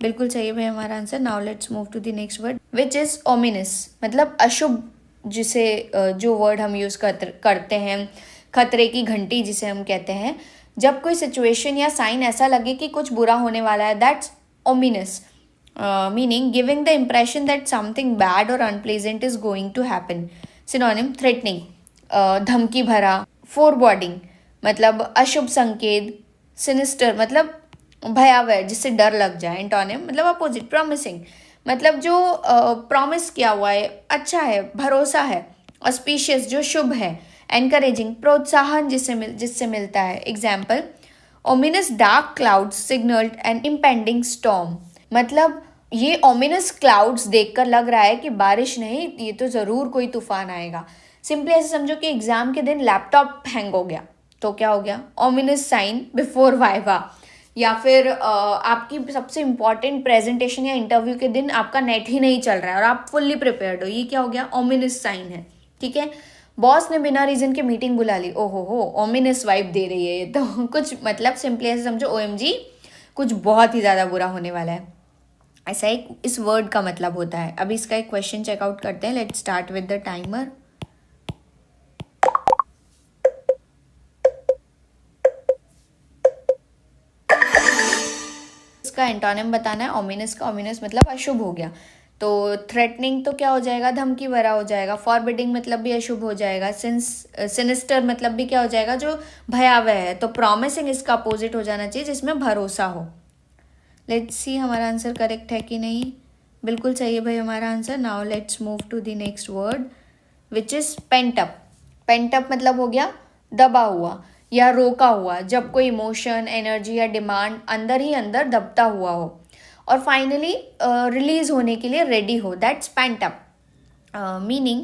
बिल्कुल सही है भाई हमारा answer. Now let's move to the next word which is ominous मतलब अशुभ, जिसे जो वर्ड हम यूज करते हैं, खतरे की घंटी जिसे हम कहते हैं। जब कोई सिचुएशन या साइन ऐसा लगे कि कुछ बुरा होने वाला है, that's ominous. Meaning giving the impression that something bad और unpleasant is going to happen. Synonym, threatening धमकी भरा। फोरबॉडिंग मतलब अशुभ संकेत। सिनिस्टर मतलब भयावह, जिससे डर लग जाए। एंटोनिम मतलब अपोजिट, प्रॉमिसिंग मतलब जो प्रॉमिस किया हुआ है, अच्छा है, भरोसा है। ऑस्पिशियस जो शुभ है। एनकरेजिंग प्रोत्साहन जिससे मिलता है। Example, ominous dark clouds signalled an impending storm. मतलब ये ओमिनस क्लाउड्स देखकर लग रहा है कि बारिश नहीं, ये तो ज़रूर कोई तूफान आएगा। सिंपली ऐसे समझो कि एग्जाम के दिन लैपटॉप हैंग हो गया, तो क्या हो गया, ओमिनस साइन बिफोर वाइवा। या फिर आपकी सबसे इंपॉर्टेंट प्रेजेंटेशन या इंटरव्यू के दिन आपका नेट ही नहीं चल रहा है और आप फुल्ली प्रिपेयर्ड हो, ये क्या हो गया, ओमिनस साइन है। ठीक है, बॉस ने बिना रीजन के मीटिंग बुला ली, ओहो हो, ओमिनस वाइब दे रही है ये तो। कुछ मतलब सिंपली ऐसे समझो, ओएमजी कुछ बहुत ही ज़्यादा बुरा होने वाला है, ऐसा एक इस वर्ड का मतलब होता है। अभी इसका एक क्वेश्चन चेकआउट करते हैं। Let's start with the timer. इसका एंटोनिम बताना है ओमिनस का। ओमिनस मतलब अशुभ हो गया। तो थ्रेटनिंग तो क्या हो जाएगा, धमकी भरा हो जाएगा। फॉरबिडिंग मतलब भी अशुभ हो जाएगा। सिनिस्टर मतलब भी क्या हो जाएगा, जो भयावह है। तो प्रॉमिसिंग इसका अपोजिट हो जाना चाहिए, जिसमें भरोसा हो। लेट्स सी हमारा आंसर करेक्ट है कि नहीं। बिल्कुल सही है भाई हमारा answer. Now let's move to the next word which is pent up. Pent up मतलब हो गया दबा हुआ या रोका हुआ, जब कोई इमोशन, एनर्जी या डिमांड अंदर ही अंदर दबता हुआ हो और फाइनली रिलीज होने के लिए रेडी हो, that's pent up. Meaning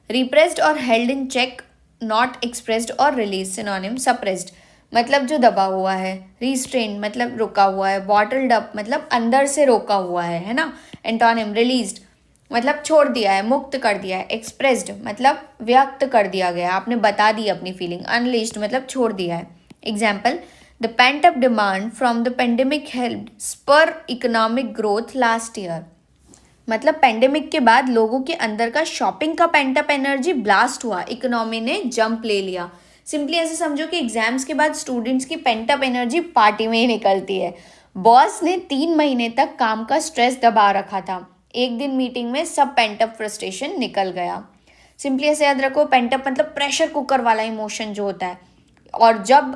repressed और held in check, not expressed और रिलीज। सिनोनिम, सप्रेस्ड मतलब जो दबा हुआ है। रिस्ट्रेन मतलब रोका हुआ है। बॉटल्ड अप मतलब अंदर से रोका हुआ है ना। एंटोनिम, रिलीज्ड मतलब छोड़ दिया है, मुक्त कर दिया है। एक्सप्रेस्ड मतलब व्यक्त कर दिया गया, आपने बता दी अपनी फीलिंग। अनलिस्ड मतलब छोड़ दिया है। Example, the pent up demand from the pandemic helped spur economic growth last year. मतलब पेंडेमिक के बाद लोगों के अंदर का शॉपिंग का पेंट अप एनर्जी ब्लास्ट हुआ, इकोनॉमी ने जंप ले लिया। सिंपली ऐसे समझो कि एग्जाम्स के बाद स्टूडेंट्स की पेंट अप एनर्जी पार्टी में ही निकलती है। बॉस ने 3 महीने तक काम का स्ट्रेस दबा रखा था, एक दिन मीटिंग में सब पेंटअप फ्रस्ट्रेशन निकल गया। सिंपली ऐसे याद रखो, पेंटअप मतलब प्रेशर कुकर वाला इमोशन जो होता है, और जब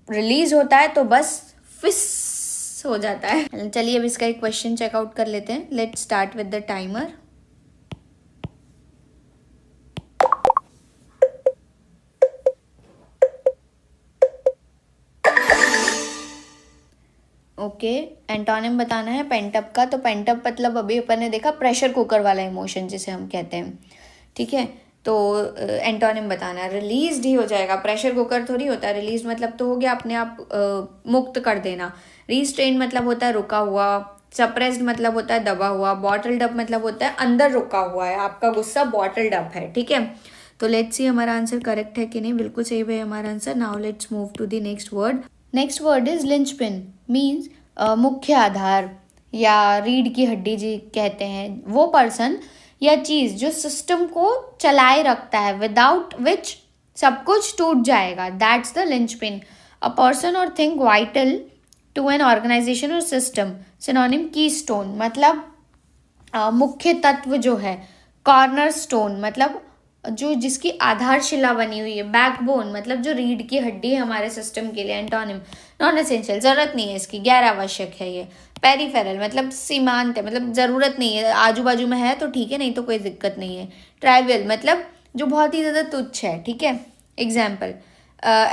रिलीज होता है तो बस फिस हो जाता है। चलिए अब इसका एक क्वेश्चन चेकआउट कर लेते हैं। Let's start with the timer. Okay, antonym बताना है पेंटअप का। तो पेंटअप मतलब अभी अपन ने देखा प्रेशर कुकर वाला इमोशन जिसे हम कहते हैं, ठीक है। तो एंटोनिम बताना है, रिलीज ही हो जाएगा। प्रेशर कुकर थोड़ी होता है, रिलीज मतलब तो हो गया अपने आप मुक्त कर देना। रिस्ट्रेन मतलब होता है रुका हुआ। सप्रेस्ड मतलब होता है दबा हुआ। बॉटल्ड अप मतलब होता है अंदर रुका हुआ है, आपका गुस्सा बॉटल्ड अप है, ठीक है। तो लेट्स सी हमारा आंसर करेक्ट है कि नहीं। बिल्कुल सही है हमारा answer. Now let's move to the next word. Next word is linchpin, means मुख्य आधार या रीढ़ की हड्डी जी कहते हैं। वो पर्सन या चीज जो सिस्टम को चलाए रखता है, विदाउट विच सब कुछ टूट जाएगा, that's the linchpin. A person और thing vital to an organisation और सिस्टम। सिनोनिम की स्टोन मतलब मुख्य तत्व जो है। कॉर्नर स्टोन मतलब जो जिसकी आधारशिला बनी हुई है। बैकबोन मतलब जो रीढ़ की हड्डी है हमारे सिस्टम के लिए। एंटोनिम नॉन एसेंशियल, जरूरत नहीं है इसकी, गैर आवश्यक है ये। पेरिफेरल मतलब सीमांत है, मतलब जरूरत नहीं है, आजू बाजू में है तो ठीक है, नहीं तो कोई दिक्कत नहीं है। ट्राइवियल मतलब जो बहुत ही ज़्यादा तुच्छ है, ठीक है। Example,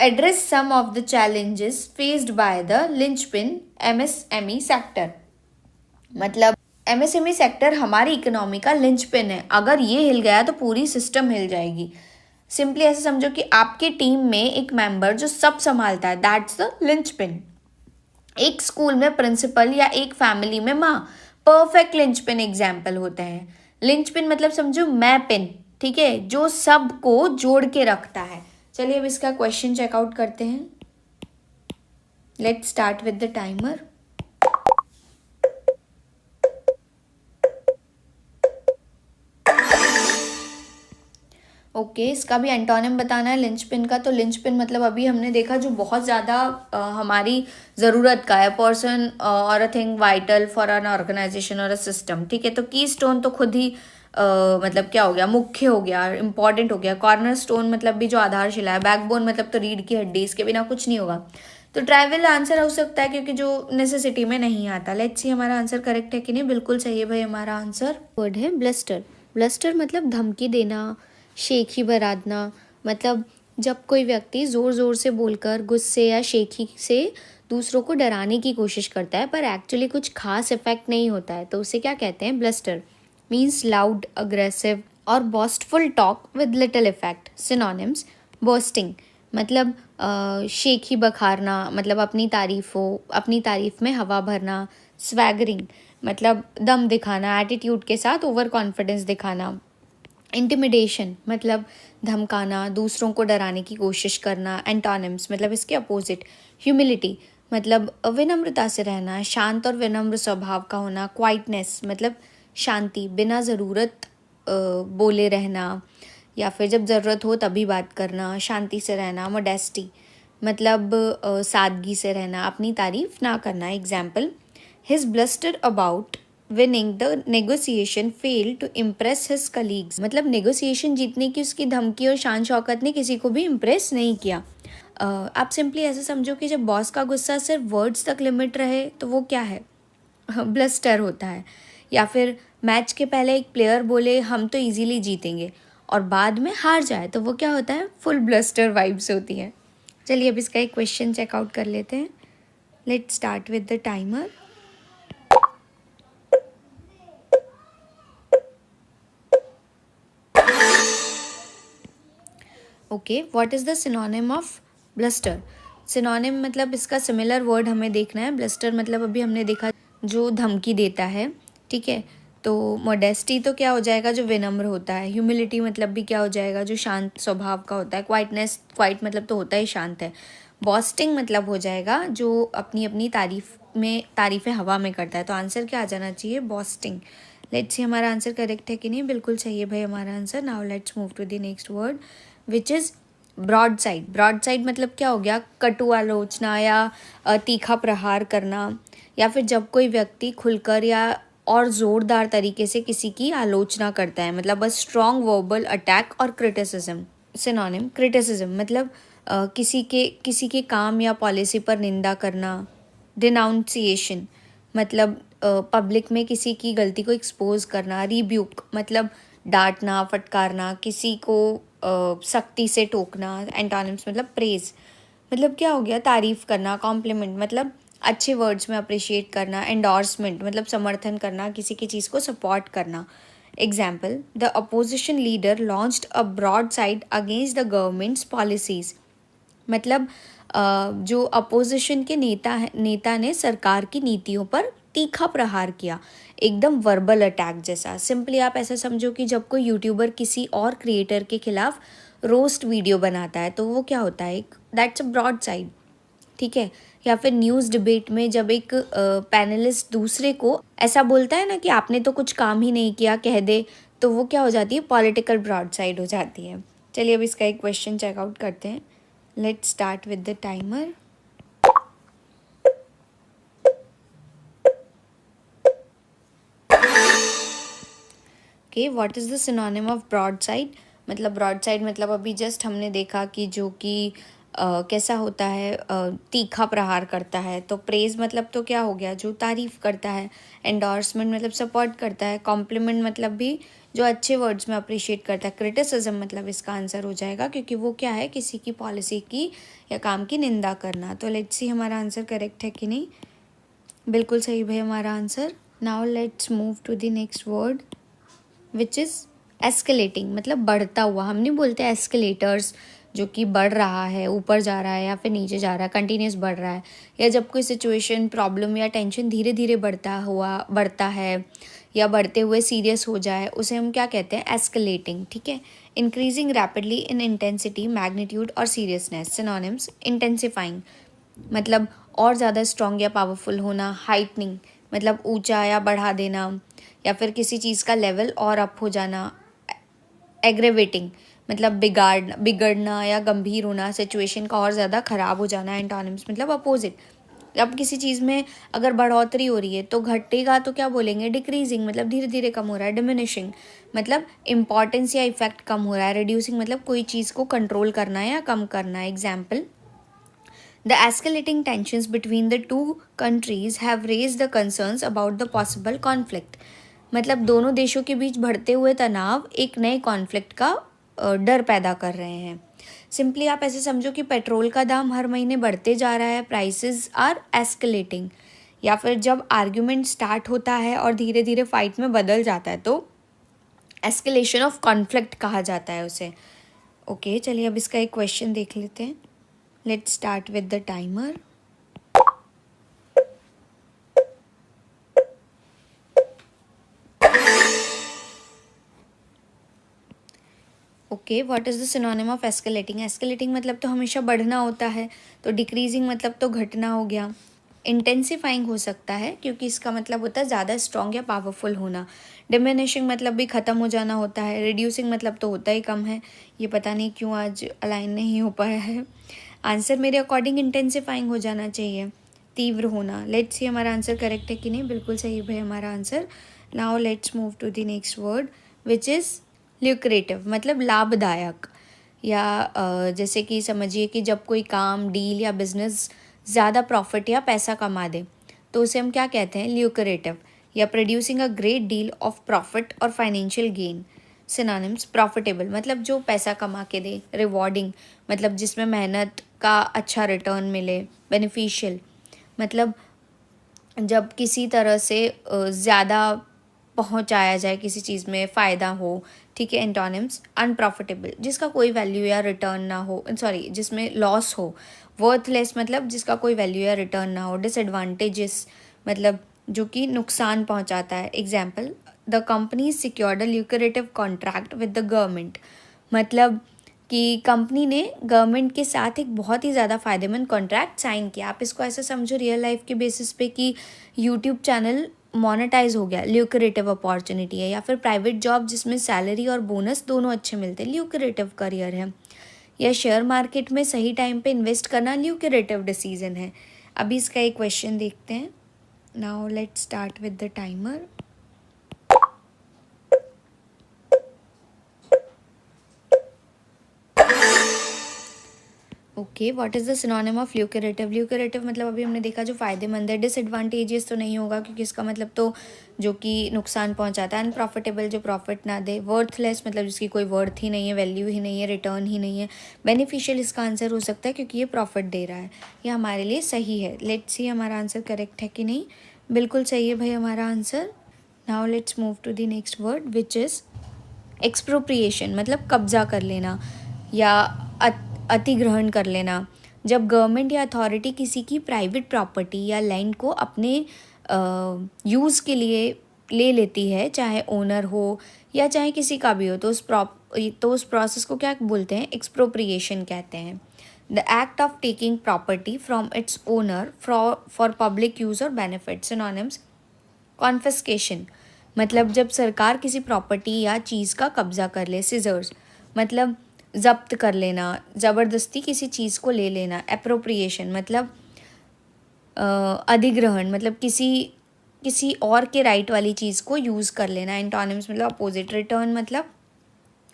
address some of the challenges faced by the linchpin MSME sector. मतलब एमएसएमई सेक्टर हमारी इकोनॉमी का लिंचपिन है, अगर ये हिल गया तो पूरी सिस्टम हिल जाएगी। सिंपली ऐसे समझो कि आपकी टीम में एक मेंबर जो सब संभालता है, दैट्स द लिंचपिन। एक स्कूल में प्रिंसिपल या एक फैमिली में माँ, परफेक्ट लिंचपिन एग्जाम्पल होते हैं। लिंचपिन मतलब समझो मैं पिन, ठीक है, जो सबको जोड़ के रखता है। चलिए अब इसका क्वेश्चन चेकआउट करते हैं। Let's start with the timer. Okay, इसका भी एंटोनिम बताना है लिंचपिन का। तो लिंचपिन मतलब अभी हमने देखा जो बहुत ज़्यादा हमारी ज़रूरत का है, पर्सन और a thing vital for an organisation और अ सिस्टम, ठीक है। तो की स्टोन तो खुद ही मतलब क्या हो गया, मुख्य हो गया, इंपॉर्टेंट हो गया। कॉर्नर स्टोन मतलब भी जो आधारशिला है। बैकबोन मतलब तो रीढ़ की हड्डी, इसके बिना कुछ नहीं होगा। तो ट्राइवल आंसर हो सकता है क्योंकि जो नेसेसिटी में नहीं आता। लेट्स सी हमारा आंसर करेक्ट है कि नहीं। बिल्कुल सही है भाई हमारा आंसर। वर्ड है ब्लस्टर। ब्लस्टर मतलब धमकी देना, शेखी बरादना। मतलब जब कोई व्यक्ति ज़ोर ज़ोर से बोलकर गुस्से या शेखी से दूसरों को डराने की कोशिश करता है पर एक्चुअली कुछ खास इफेक्ट नहीं होता है, तो उसे क्या कहते हैं, ब्लस्टर। मीन्स लाउड, अग्रेसिव और boastful talk with little effect. Synonyms, bursting मतलब शेखी बखारना, मतलब अपनी तारीफ में हवा भरना। स्वैगरिंग मतलब दम दिखाना, एटीट्यूड के साथ ओवर कॉन्फिडेंस दिखाना। इंटिमिडेशन मतलब धमकाना, दूसरों को डराने की कोशिश करना। एंटोनिम्स मतलब इसके अपोजिट। ह्यूमिलिटी मतलब विनम्रता से रहना, शांत और विनम्र स्वभाव का होना। क्वाइटनेस मतलब शांति, बिना ज़रूरत बोले रहना या फिर जब ज़रूरत हो तभी बात करना, शांति से रहना। मोडेस्टी मतलब सादगी से रहना, अपनी तारीफ ना करना। Example, his bluster about winning the negotiation fail to impress his colleagues. मतलब नेगोशिएशन जीतने की उसकी धमकी और शान शौकत ने किसी को भी इम्प्रेस नहीं किया। आप सिंपली ऐसे समझो कि जब बॉस का गुस्सा सिर्फ वर्ड्स तक लिमिट रहे तो वो क्या है, ब्लस्टर होता है। या फिर मैच के पहले एक प्लेयर बोले हम तो इजीली जीतेंगे और बाद में हार जाए तो वो क्या होता है, फुल ब्लस्टर वाइब्स होती हैं। चलिए अब इसका एक क्वेश्चन चेकआउट कर लेते हैं। Let's start with the timer. Okay, what is the synonym of bluster. Synonym मतलब इसका सिमिलर वर्ड हमें देखना है। ब्लस्टर मतलब अभी हमने देखा जो धमकी देता है, ठीक है। तो मोडेस्टी तो क्या हो जाएगा, जो विनम्र होता है। ह्यूमिलिटी मतलब भी क्या हो जाएगा, जो शांत स्वभाव का होता है। क्वाइटनेस, क्वाइट मतलब तो होता ही शांत है। बॉस्टिंग मतलब हो जाएगा जो अपनी अपनी तारीफ़ें हवा में करता है। तो आंसर क्या आ जाना चाहिए, बॉस्टिंग। लेट्स सी हमारा आंसर करेक्ट है कि नहीं। बिल्कुल सही है भाई हमारा answer. Now let's move to the next word which is broadside. Broad side मतलब क्या हो गया, कटु आलोचना या तीखा प्रहार करना। या फिर जब कोई व्यक्ति खुलकर या और ज़ोरदार तरीके से किसी की आलोचना करता है, मतलब अ स्ट्रॉन्ग वर्बल अटैक और क्रिटिसिज्म। सिनोनिम क्रिटिसिज्म मतलब किसी के काम या पॉलिसी पर निंदा करना। डिनाउंसिएशन मतलब पब्लिक में किसी की गलती को एक्सपोज करना। रिब्यूक मतलब डांटना, फटकारना, किसी को सख्ती से टोकना। एंटोनिम्स मतलब प्रेज मतलब क्या हो गया, तारीफ करना। कॉम्प्लीमेंट मतलब अच्छे वर्ड्स में अप्रिशिएट करना। एंडोर्समेंट मतलब समर्थन करना, किसी की चीज़ को सपोर्ट करना। Example, the opposition leader launched a broadside against the government's policies मतलब जो अपोजिशन के नेता ने सरकार की नीतियों पर तीखा प्रहार किया, एकदम वर्बल अटैक जैसा। सिंपली आप ऐसा समझो कि जब कोई यूट्यूबर किसी और क्रिएटर के खिलाफ रोस्ट वीडियो बनाता है तो वो क्या होता है, एक दैट्स अ ब्रॉड साइड, ठीक है। या फिर न्यूज़ डिबेट में जब एक पैनलिस्ट दूसरे को ऐसा बोलता है ना कि आपने तो कुछ काम ही नहीं किया, कह दे, तो वो क्या हो जाती है, पॉलिटिकल ब्रॉड साइड हो जाती है। चलिए अब इसका एक क्वेश्चन चेकआउट करते हैं। Let's start with the timer. Okay, what is the synonym of broad side. मतलब ब्रॉड साइड मतलब अभी जस्ट हमने देखा कि जो कि कैसा होता है, तीखा प्रहार करता है। तो प्रेज मतलब तो क्या हो गया, जो तारीफ करता है। एंडोर्समेंट मतलब सपोर्ट करता है। कॉम्प्लीमेंट मतलब भी जो अच्छे वर्ड्स में अप्रिशिएट करता है। क्रिटिसिज्म मतलब इसका आंसर हो जाएगा, क्योंकि वो क्या है, किसी की पॉलिसी की या काम की निंदा करना। तो लेट्स सी हमारा आंसर करेक्ट है कि नहीं। बिल्कुल सही भाई हमारा answer. Now let's move to the next word which is escalating मतलब बढ़ता हुआ। हम नहीं बोलते एस्केलेटर्स जो कि बढ़ रहा है, ऊपर जा रहा है या फिर नीचे जा रहा है, कंटिन्यूस बढ़ रहा है। या जब कोई सिचुएशन, प्रॉब्लम या टेंशन धीरे धीरे बढ़ता है या बढ़ते हुए सीरियस हो जाए, उसे हम क्या कहते हैं, एस्केलेटिंग, ठीक है। Increasing rapidly in intensity, magnitude और सीरियसनेस। सिनोनिम्स, इंटेंसिफाइंग मतलब और ज़्यादा स्ट्रॉन्ग या पावरफुल होना। हाइटनिंग मतलब ऊंचा या बढ़ा देना या फिर किसी चीज़ का लेवल और अप हो जाना। एग्रेवेटिंग मतलब बिगड़ना या गंभीर होना, सिचुएशन का और ज़्यादा ख़राब हो जाना। एंटोनिम्स मतलब अपोजिट। अब किसी चीज़ में अगर बढ़ोतरी हो रही है तो घटेगा तो क्या बोलेंगे, डिक्रीजिंग मतलब धीरे धीरे कम हो रहा है। डिमिनिशिंग मतलब इंपॉर्टेंस या इफेक्ट कम हो रहा है। रिड्यूसिंग मतलब कोई चीज़ को कंट्रोल करना है या कम करना है। Example, the escalating tensions between the two countries have raised the concerns about the possible conflict मतलब दोनों देशों के बीच बढ़ते हुए तनाव एक नए कॉन्फ्लिक्ट का डर पैदा कर रहे हैं। सिंपली आप ऐसे समझो कि पेट्रोल का दाम हर महीने बढ़ते जा रहा है, प्राइसेस आर एस्केलेटिंग। या फिर जब आर्ग्यूमेंट स्टार्ट होता है और धीरे धीरे फाइट में बदल जाता है तो एस्केलेशन ऑफ कॉन्फ्लिक्ट कहा जाता है उसे। ओके, चलिए अब इसका एक क्वेश्चन देख लेते हैं। Let's start with the timer. Okay, what is the synonym of escalating. Escalating मतलब तो हमेशा बढ़ना होता है, तो डिक्रीजिंग मतलब तो घटना हो गया। इंटेंसिफाइंग हो सकता है क्योंकि इसका मतलब होता है ज़्यादा स्ट्रॉन्ग या पावरफुल होना। डिमिनिशिंग मतलब भी ख़त्म हो जाना होता है। रिड्यूसिंग मतलब तो होता ही कम है। ये पता नहीं क्यों आज अलाइन नहीं हो पाया है। आंसर मेरे अकॉर्डिंग इंटेंसिफाइंग हो जाना चाहिए, तीव्र होना। लेट्स सी हमारा आंसर करेक्ट है कि नहीं। बिल्कुल सही है हमारा answer. Now let's move to the next word which is lucrative मतलब लाभदायक। या जैसे कि समझिए कि जब कोई काम, डील या बिजनेस ज़्यादा प्रॉफिट या पैसा कमा दे तो उसे हम क्या कहते हैं, ल्यूक्रेटिव। या producing a great deal of profit और फाइनेंशियल गेन। सिनोनिम्स, प्रॉफिटेबल मतलब जो पैसा कमा के दे। रिवॉर्डिंग मतलब जिसमें मेहनत का अच्छा रिटर्न मिले। बेनिफिशियल मतलब जब किसी तरह से ज़्यादा पहुंचाया जाए, किसी चीज़ में फ़ायदा हो, ठीक है। एंटोनिम्स, अनप्रॉफिटेबल जिसका कोई वैल्यू या रिटर्न ना हो, सॉरी जिसमें लॉस हो। वर्थलेस मतलब जिसका कोई वैल्यू या रिटर्न ना हो। डिसएडवांटेजेस मतलब जो कि नुकसान पहुंचाता है। Example, the company secured a lucrative contract with the government मतलब कि कंपनी ने गवर्नमेंट के साथ एक बहुत ही ज़्यादा फ़ायदेमंद कॉन्ट्रैक्ट साइन किया। आप इसको ऐसा समझो रियल लाइफ के बेसिस पे कि यूट्यूब चैनल मोनेटाइज हो गया, ल्यूक्रेटिव अपॉर्चुनिटी है। या फिर प्राइवेट जॉब जिसमें सैलरी और बोनस दोनों अच्छे मिलते हैं, ल्यूक्रेटिव करियर है। या शेयर मार्केट में सही टाइम पे इन्वेस्ट करना ल्यूक्रेटिव डिसीजन है। अभी इसका एक क्वेश्चन देखते हैं। Now let's start with the timer. Okay, what is the synonym of lucrative? Lucrative मतलब अभी हमने देखा जो फ़ायदेमंद है। डिसएडवांटेजेस तो नहीं होगा क्योंकि इसका मतलब तो जो कि नुकसान पहुंचाता है। अनप्रॉफिटेबल जो प्रॉफिट ना दे। वर्थलेस मतलब जिसकी कोई वर्थ ही नहीं है, वैल्यू ही नहीं है, रिटर्न ही नहीं है। बेनिफिशियल इसका आंसर हो सकता है क्योंकि ये प्रॉफिट दे रहा है। ये हमारे लिए सही है। लेट्स सी हमारा आंसर करेक्ट है कि नहीं। बिल्कुल सही है भाई हमारा answer. Now let's move to the next word which is expropriation, मतलब कब्जा कर लेना या अतिग्रहण कर लेना। जब गवर्नमेंट या अथॉरिटी किसी की प्राइवेट प्रॉपर्टी या लैंड को अपने यूज़ के लिए ले लेती है, चाहे ओनर हो या चाहे किसी का भी हो, तो उस प्रोसेस को क्या बोलते हैं? एक्सप्रोप्रिएशन कहते हैं। The act of taking property from its owner for public use और बेनिफिट। सिनोनिम्स: कॉन्फिस्केशन मतलब जब सरकार किसी प्रॉपर्टी या चीज़ का कब्जा कर ले। सीजर्स मतलब जब्त कर लेना, ज़बरदस्ती किसी चीज़ को ले लेना। एप्रोप्रिएशन मतलब अधिग्रहण, मतलब किसी और के राइट वाली चीज़ को यूज़ कर लेना। एंटोनिम्स मतलब अपोजिट। रिटर्न मतलब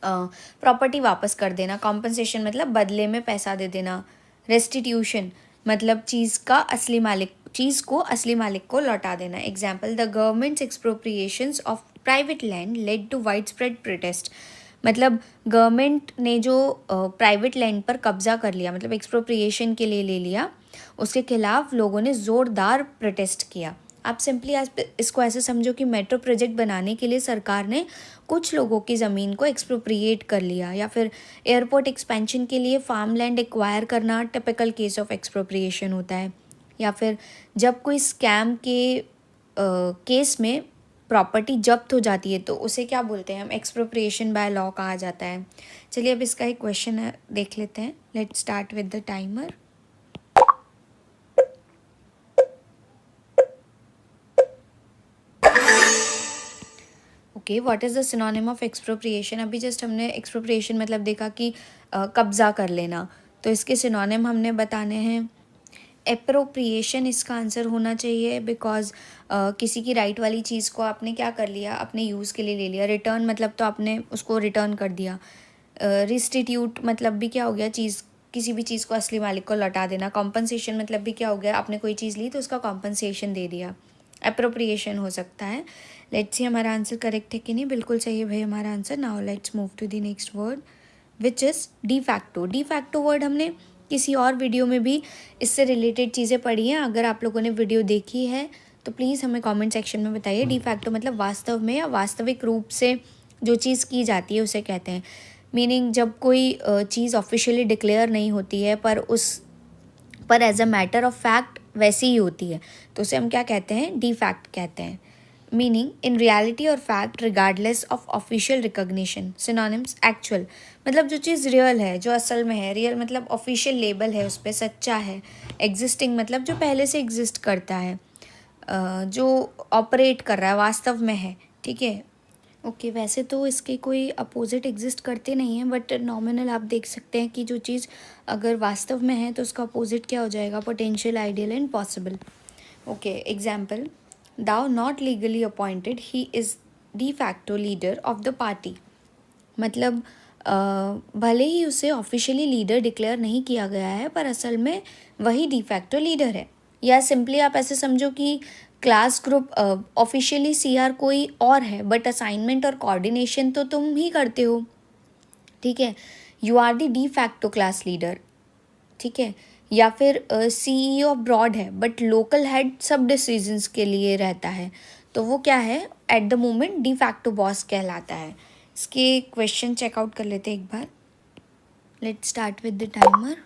प्रॉपर्टी वापस कर देना। कॉम्पनसेशन मतलब बदले में पैसा दे देना। रेस्टिट्यूशन मतलब चीज़ को असली मालिक को लौटा देना। Example: the government's expropriations of private land led to widespread protest. मतलब गवर्नमेंट ने जो प्राइवेट लैंड पर कब्जा कर लिया, मतलब एक्सप्रोप्रिएशन के लिए ले लिया, उसके खिलाफ लोगों ने ज़ोरदार प्रोटेस्ट किया। आप सिंपली इसको ऐसे समझो कि मेट्रो प्रोजेक्ट बनाने के लिए सरकार ने कुछ लोगों की ज़मीन को एक्सप्रोप्रिएट कर लिया, या फिर एयरपोर्ट एक्सपेंशन के लिए फार्म लैंड एक्वायर करना टिपिकल केस ऑफ एक्सप्रोप्रिएशन होता है। या फिर जब कोई स्कैम के केस में प्रॉपर्टी जब्त हो जाती है तो उसे क्या बोलते हैं हम? एक्सप्रोप्रिएशन बाय लॉ कहा जाता है। चलिए अब इसका एक क्वेश्चन है, देख लेते हैं। Let's start with the timer. Okay, what is the synonym of expropriation? अभी जस्ट हमने एक्सप्रोप्रिएशन मतलब देखा कि कब्जा कर लेना, तो इसके सिनोनिम हमने बताने हैं। एप्रोप्रिएशन इसका आंसर होना चाहिए बिकॉज किसी की राइट वाली चीज़ को आपने क्या कर लिया? अपने यूज़ के लिए ले लिया। रिटर्न मतलब तो आपने उसको रिटर्न कर दिया। रिस्टिट्यूट मतलब भी क्या हो गया? किसी भी चीज़ को असली मालिक को लौटा देना। कॉम्पनसेशन मतलब भी क्या हो गया? आपने कोई चीज़ ली तो उसका कॉम्पनसेशन दे दिया। एप्रोप्रिएशन हो सकता है। लेट्स सी हमारा आंसर करेक्ट है कि नहीं। बिल्कुल सही है भाई हमारा answer. Now let's move to the next word which is de facto. De facto word हमने किसी और वीडियो में भी इससे रिलेटेड चीज़ें पढ़ी हैं। अगर आप लोगों ने वीडियो देखी है तो प्लीज़ हमें कमेंट सेक्शन में बताइए। डी फैक्टो मतलब वास्तव में या वास्तविक रूप से जो चीज़ की जाती है उसे कहते हैं। मीनिंग जब कोई चीज़ ऑफिशियली डिक्लेयर नहीं होती है पर as a matter of fact वैसी ही होती है, तो उसे हम क्या कहते हैं? डी फैक्ट कहते हैं। मीनिंग इन रियलिटी और fact regardless of official recognition. Synonyms: actual मतलब जो चीज़ रियल है, जो असल में है। रियल मतलब ऑफिशियल लेबल है उस पर, सच्चा है। एग्जिस्टिंग मतलब जो पहले से एग्जिस्ट करता है, जो ऑपरेट कर रहा है, वास्तव में है। ठीक है, ओके। वैसे तो इसके कोई अपोजिट एग्जिस्ट करते नहीं हैं, बट नॉमिनल आप देख सकते हैं कि जो चीज़ अगर वास्तव में है तो उसका अपोजिट क्या हो जाएगा? Potential, ideal and possible. Okay, example: though not legally appointed, he is de facto leader of the party. मतलब भले ही उसे ऑफिशियली लीडर डिक्लेयर नहीं किया गया है पर असल में वही डी फैक्टो लीडर है। या सिंपली आप ऐसे समझो कि क्लास ग्रुप ऑफिशियली सीआर कोई और है बट असाइनमेंट और कोऑर्डिनेशन तो तुम ही करते हो। ठीक है, you are the de facto class leader. ठीक है, या फिर सीईओ ब्रॉड है बट लोकल हेड सब डिसीजंस के लिए रहता है, तो वो क्या है? At the moment de facto boss कहलाता है। इसके क्वेश्चन चेकआउट कर लेते हैं एक बार। Let's start with the timer.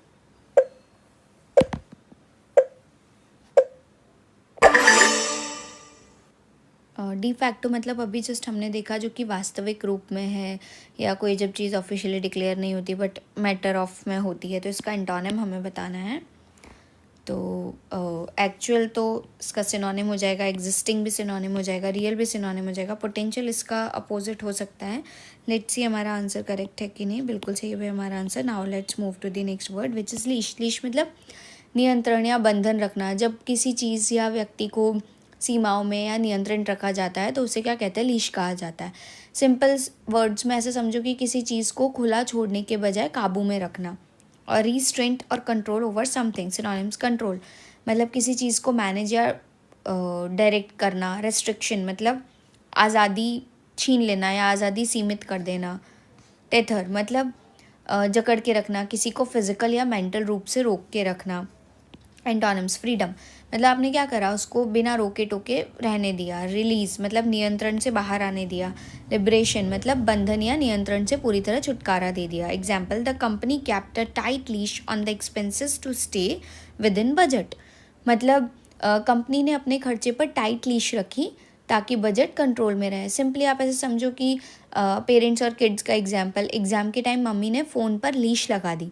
De facto मतलब अभी जस्ट हमने देखा जो कि वास्तविक रूप में है, या कोई जब चीज़ ऑफिशियली डिक्लेयर नहीं होती बट मैटर ऑफ में होती है, तो इसका एंटोनिम हमें बताना है। तो एक्चुअल तो इसका सिनोनिम हो जाएगा, एग्जिस्टिंग भी सिनोनिम हो जाएगा, रियल भी सिनोनिम हो जाएगा, पोटेंशियल इसका अपोजिट हो सकता है। लेट्स सी हमारा आंसर करेक्ट है कि नहीं। बिल्कुल सही है हमारा answer. Now let's move to the next word which is leash. Leash मतलब नियंत्रण या बंधन रखना। जब किसी चीज़ या व्यक्ति को सीमाओं में या नियंत्रण रखा जाता है तो उसे क्या कहते हैं? लीश कहा जाता है। सिंपल वर्ड्स में ऐसे समझो कि किसी चीज़ को खुला छोड़ने के बजाय काबू में रखना। और रिस्ट्रेंट और control over something, synonyms control मतलब किसी चीज़ को मैनेज या डायरेक्ट करना, रेस्ट्रिक्शन मतलब आज़ादी छीन लेना या आज़ादी सीमित कर देना, टेथर मतलब जकड़ के रखना, किसी को फिजिकल या मेंटल रूप से रोक के रखना। एंटोनिम्स फ्रीडम मतलब आपने क्या करा, उसको बिना रोके टोके रहने दिया। रिलीज मतलब नियंत्रण से बाहर आने दिया। लिबरेशन मतलब बंधन या नियंत्रण से पूरी तरह छुटकारा दे दिया। Example, the company kept a tight leash on the expenses to stay within budget मतलब कंपनी ने अपने खर्चे पर टाइट लीश रखी ताकि बजट कंट्रोल में रहे। सिंपली आप ऐसे समझो कि पेरेंट्स और किड्स का एग्जाम्पल, एग्जाम के टाइम मम्मी ने फ़ोन पर लीश लगा दी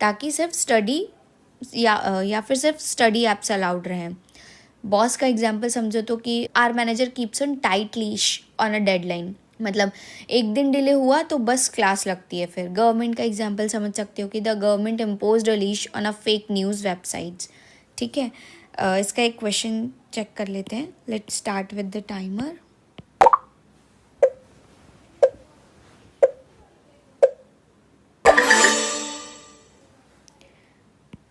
ताकि सिर्फ स्टडी या फिर सिर्फ स्टडी ऐप्स अलाउड रहें। बॉस का एग्जाम्पल समझो तो कि our manager keeps on tight leash on a deadline मतलब एक दिन डिले हुआ तो बस क्लास लगती है। फिर गवर्नमेंट का एग्जाम्पल समझ सकते हो कि the government imposed a leash on a fake news websites. ठीक है, इसका एक क्वेश्चन चेक कर लेते हैं। Let's start with the timer.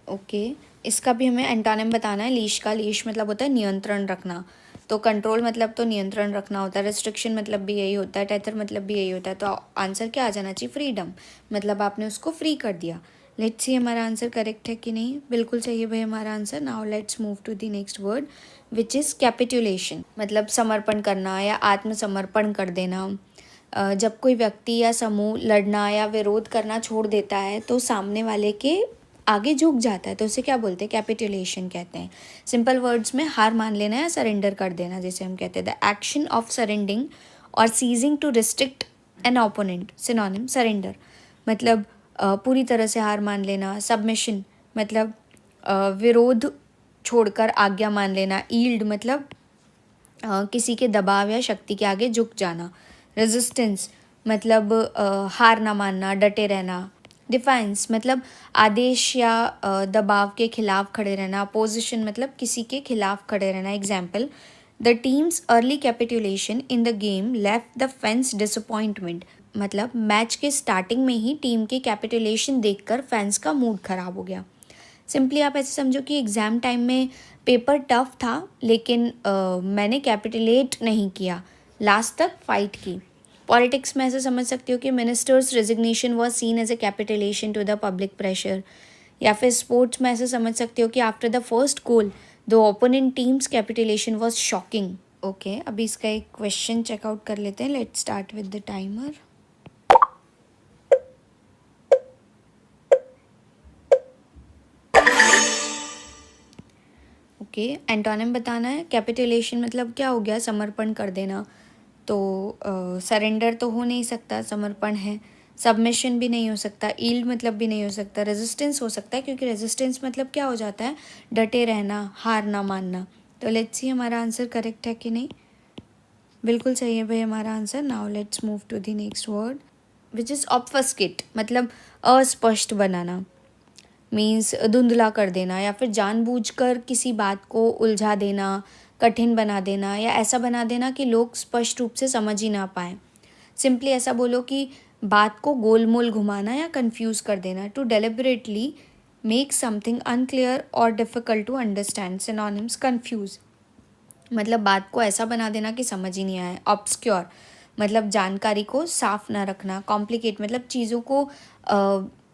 Okay, इसका भी हमें एंटोनिम बताना है। लीश का, लीश मतलब होता है नियंत्रण रखना, तो कंट्रोल मतलब तो नियंत्रण रखना होता है। रेस्ट्रिक्शन मतलब भी यही होता है। टेथर मतलब भी यही होता है। तो आंसर क्या आ जाना चाहिए? फ्रीडम मतलब आपने उसको फ्री कर दिया। लेट्स सी हमारा आंसर करेक्ट है कि नहीं। बिल्कुल चाहिए भाई हमारा answer. Now let's move to the next word which is capitulation मतलब समर्पण करना या आत्मसमर्पण कर देना। जब कोई व्यक्ति या समूह लड़ना या विरोध करना छोड़ देता है तो सामने वाले के आगे झुक जाता है, तो उसे क्या बोलते हैं? कैपिटुलेशन कहते हैं। सिंपल वर्ड्स में हार मान लेना या सरेंडर कर देना, जैसे हम कहते हैं द एक्शन ऑफ सरेंडिंग और ceasing to restrict an opponent, synonym surrender मतलब पूरी तरह से हार मान लेना। सबमिशन मतलब विरोध छोड़कर आज्ञा मान लेना। ईल्ड मतलब किसी के दबाव या शक्ति के आगे झुक जाना। रेजिस्टेंस मतलब हार ना मानना, डटे रहना। डिफाइंस मतलब आदेश या दबाव के खिलाफ खड़े रहना। अपोजिशन मतलब किसी के खिलाफ खड़े रहना। Example, the teams early capitulation in the game left the fans disappointment मतलब मैच के स्टार्टिंग में ही टीम के कैपिटुलेशन देखकर फैंस का मूड खराब हो गया। सिंपली आप ऐसे समझो कि एग्ज़ाम टाइम में पेपर टफ था लेकिन मैंने कैपिटुलेट नहीं किया, लास्ट तक फाइट की। पॉलिटिक्स में ऐसे समझ सकते हो कि minister's resignation was seen as a capitulation to the public pressure. या फिर स्पोर्ट्स में ऐसे समझ सकते हो कि after the first goal the opponent team's capitulation was shocking. Okay, अभी इसका एक क्वेश्चन चेकआउट कर लेते हैं। Let's start with the timer. Okay, antonym बताना है। कैपिटुलेशन मतलब क्या हो गया? समर्पण कर देना। तो सरेंडर तो हो नहीं सकता, समर्पण है। सबमिशन भी नहीं हो सकता। ईल्ड मतलब भी नहीं हो सकता। रेजिस्टेंस हो सकता है क्योंकि रेजिस्टेंस मतलब क्या हो जाता है? डटे रहना, हार ना मानना। तो लेट्स सी हमारा आंसर करेक्ट है कि नहीं। बिल्कुल सही है भाई हमारा answer. Now let's move to the next word which is obfuscate मतलब अस्पष्ट बनाना, मीन्स धुंधला कर देना या फिर जानबूझकर किसी बात को उलझा देना, कठिन बना देना या ऐसा बना देना कि लोग स्पष्ट रूप से समझ ही ना पाएँ। सिंपली ऐसा बोलो कि बात को गोल मोल घुमाना या कंफ्यूज कर देना। To deliberately make something unclear और difficult to understand, synonyms confuse मतलब बात को ऐसा बना देना कि समझ ही नहीं आए। ऑब्सक्योर मतलब जानकारी को साफ ना रखना। कॉम्प्लिकेट मतलब चीज़ों को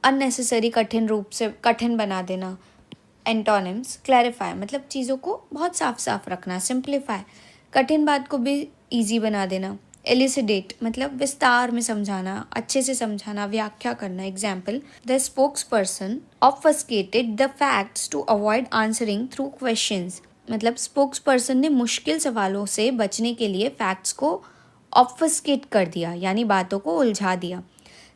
अननेसेसरी कठिन रूप से कठिन बना देना। एंटोनिम्स क्लैरिफाई मतलब चीज़ों को बहुत साफ साफ रखना। सिंप्लीफाई कठिन बात को भी ईजी बना देना। एलिसिडेट मतलब विस्तार में समझाना, अच्छे से समझाना, व्याख्या करना। Example, the spokesperson obfuscated the facts to avoid answering through questions मतलब स्पोक्स पर्सन ने मुश्किल सवालों से बचने के लिए फैक्ट्स को ऑब्फस्केट कर दिया यानी बातों को उलझा दिया।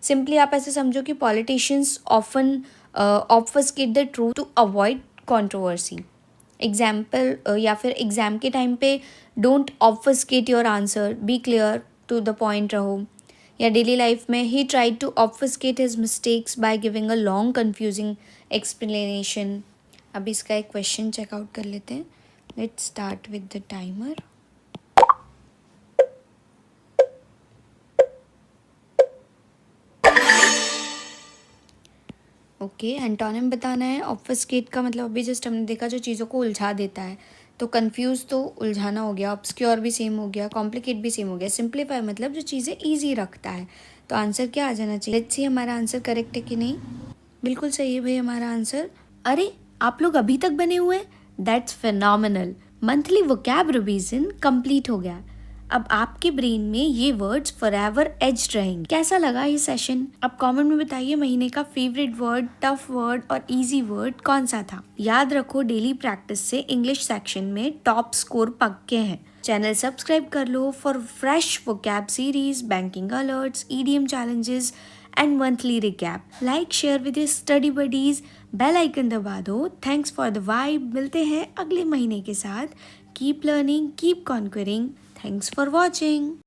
सिंपली आप ऐसे समझो कि politicians often obfuscate the truth to avoid controversy. Example या फिर एग्जाम के टाइम पे don't obfuscate your answer, be clear to the point रहो। या डेली लाइफ में ही tried to obfuscate his mistakes by giving a long confusing explanation. अभी इसका एक क्वेश्चन चेकआउट कर लेते हैं। Let's start with the timer. Okay, antonym बताना है। ऑब्फस्केट का मतलब अभी जस्ट हमने देखा जो चीज़ों को उलझा देता है। तो कंफ्यूज तो उलझाना हो गया, ऑब्सक्योर भी सेम हो गया, कॉम्प्लिकेट भी सेम हो गया। सिंप्लीफाई मतलब जो चीज़ें ईजी रखता है। तो आंसर क्या आ जाना चाहिए? लेट्स सी हमारा आंसर करेक्ट है कि नहीं। बिल्कुल सही है भाई हमारा आंसर। अरे, आप लोग अभी तक बने हुए हैं, that's phenomenal. Monthly vocab revision complete हो गया। अब आपके ब्रेन में ये वर्ड्स फॉरएवर एज्ड रहेंगे। कैसा लगा ये सेशन? अब कमेंट में बताइए महीने का फेवरेट वर्ड, टफ वर्ड और इजी वर्ड कौन सा था। याद रखो, डेली प्रैक्टिस से इंग्लिश सेक्शन में टॉप स्कोर पक्के हैं। चैनल सब्सक्राइब कर लो for fresh vocab series, banking alerts, idiom challenges and monthly recap. Like, share with your study buddies. Bell icon दबा दो। Thanks for the vibe. मिलते हैं अगले महीने के साथ। Keep learning, keep conquering. Thanks for watching.